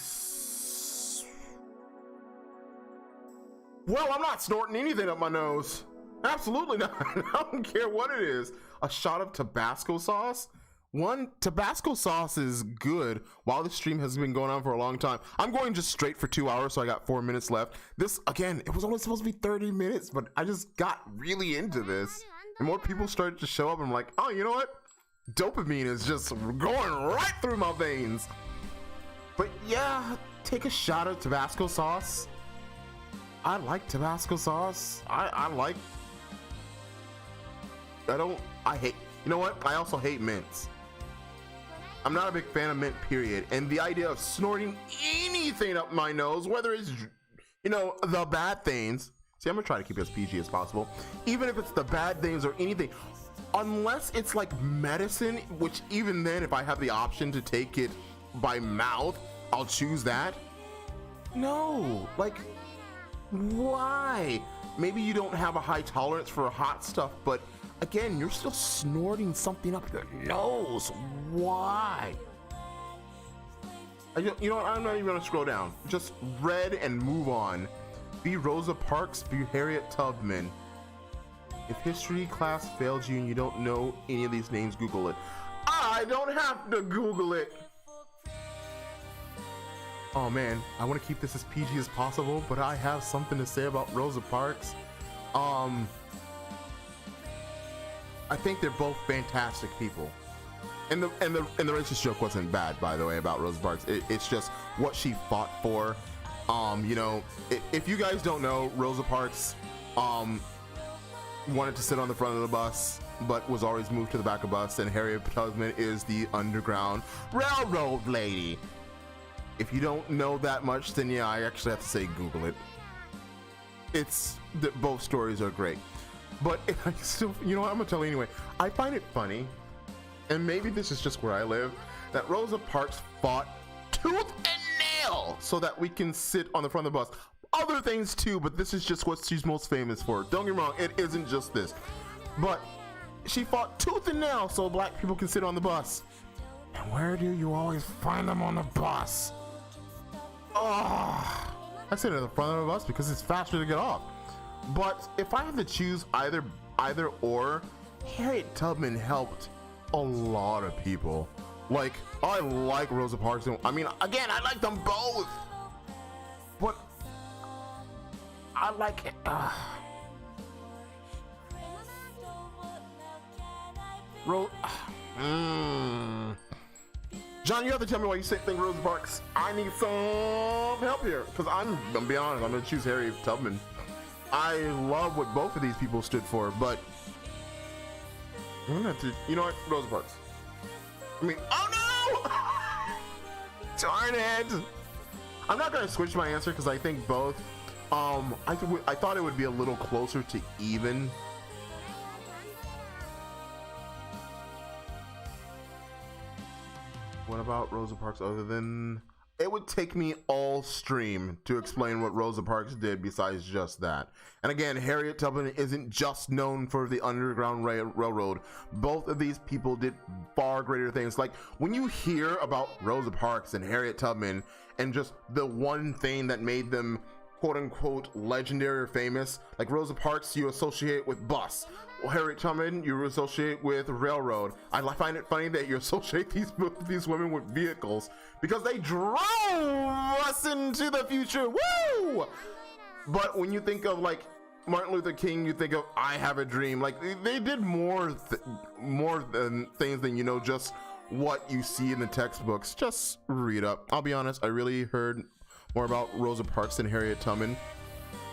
Well, I'm not snorting anything up my nose. Absolutely not. I don't care what it is. A shot of Tabasco sauce? Tabasco sauce is good while the stream has been going on for a long time. I'm going just straight for 2 hours, so I got 4 minutes left. This, again, it was only supposed to be 30 minutes, but I just got really into this. And more people started to show up. I'm like, oh, you know what? Dopamine is just going right through my veins. But yeah, take a shot of Tabasco sauce. I like Tabasco sauce. I hate, you know what? I also hate mints. I'm not a big fan of mint, period. And the idea of snorting anything up my nose, whether it's, the bad things. See, I'm gonna try to keep it as PG as possible. Even if it's the bad things or anything, unless it's like medicine, which even then, if I have the option to take it by mouth, I'll choose that. No, like, why? Maybe you don't have a high tolerance for hot stuff, but again, you're still snorting something up your nose. Why? You know what? I'm not even gonna scroll down. Just red and move on. Be Rosa Parks, be Harriet Tubman. If history class failed you and you don't know any of these names, Google it. I don't have to Google it. Oh man, I want to keep this as PG as possible, but I have something to say about Rosa Parks. I think they're both fantastic people. And the racist joke wasn't bad, by the way, about Rosa Parks. It's just what she fought for. If you guys don't know, Rosa Parks wanted to sit on the front of the bus, but was always moved to the back of the bus, and Harriet Tubman is the Underground Railroad lady. If you don't know that much, then yeah, I actually have to say Google it. Both stories are great. But I still, I'm gonna tell you anyway. I find it funny, and maybe this is just where I live, that Rosa Parks fought tooth and nail so that we can sit on the front of the bus. Other things too, but this is just what she's most famous for. Don't get me wrong, it isn't just this. But she fought tooth and nail so black people can sit on the bus. And where do you always find them on the bus? Oh, I sit at the front of the bus because it's faster to get off. But if I had to choose either or, Harriet Tubman helped a lot of people. Like, I like Rosa Parks. I mean, again, I like them both. But I like it. John, you have to tell me why you think Rosa Parks. I need some help here, because I'm gonna be honest, I'm gonna choose Harriet Tubman. I love what both of these people stood for, but I'm gonna have to, you know what, Rosa Parks. I mean, oh no! Darn it! I'm not gonna switch my answer because I think both. I thought it would be a little closer to even. What about Rosa Parks other than? It would take me all stream to explain what Rosa Parks did besides just that. And again, Harriet Tubman isn't just known for the Underground Railroad. Both of these people did far greater things. Like when you hear about Rosa Parks and Harriet Tubman and just the one thing that made them quote unquote legendary or famous, like Rosa Parks you associate with bus. Well, Harriet Tubman you associate with railroad. I find it funny that you associate these women with vehicles because they drove us into the future. Woo! But when you think of like Martin Luther King, you think of I Have a Dream. Like they did more than things than just what you see in the textbooks. Just read up. I'll be honest, I really heard more about Rosa Parks than Harriet Tubman,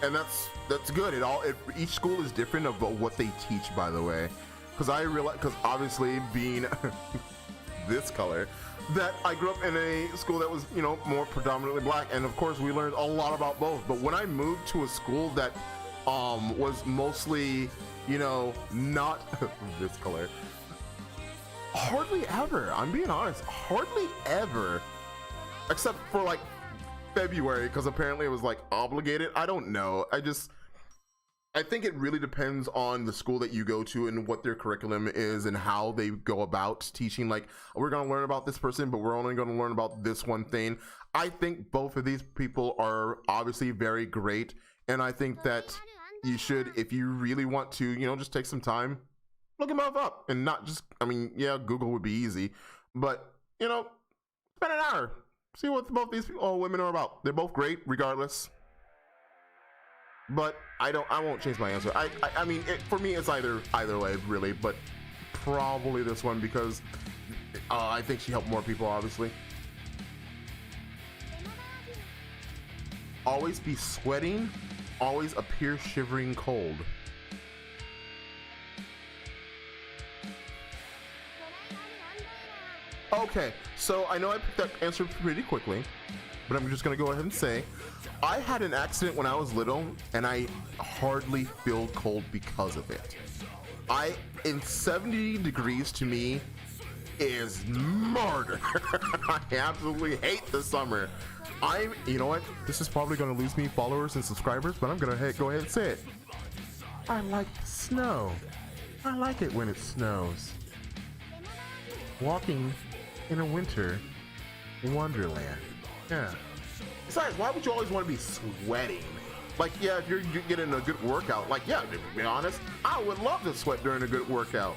and that's good. Each school is different about what they teach, by the way, because I realize, because obviously being this color, that I grew up in a school that was more predominantly black, and of course we learned a lot about both. But when I moved to a school that was mostly not this color, hardly ever, I'm being honest, hardly ever, except for like February, because apparently it was like obligated. I don't know. I think it really depends on the school that you go to and what their curriculum is and how they go about teaching. Like, we're going to learn about this person, but we're only going to learn about this one thing. I think both of these people are obviously very great, and I think that you should, if you really want to, just take some time, look them both up, and not just, yeah, Google would be easy, but spend an hour. See what both these women are about. They're both great, regardless. But I won't change my answer. I mean, for me, it's either way, really. But probably this one because I think she helped more people, obviously. Always be sweating. Always appear shivering cold. Okay, so I know I picked that answer pretty quickly, but I'm just gonna go ahead and say, I had an accident when I was little, and I hardly feel cold because of it. In 70 degrees to me is murder. I absolutely hate the summer. You know what? This is probably gonna lose me followers and subscribers, but I'm gonna go ahead and say it. I like the snow. I like it when it snows. Walking in a winter wonderland. Yeah. Besides, why would you always want to be sweating? Like, yeah, if you're getting a good workout, like, yeah, to be honest, I would love to sweat during a good workout.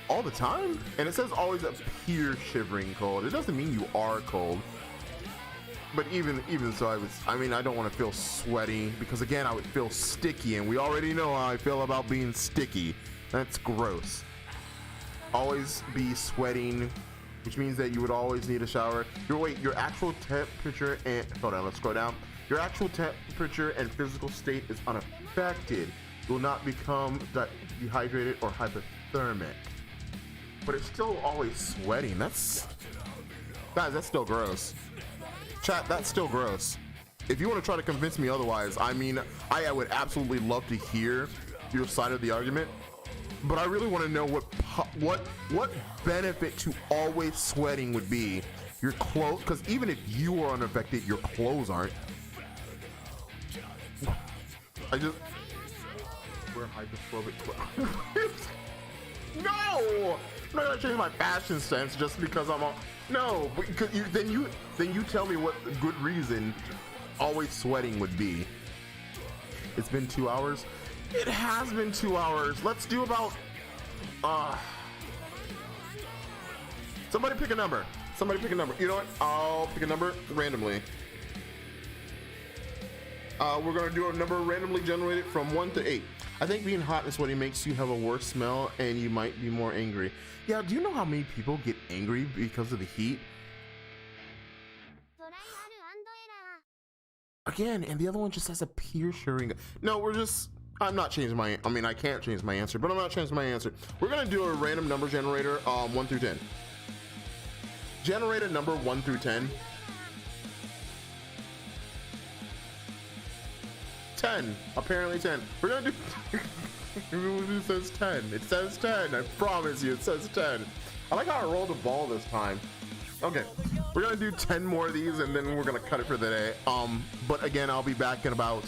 All the time? And it says always appear shivering cold. It doesn't mean you are cold. But even so, I don't want to feel sweaty because, again, I would feel sticky, and we already know how I feel about being sticky. That's gross. Always be sweating, which means that you would always need a shower. Your actual temperature and hold on, let's scroll down. Your actual temperature and physical state is unaffected. You will not become dehydrated or hypothermic. But it's still always sweating. Guys, that's still gross. Chat, that's still gross. If you want to try to convince me otherwise, I would absolutely love to hear your side of the argument. But I really want to know what benefit to always sweating would be. Your clothes, because even if you are unaffected, your clothes aren't. Wear hydrophobic clothes. No! I'm not gonna change my fashion sense just because I'm on. No, because then you tell me what the good reason always sweating would be. It's been 2 hours. It has been 2 hours. Let's do about somebody pick a number. You know what? I'll pick a number randomly. We're gonna do a number randomly generated from 1 to 8. I think being hot and sweaty makes you have a worse smell and you might be more angry. Yeah, do you know how many people get angry because of the heat? Again, and the other one just has a peer sharing. No, I'm not changing I can't change my answer, but I'm not changing my answer. We're gonna do a random number generator, 1 through 10. Generate a number 1 through 10. 10. Apparently 10. We're gonna do. It says 10. It says 10. I promise you, it says 10. I like how I rolled a ball this time. Okay, we're gonna do 10 more of these, and then we're gonna cut it for the day. But again, I'll be back in about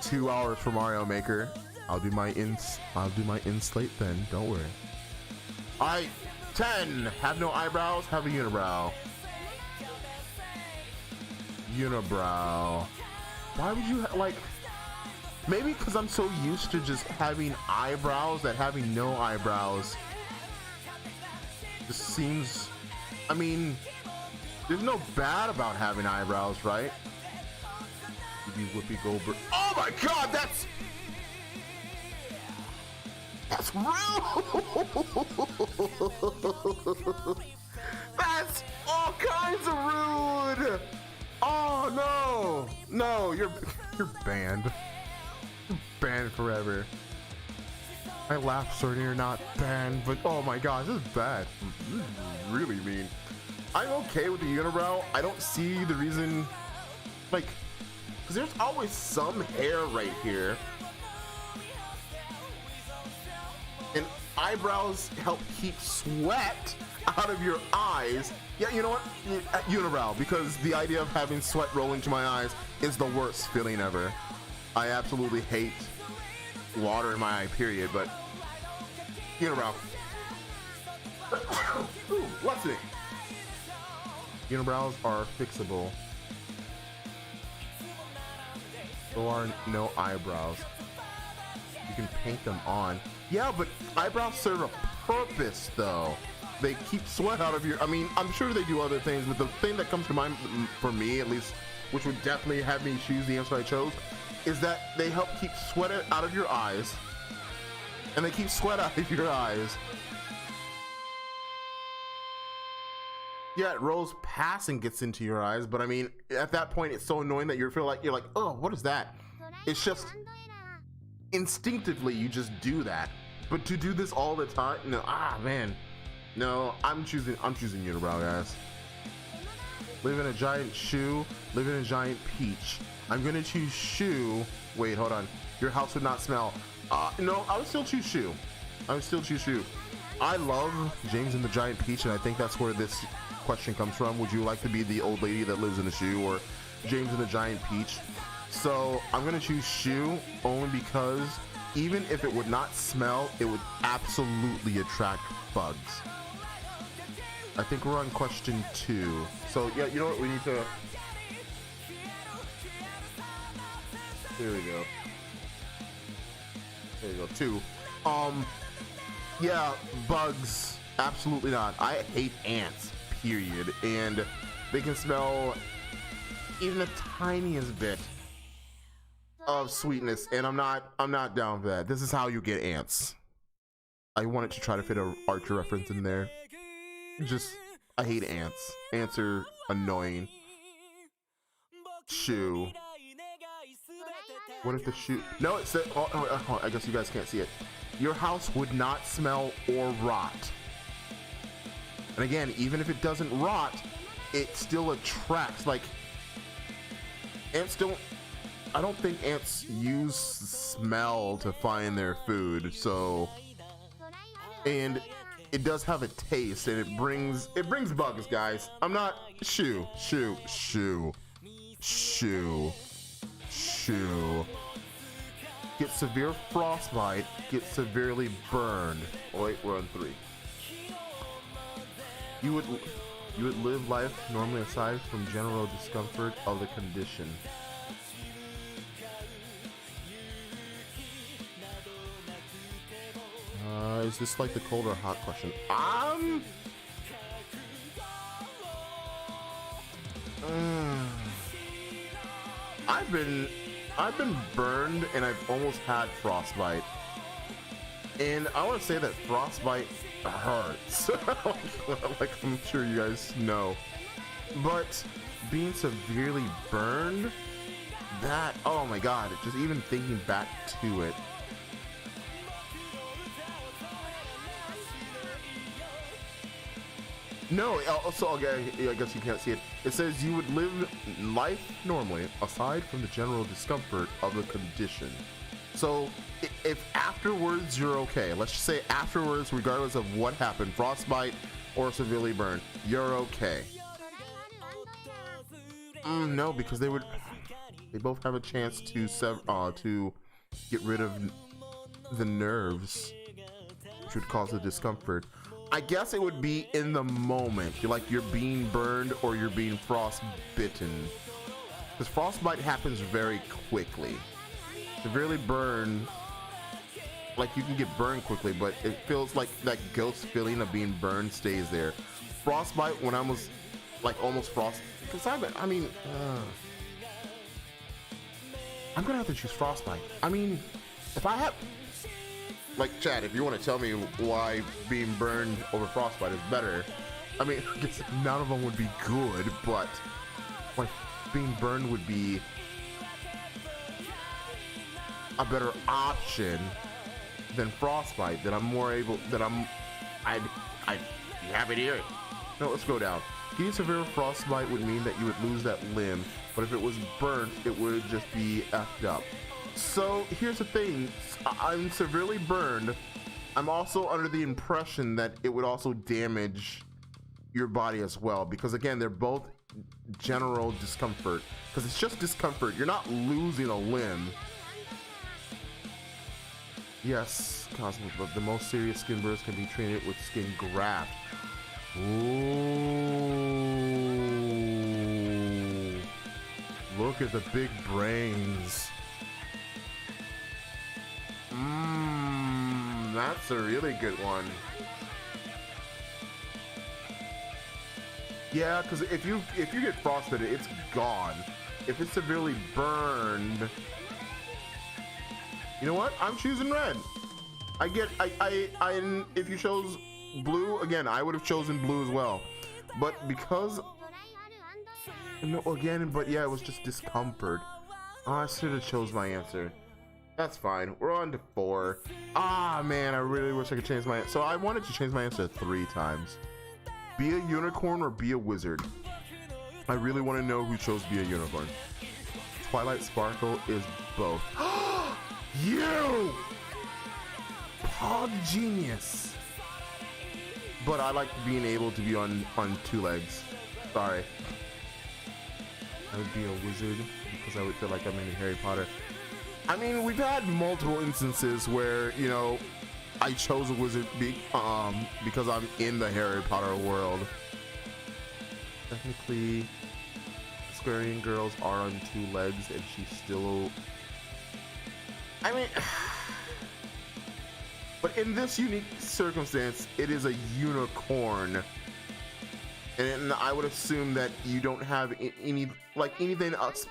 2 hours for Mario Maker. I'll do my in slate then. Don't worry. All right, 10. Have no eyebrows. Have a unibrow. Unibrow. Why would you like? Maybe because I'm so used to just having eyebrows that having no eyebrows just seems. I mean, there's no bad about having eyebrows, right? Whoopi Goldberg. Oh my God, that's rude. That's all kinds of rude. Oh no, you're banned. You're banned forever. I laugh, certain you're not banned, but oh my gosh, this is bad. This is really mean. I'm okay with the unibrow. I don't see the reason, like, because there's always some hair right here. And eyebrows help keep sweat out of your eyes. Yeah, you know what? Unibrow, because the idea of having sweat rolling to my eyes is the worst feeling ever. I absolutely hate water in my eye, period, but unibrow. Ooh, blessing. Unibrows are fixable. So are no eyebrows. You can paint them on. Yeah, but eyebrows serve a purpose, though. They keep sweat out of your. I mean, I'm sure they do other things, but the thing that comes to mind for me, at least, which would definitely have me choose the answer I chose, is that they help keep sweat out of your eyes. And they keep sweat out of your eyes. Yeah, it rolls past and gets into your eyes, but I mean, at that point, it's so annoying that you're like, oh, what is that? It's just instinctively you just do that. But to do this all the time, no, man, no, I'm choosing unibrow, guys. Live in a giant shoe, live in a giant peach. I'm gonna choose shoe. Wait, hold on. Your house would not smell. No, I would still choose shoe. I love James and the Giant Peach, and I think that's where this question comes from. Would you like to be the old lady that lives in a shoe, or James and the Giant Peach? So I'm gonna choose shoe only because even if it would not smell, it would absolutely attract bugs. I think we're on question 2. So yeah, you know what? We need to. There we go. 2. Yeah, bugs. Absolutely not. I hate ants. Period. And they can smell even the tiniest bit of sweetness, and I'm not down for that. This is how you get ants. I wanted to try to fit a Archer reference in there. I hate ants. Ants are annoying. Shoe. What if the shoe? No, it said. Oh, I guess you guys can't see it. Your house would not smell or rot. And again, even if it doesn't rot, it still attracts. Like, ants don't. I don't think ants use smell to find their food. So, and it does have a taste, and it brings bugs, guys. I'm not shoe. Get severe frostbite, get severely burned. Oh wait, we're on 3. You would live life normally aside from general discomfort of the condition. Is this like the cold or hot question? I've been burned, and I've almost had frostbite. And I want to say that frostbite hurts. Like I'm sure you guys know. But being severely burned, that, oh my god, just even thinking back to it. No, also, okay, I guess you can't see it. It says you would live life normally, aside from the general discomfort of the condition. So, if afterwards you're okay, let's just say afterwards, regardless of what happened, frostbite or severely burned, you're okay. No, because they both have a chance to get rid of the nerves, which would cause the discomfort. I guess it would be in the moment. You're being burned or you're being frostbitten. Because frostbite happens very quickly. Severely burned, like you can get burned quickly, but it feels like that ghost feeling of being burned stays there. Frostbite, when I was like almost frost, because I'm gonna have to choose frostbite. I mean, if I have, like, Chad, if you want to tell me why being burned over frostbite is better, I mean, I guess none of them would be good, but like being burned would be a better option than frostbite. That I'm more able. I'd be happy to hear it. No, let's go down. Getting severe frostbite would mean that you would lose that limb, but if it was burnt, it would just be effed up. So here's the thing, I'm severely burned. I'm also under the impression that it would also damage your body as well, because again, they're both general discomfort, because it's just discomfort. You're not losing a limb. Yes, Cosmic, but the most serious skin burns can be treated with skin graft. Ooh. Look at the big brains. That's a really good one. Yeah, because if you get frostbitten, it's gone. If it's severely burned, you know what? I'm choosing red. If you chose blue, again, I would have chosen blue as well. But because, no, again, but yeah, it was just discomfort. Oh, I should have chose my answer. That's fine. We're on to 4. Ah, man, I really wish I could change my answer. So I wanted to change my answer 3 times. Be a unicorn or be a wizard. I really want to know who chose be a unicorn. Twilight Sparkle is both. You! Pog genius. But I like being able to be on 2 legs. Sorry. I would be a wizard because I would feel like I'm in Harry Potter. I mean, we've had multiple instances where, you know, I chose a wizard because I'm in the Harry Potter world. Technically, Squarian girls are on 2 legs and she's still... I mean... But in this unique circumstance, it is a unicorn. And I would assume that you don't have anything else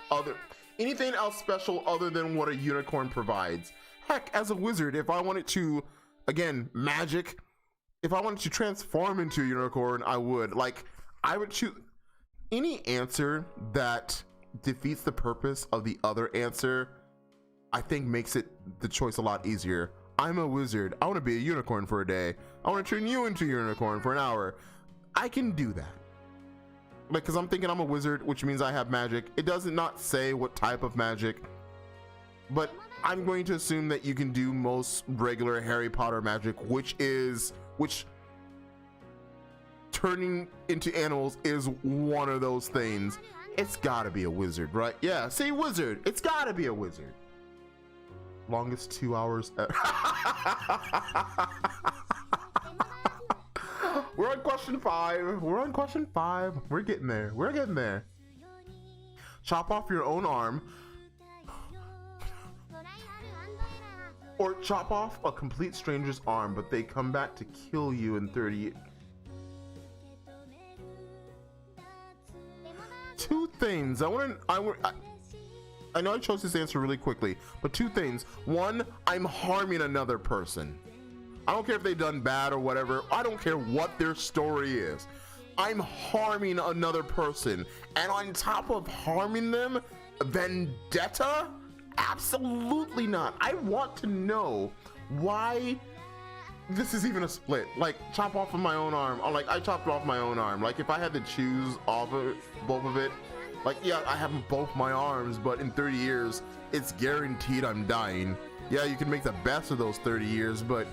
special other than what a unicorn provides. Heck, as a wizard, if I wanted to, again, magic, if I wanted to transform into a unicorn, I would. Like, I would choose any answer that defeats the purpose of the other answer. I think makes it the choice a lot easier. I'm a wizard. I want to be a unicorn for a day. I want to turn you into a unicorn for an hour. I can do that. Like, because I'm thinking I'm a wizard, which means I have magic. It does not say what type of magic, but I'm going to assume that you can do most regular Harry Potter magic, which turning into animals is one of those things. It's gotta be a wizard, right? Yeah, say wizard. It's gotta be a wizard. Longest 2 hours ever. We're on question 5. We're on question 5. We're getting there. We're getting there. Chop off your own arm. Or chop off a complete stranger's arm, but they come back to kill you in 30 years. 2 things. I know I chose this answer really quickly, but 2 things. 1, I'm harming another person. I don't care if they've done bad or whatever. I don't care what their story is. I'm harming another person. And on top of harming them, vendetta? Absolutely not. I want to know why this is even a split. Like, chop off of my own arm. Or like, I chopped off my own arm. Like, if I had to choose off of both of it, like, yeah, I have both my arms, but in 30 years, it's guaranteed I'm dying. Yeah, you can make the best of those 30 years, but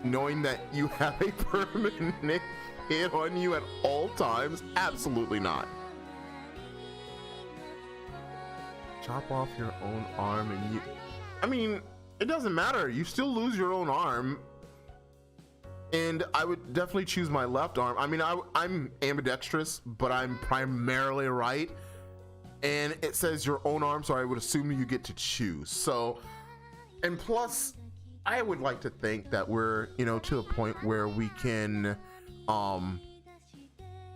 knowing that you have a permanent hit on you at all times, absolutely not. Chop off your own arm and you, I mean, it doesn't matter. You still lose your own arm. And I would definitely choose my left arm. I mean, I'm ambidextrous, but I'm primarily right. And it says your own arm, so I would assume you get to choose. So, and plus, I would like to think that we're, you know, to a point where we can,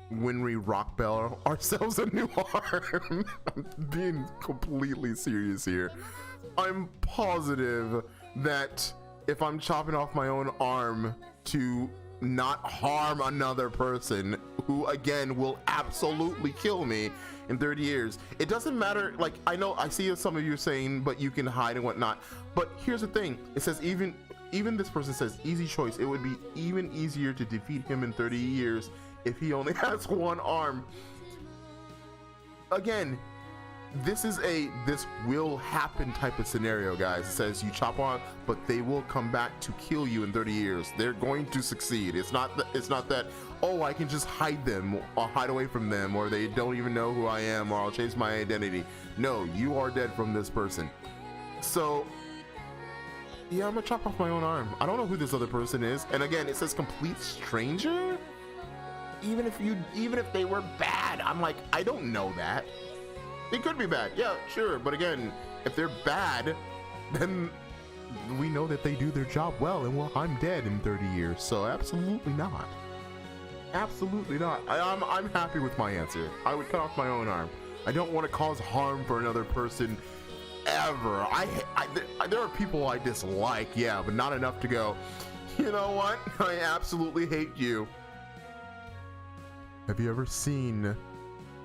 when we rock bell ourselves a new arm. I'm being completely serious here. I'm positive that if I'm chopping off my own arm to not harm another person who again will absolutely kill me in 30 years, it doesn't matter. Like, I know I see some of you saying, but you can hide and whatnot, but here's the thing, it says even this person says easy choice. It would be even easier to defeat him in 30 years if he only has one arm. Again, this is a this will happen type of scenario, guys. It says you chop on, but they will come back to kill you in 30 years. They're going to succeed. It's not that, oh, I can just hide them or hide away from them, or they don't even know who I am, or I'll change my identity. No, you are dead from this person. So yeah, I'm gonna chop off my own arm. I don't know who this other person is. And again, it says complete stranger. Even if they were bad, I'm like, I don't know that. They could be bad, yeah, sure. But again, if they're bad, then we know that they do their job well, and well, I'm dead in 30 years, so absolutely not. Absolutely not. I'm happy with my answer. I would cut off my own arm. I don't want to cause harm for another person ever. There are people I dislike, yeah, but not enough to go, you know what? I absolutely hate you. Have you ever seen...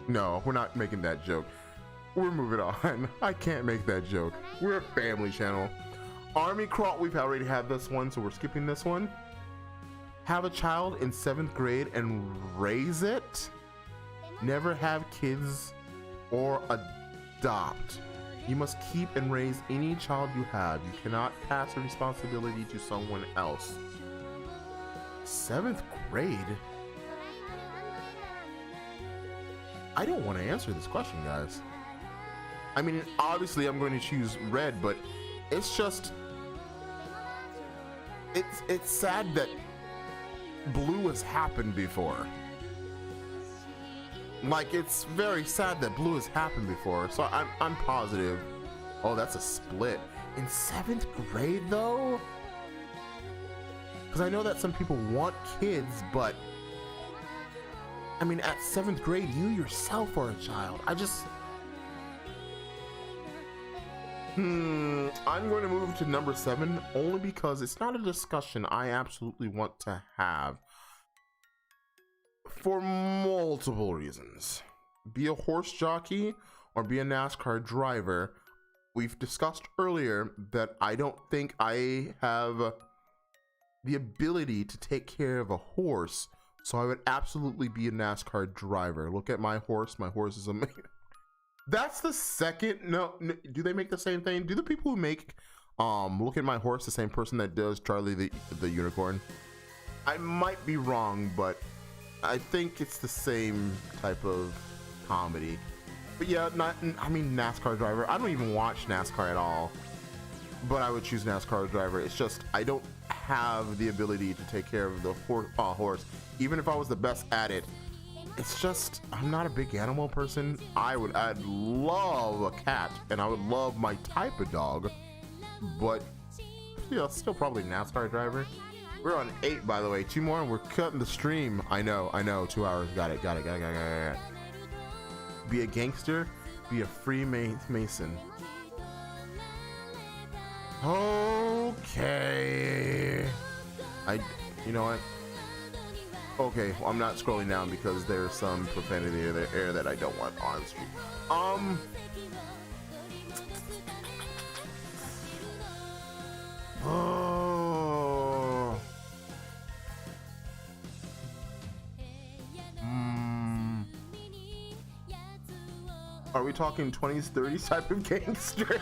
No, we're not making that joke. We're moving on. I can't make that joke. We're a family channel. Army crawl, we've already had this one, so we're skipping this one. Have a child in 7th grade and raise it. Never have kids or adopt. You must keep and raise any child you have. You cannot pass the responsibility to someone else. 7th grade? I don't want to answer this question, guys. I mean, obviously I'm going to choose red, but it's just, it's sad that blue has happened before. Like, it's very sad that blue has happened before, so I'm positive. Oh, that's a split. In 7th grade, though? Because I know that some people want kids, but I mean, at 7th grade, you yourself are a child. I'm going to move to number 7 only because it's not a discussion I absolutely want to have for multiple reasons. Be a horse jockey or be a NASCAR driver. We've discussed earlier that I don't think I have the ability to take care of a horse, so I would absolutely be a NASCAR driver. Look at my horse. My horse is amazing. That's the second. No, do they make the same thing? Do the people who make Look at My Horse the same person that does Charlie the Unicorn? I might be wrong, but I think it's the same type of comedy. But yeah, I mean NASCAR driver. I don't even watch NASCAR at all, but I would choose NASCAR driver. It's just I don't have the ability to take care of the horse, even if I was the best at it. It's just I'm not a big animal person. I'd love a cat, and I would love my type of dog, but yeah, still probably NASCAR driver. We're on 8, by the way. 2 more and we're cutting the stream. I know 2 hours. Got it. Be a gangster, be a Freemason. Okay. You know what? Okay, well, I'm not scrolling down because there's some profanity in the air that I don't want on stream. Oh. Are we talking 20s, 30s type of gangster?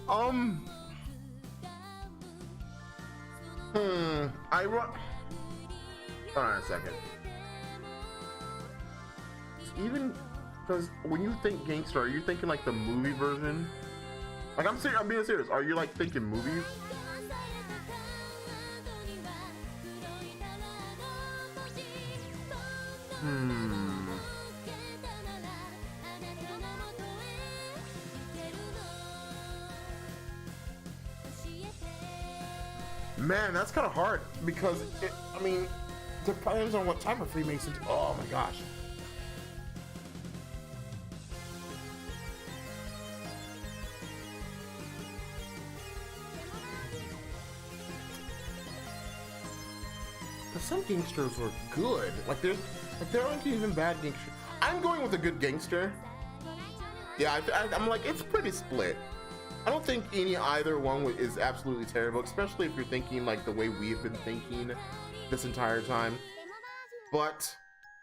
Hold on a second. Even because when you think gangster, are you thinking like the movie version? Like I'm serious, I'm being serious. Are you like thinking movies? Man, that's kind of hard because I mean, depends on what type of Freemason. Oh my gosh. Because some gangsters were good. There aren't even bad gangsters. I'm going with a good gangster. Yeah, I'm like, it's pretty split. I don't think either one is absolutely terrible, especially if you're thinking like the way we've been thinking this entire time. But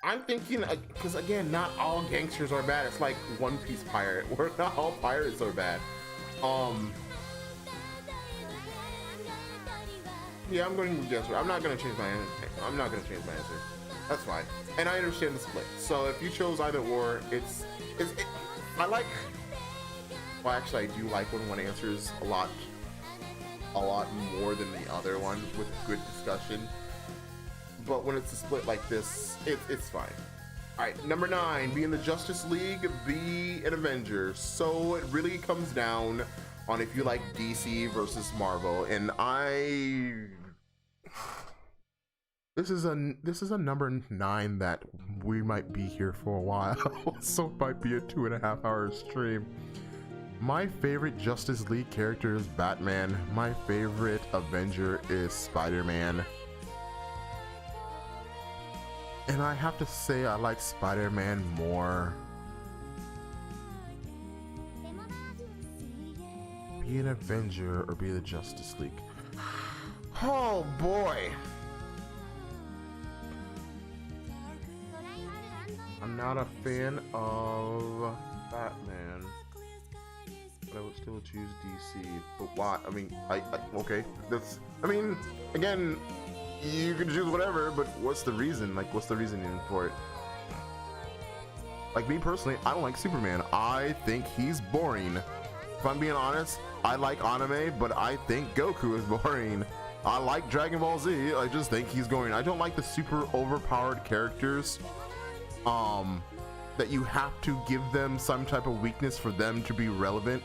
I'm thinking, because again, not all gangsters are bad. It's like One Piece pirate, where not all pirates are bad. Yeah, I'm going with gangster. I'm not gonna change my answer. I'm not gonna change my answer. That's fine. And I understand the split. So if you chose either or, I like. Well, actually, I do like when one answers a lot more than the other one with good discussion. But when it's a split like this, it's fine. All right, number 9, be in the Justice League, be an Avenger. So it really comes down on if you like DC versus Marvel, and this is a number 9 that we might be here for a while, so it might be a 2.5 hour stream. My favorite Justice League character is Batman. My favorite Avenger is Spider-Man. And I have to say I like Spider-Man more. Be an Avenger or be the Justice League. Oh boy. I'm not a fan of Batman, but I would still choose DC. But why? I mean, okay, again, you can choose whatever, but what's the reason? Like, what's the reasoning for it? Like, me personally, I don't like Superman. I think he's boring. If I'm being honest, I like anime, but I think Goku is boring. I like Dragon Ball Z, I just think he's boring. I don't like the super overpowered characters that you have to give them some type of weakness for them to be relevant,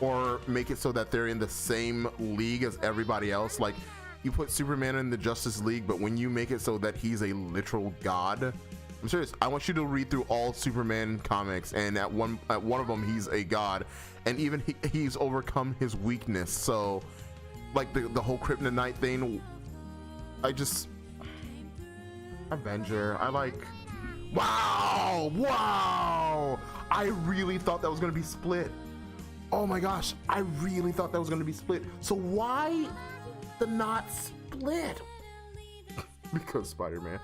or make it so that they're in the same league as everybody else. Like, you put Superman in the Justice League, but when you make it so that he's a literal god, I'm serious, I want you to read through all Superman comics, and at one of them he's a god, and even he's overcome his weakness. So like the whole kryptonite thing, Avenger, I like. Wow, I really thought that was gonna be split. Oh my gosh, I really thought that was gonna be split. So why the not split? Because Spider-Man.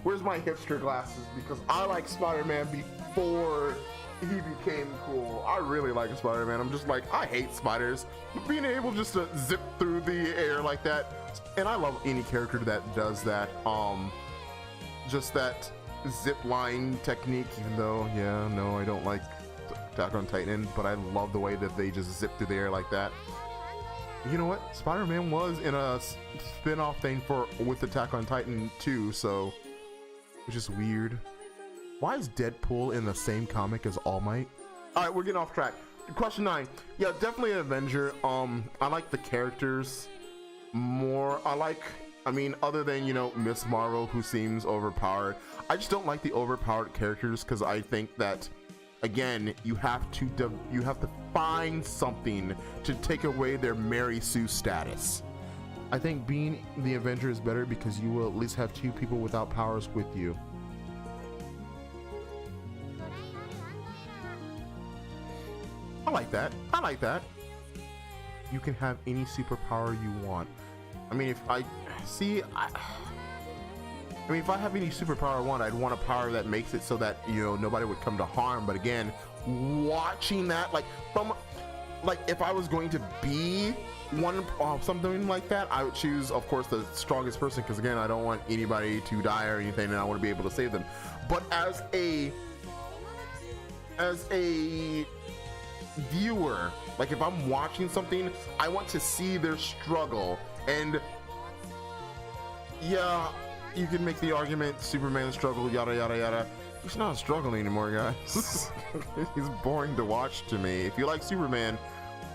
Where's my hipster glasses? Because I like Spider-Man before he became cool. I really like Spider-Man. I'm just like, I hate spiders. Being able just to zip through the air like that, and I love any character that does that. Just that zip line technique, even though, yeah, no, I don't like Attack on Titan, but I love the way that they just zip through the air like that. You know what? Spider-Man was in a spin-off thing with Attack on Titan too, so it's just weird. Why is Deadpool in the same comic as All Might? All right, we're getting off track. Question 9. Yeah, definitely an Avenger. I like the characters more. Other than, Miss Marvel, who seems overpowered. I just don't like the overpowered characters because I think that, again, you have to find something to take away their Mary Sue status. I think being the Avenger is better because you will at least have 2 people without powers with you. I like that. You can have any superpower you want. I mean, I mean, if I have any superpower I want, I'd want a power that makes it so that, you know, nobody would come to harm. But again, watching that, like, from, like, if I was going to be one, something like that, I would choose, of course, the strongest person, because again, I don't want anybody to die or anything, and I want to be able to save them. But as a viewer, like, if I'm watching something, I want to see their struggle. And yeah, you can make the argument Superman struggle, yada yada yada. He's not struggling anymore, guys. He's boring to watch to me. If you like Superman,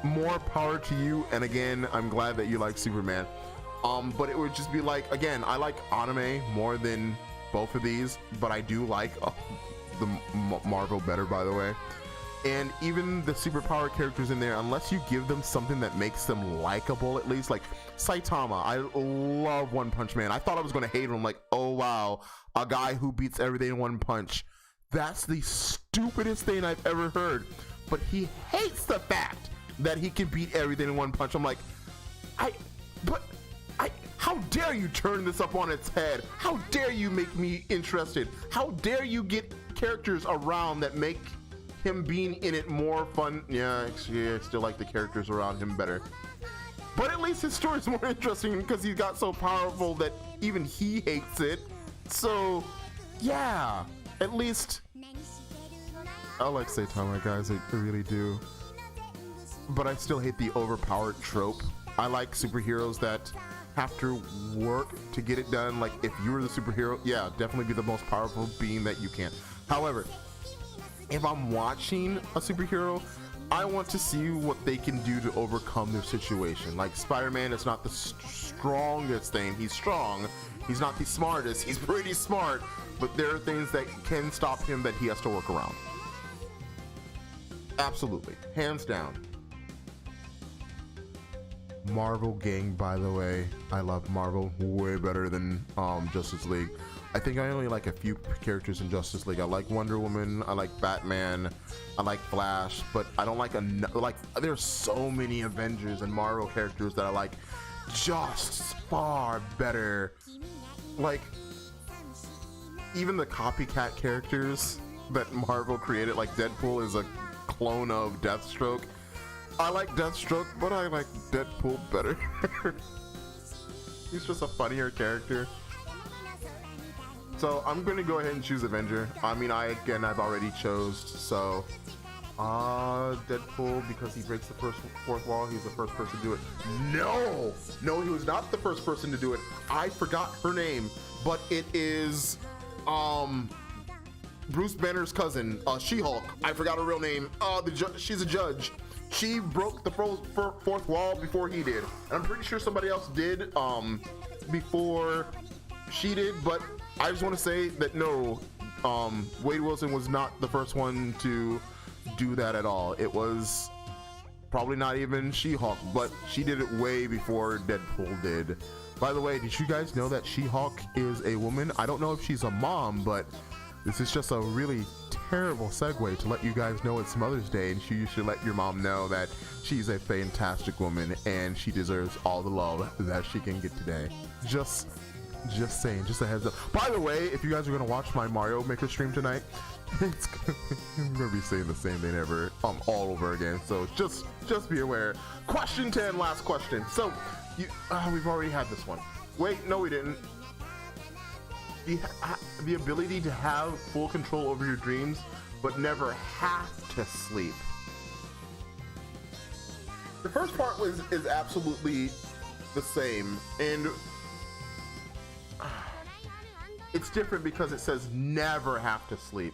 more power to you. And again, I'm glad that you like Superman. But it would just be like, again, I like anime more than both of these, but I do like the Marvel better, by the way. And even the superpower characters in there, unless you give them something that makes them likable, at least, like Saitama. I love One Punch Man. I thought I was going to hate him. Like, oh wow, a guy who beats everything in one punch. That's the stupidest thing I've ever heard. But he hates the fact that he can beat everything in one punch. I'm like, how dare you turn this up on its head? How dare you make me interested? How dare you get characters around that make him being in it more fun? Yeah, I still like the characters around him better. But at least his story's more interesting because he got so powerful that even he hates it. So, yeah, at least I like Saitama, guys, I really do. But I still hate the overpowered trope. I like superheroes that have to work to get it done. Like, if you were the superhero, yeah, definitely be the most powerful being that you can. However, if I'm watching a superhero, I want to see what they can do to overcome their situation. Like Spider-Man is not the strongest thing. He's strong. He's not the smartest. He's pretty smart, but there are things that can stop him that he has to work around. Absolutely, hands down. Marvel gang, by the way, I love Marvel way better than Justice League. I think I only like a few characters in Justice League. I like Wonder Woman, I like Batman, I like Flash, but I don't like there's so many Avengers and Marvel characters that I like just far better. Like, even the copycat characters that Marvel created, like Deadpool is a clone of Deathstroke. I like Deathstroke, but I like Deadpool better. He's just a funnier character. So I'm going to go ahead and choose Avenger. I mean, I've already chose, so Deadpool, because he breaks the fourth wall. He's the first person to do it. No, he was not the first person to do it. I forgot her name, but it is Bruce Banner's cousin, She-Hulk. I forgot her real name. She's a judge. She broke the fourth wall before he did. And I'm pretty sure somebody else did before she did, but I just want to say that no, Wade Wilson was not the first one to do that at all. It was probably not even She-Hulk, but she did it way before Deadpool did. By the way, did you guys know that She-Hulk is a woman? I don't know if she's a mom, but this is just a really terrible segue to let you guys know it's Mother's Day, and you should let your mom know that she's a fantastic woman and she deserves all the love that she can get today. Just saying, just a heads up. By the way, if you guys are gonna watch my Mario Maker stream tonight, I'm gonna be saying the same thing all over again. So just be aware. Question 10, last question. So we've already had this one. Wait, no, we didn't. The ability to have full control over your dreams, but never have to sleep. The first part is absolutely the same, and it's different because it says never have to sleep.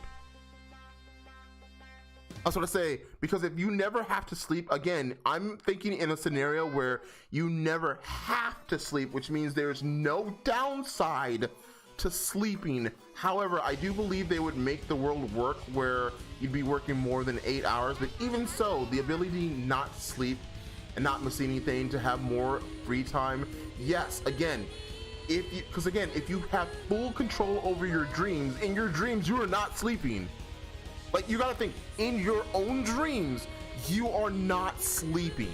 That's what I say, because if you never have to sleep, again, I'm thinking in a scenario where you never have to sleep, which means there's no downside to sleeping. However, I do believe they would make the world work where you'd be working more than 8 hours, but even so, the ability not to sleep and not miss anything, to have more free time, yes, again, if you have full control over your dreams, in your dreams you are not sleeping. Like, you gotta think, in your own dreams you are not sleeping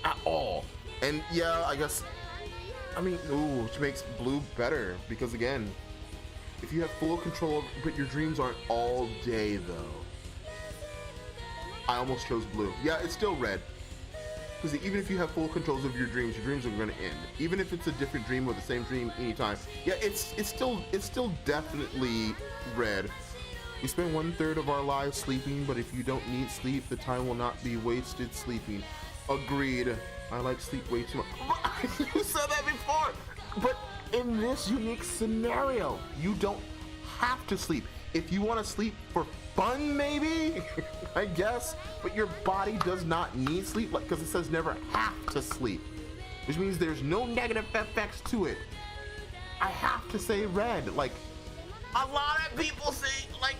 at all. And yeah, I guess, I mean, which makes blue better, because again, If you have full control, but your dreams aren't all day though. I almost chose blue. Yeah, it's still red. Because even if you have full controls of your dreams are going to end. Even if it's a different dream or the same dream anytime. Yeah, it's still definitely red. We spend 1/3 of our lives sleeping, but if you don't need sleep, the time will not be wasted sleeping. Agreed. I like sleep way too much. You said that before. But in this unique scenario, you don't have to sleep. If you want to sleep for fun, maybe, I guess, but your body does not need sleep, like, because it says never have to sleep, which means there's no negative effects to it. I have to say red. Like, a lot of people say, like,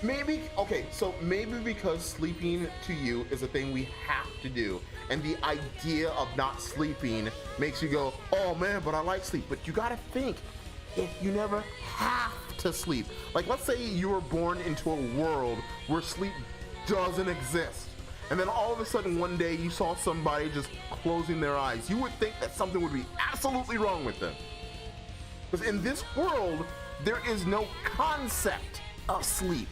maybe, okay, so maybe because sleeping to you is a thing we have to do, and the idea of not sleeping makes you go, oh man, but I like sleep. But you gotta think, if you never have to sleep, like let's say you were born into a world where sleep doesn't exist, and then all of a sudden one day you saw somebody just closing their eyes, you would think that something would be absolutely wrong with them. Because in this world, there is no concept of sleep.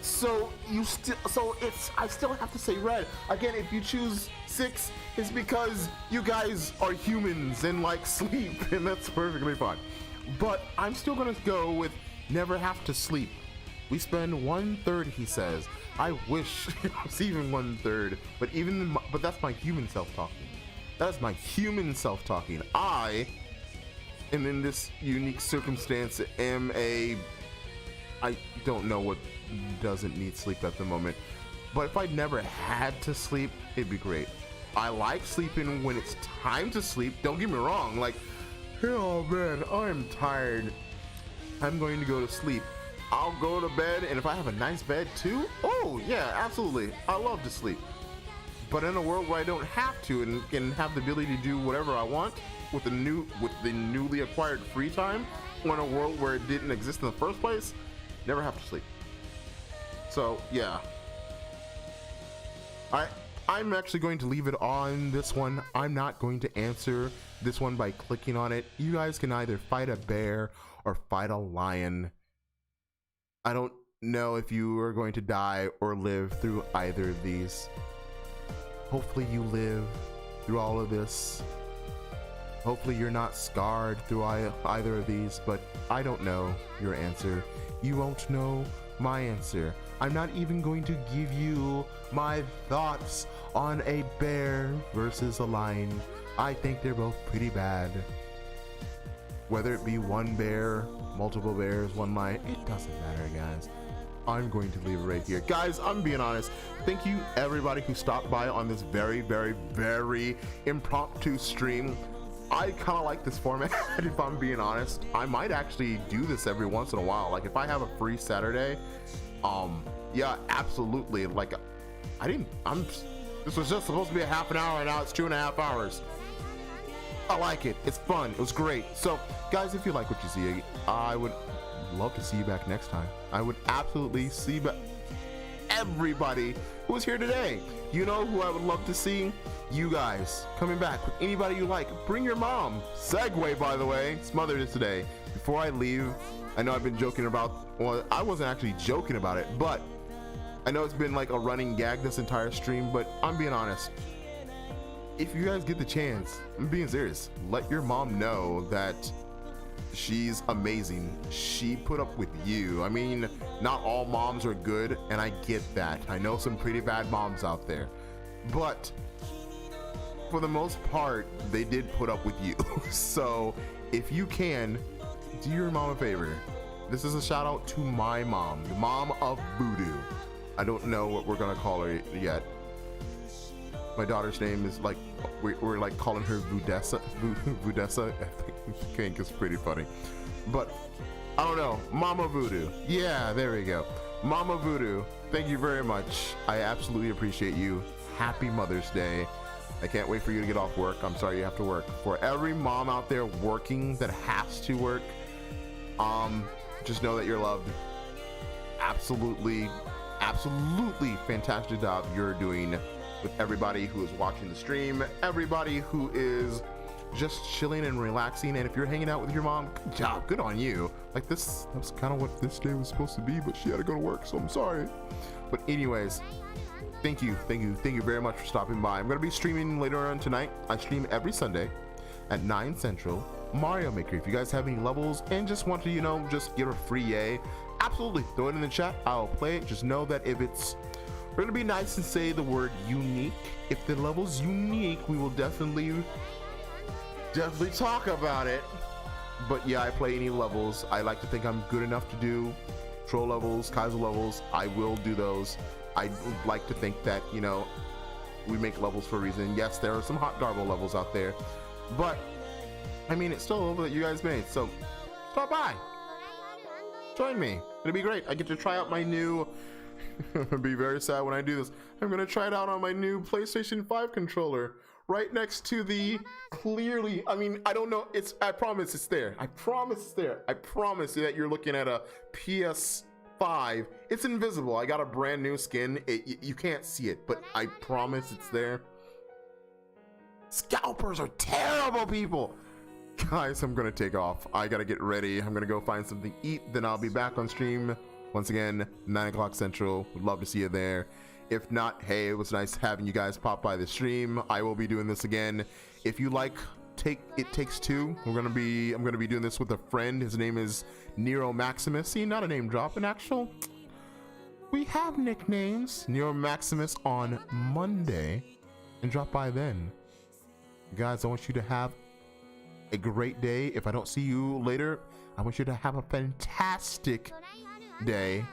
So I still have to say red. Again, if you choose 6, it's because you guys are humans and like sleep, and that's perfectly fine. But I'm still gonna go with never have to sleep. We spend 1/3, he says. I wish it was even 1/3, but that's my human self talking. That's my human self talking. I am in this unique circumstance, I don't know what doesn't need sleep at the moment, but if I never had to sleep, it'd be great. I like sleeping when it's time to sleep, don't get me wrong, like, oh man, I'm tired, I'm going to go to sleep. I'll go to bed, and if I have a nice bed too, oh yeah, absolutely, I love to sleep. But in a world where I don't have to and can have the ability to do whatever I want with the newly acquired free time, or in a world where it didn't exist in the first place, never have to sleep. So yeah, I'm actually going to leave it on this one. I'm not going to answer this one by clicking on it. You guys can either fight a bear or fight a lion. I don't know if you are going to die or live through either of these. Hopefully you live through all of this. Hopefully you're not scarred through either of these, but I don't know your answer. You won't know my answer. I'm not even going to give you my thoughts on a bear versus a lion. I think they're both pretty bad. Whether it be one bear, multiple bears, one lion, it doesn't matter, guys. I'm going to leave it right here. Guys, I'm being honest. Thank you everybody who stopped by on this very, very, very impromptu stream. I kind of like this format, if I'm being honest. I might actually do this every once in a while. Like if I have a free Saturday, yeah, absolutely. Like this was just supposed to be a half an hour, and now it's 2.5 hours. I like it. It's fun. It was great. So guys, if you like what you see, I would love to see you back next time. I would absolutely see everybody who was here today. You know who I would love to see? You guys coming back with anybody you like. Bring your mom. Segue, by the way. It's Mother's Day today. Before I leave, I know I've been joking about, well, I wasn't actually joking about it, but I know it's been like a running gag this entire stream, but I'm being honest. If you guys get the chance, I'm being serious, let your mom know that she's amazing. She put up with you. I mean, not all moms are good, and I get that. I know some pretty bad moms out there, but for the most part, they did put up with you. So if you can, do your mom a favor. This is a shout out to my mom, the mom of Voodoo. I don't know what we're gonna call her yet. My daughter's name is like, we're like calling her Voodessa. Voodessa, I think it's pretty funny. But I don't know, Mama Voodoo. Yeah, there we go. Mama Voodoo, thank you very much. I absolutely appreciate you. Happy Mother's Day. I can't wait for you to get off work. I'm sorry you have to work. For every mom out there working that has to work, just know that you're loved. Absolutely, absolutely fantastic job you're doing with everybody who is watching the stream, everybody who is just chilling and relaxing. And if you're hanging out with your mom, good job, good on you. Like that's kind of what this day was supposed to be, but she had to go to work, so I'm sorry. But anyways, thank you very much for stopping by. I'm gonna be streaming later on tonight. I stream every Sunday at 9 Central. Mario Maker. If you guys have any levels and just want to, you know, just get a free yay, absolutely throw it in the chat. I'll play it. Just know that if it's, we're gonna be nice and say the word unique. If the level's unique, we will definitely talk about it. But yeah, I play any levels. I like to think I'm good enough to do troll levels, Kaiser levels. I will do those. I like to think that, you know, we make levels for a reason. Yes, there are some hot garble levels out there, but I mean, it's still a level that you guys made, so stop by, join me. It'll be great. I get to try out my new I'll be very sad when I do this. I'm gonna try it out on my new PlayStation 5 controller, right next to the, clearly, I mean, I don't know, I promise it's there. I promise it's there. I promise that you're looking at a PS5. It's invisible. I got a brand new skin. You can't see it, but I promise it's there. Scalpers are terrible people. Guys, I'm gonna take off. I gotta get ready. I'm gonna go find something to eat, then I'll be back on stream once again, 9 o'clock Central. Would love to see you there. If not, hey, it was nice having you guys pop by the stream. I will be doing this again. If you like It Takes Two, I'm gonna be doing this with a friend. His name is Nero Maximus. See, not a name drop, an actual, we have nicknames. Nero Maximus on Monday, and drop by then. Guys, I want you to have a great day. If I don't see you later, I want you to have a fantastic day.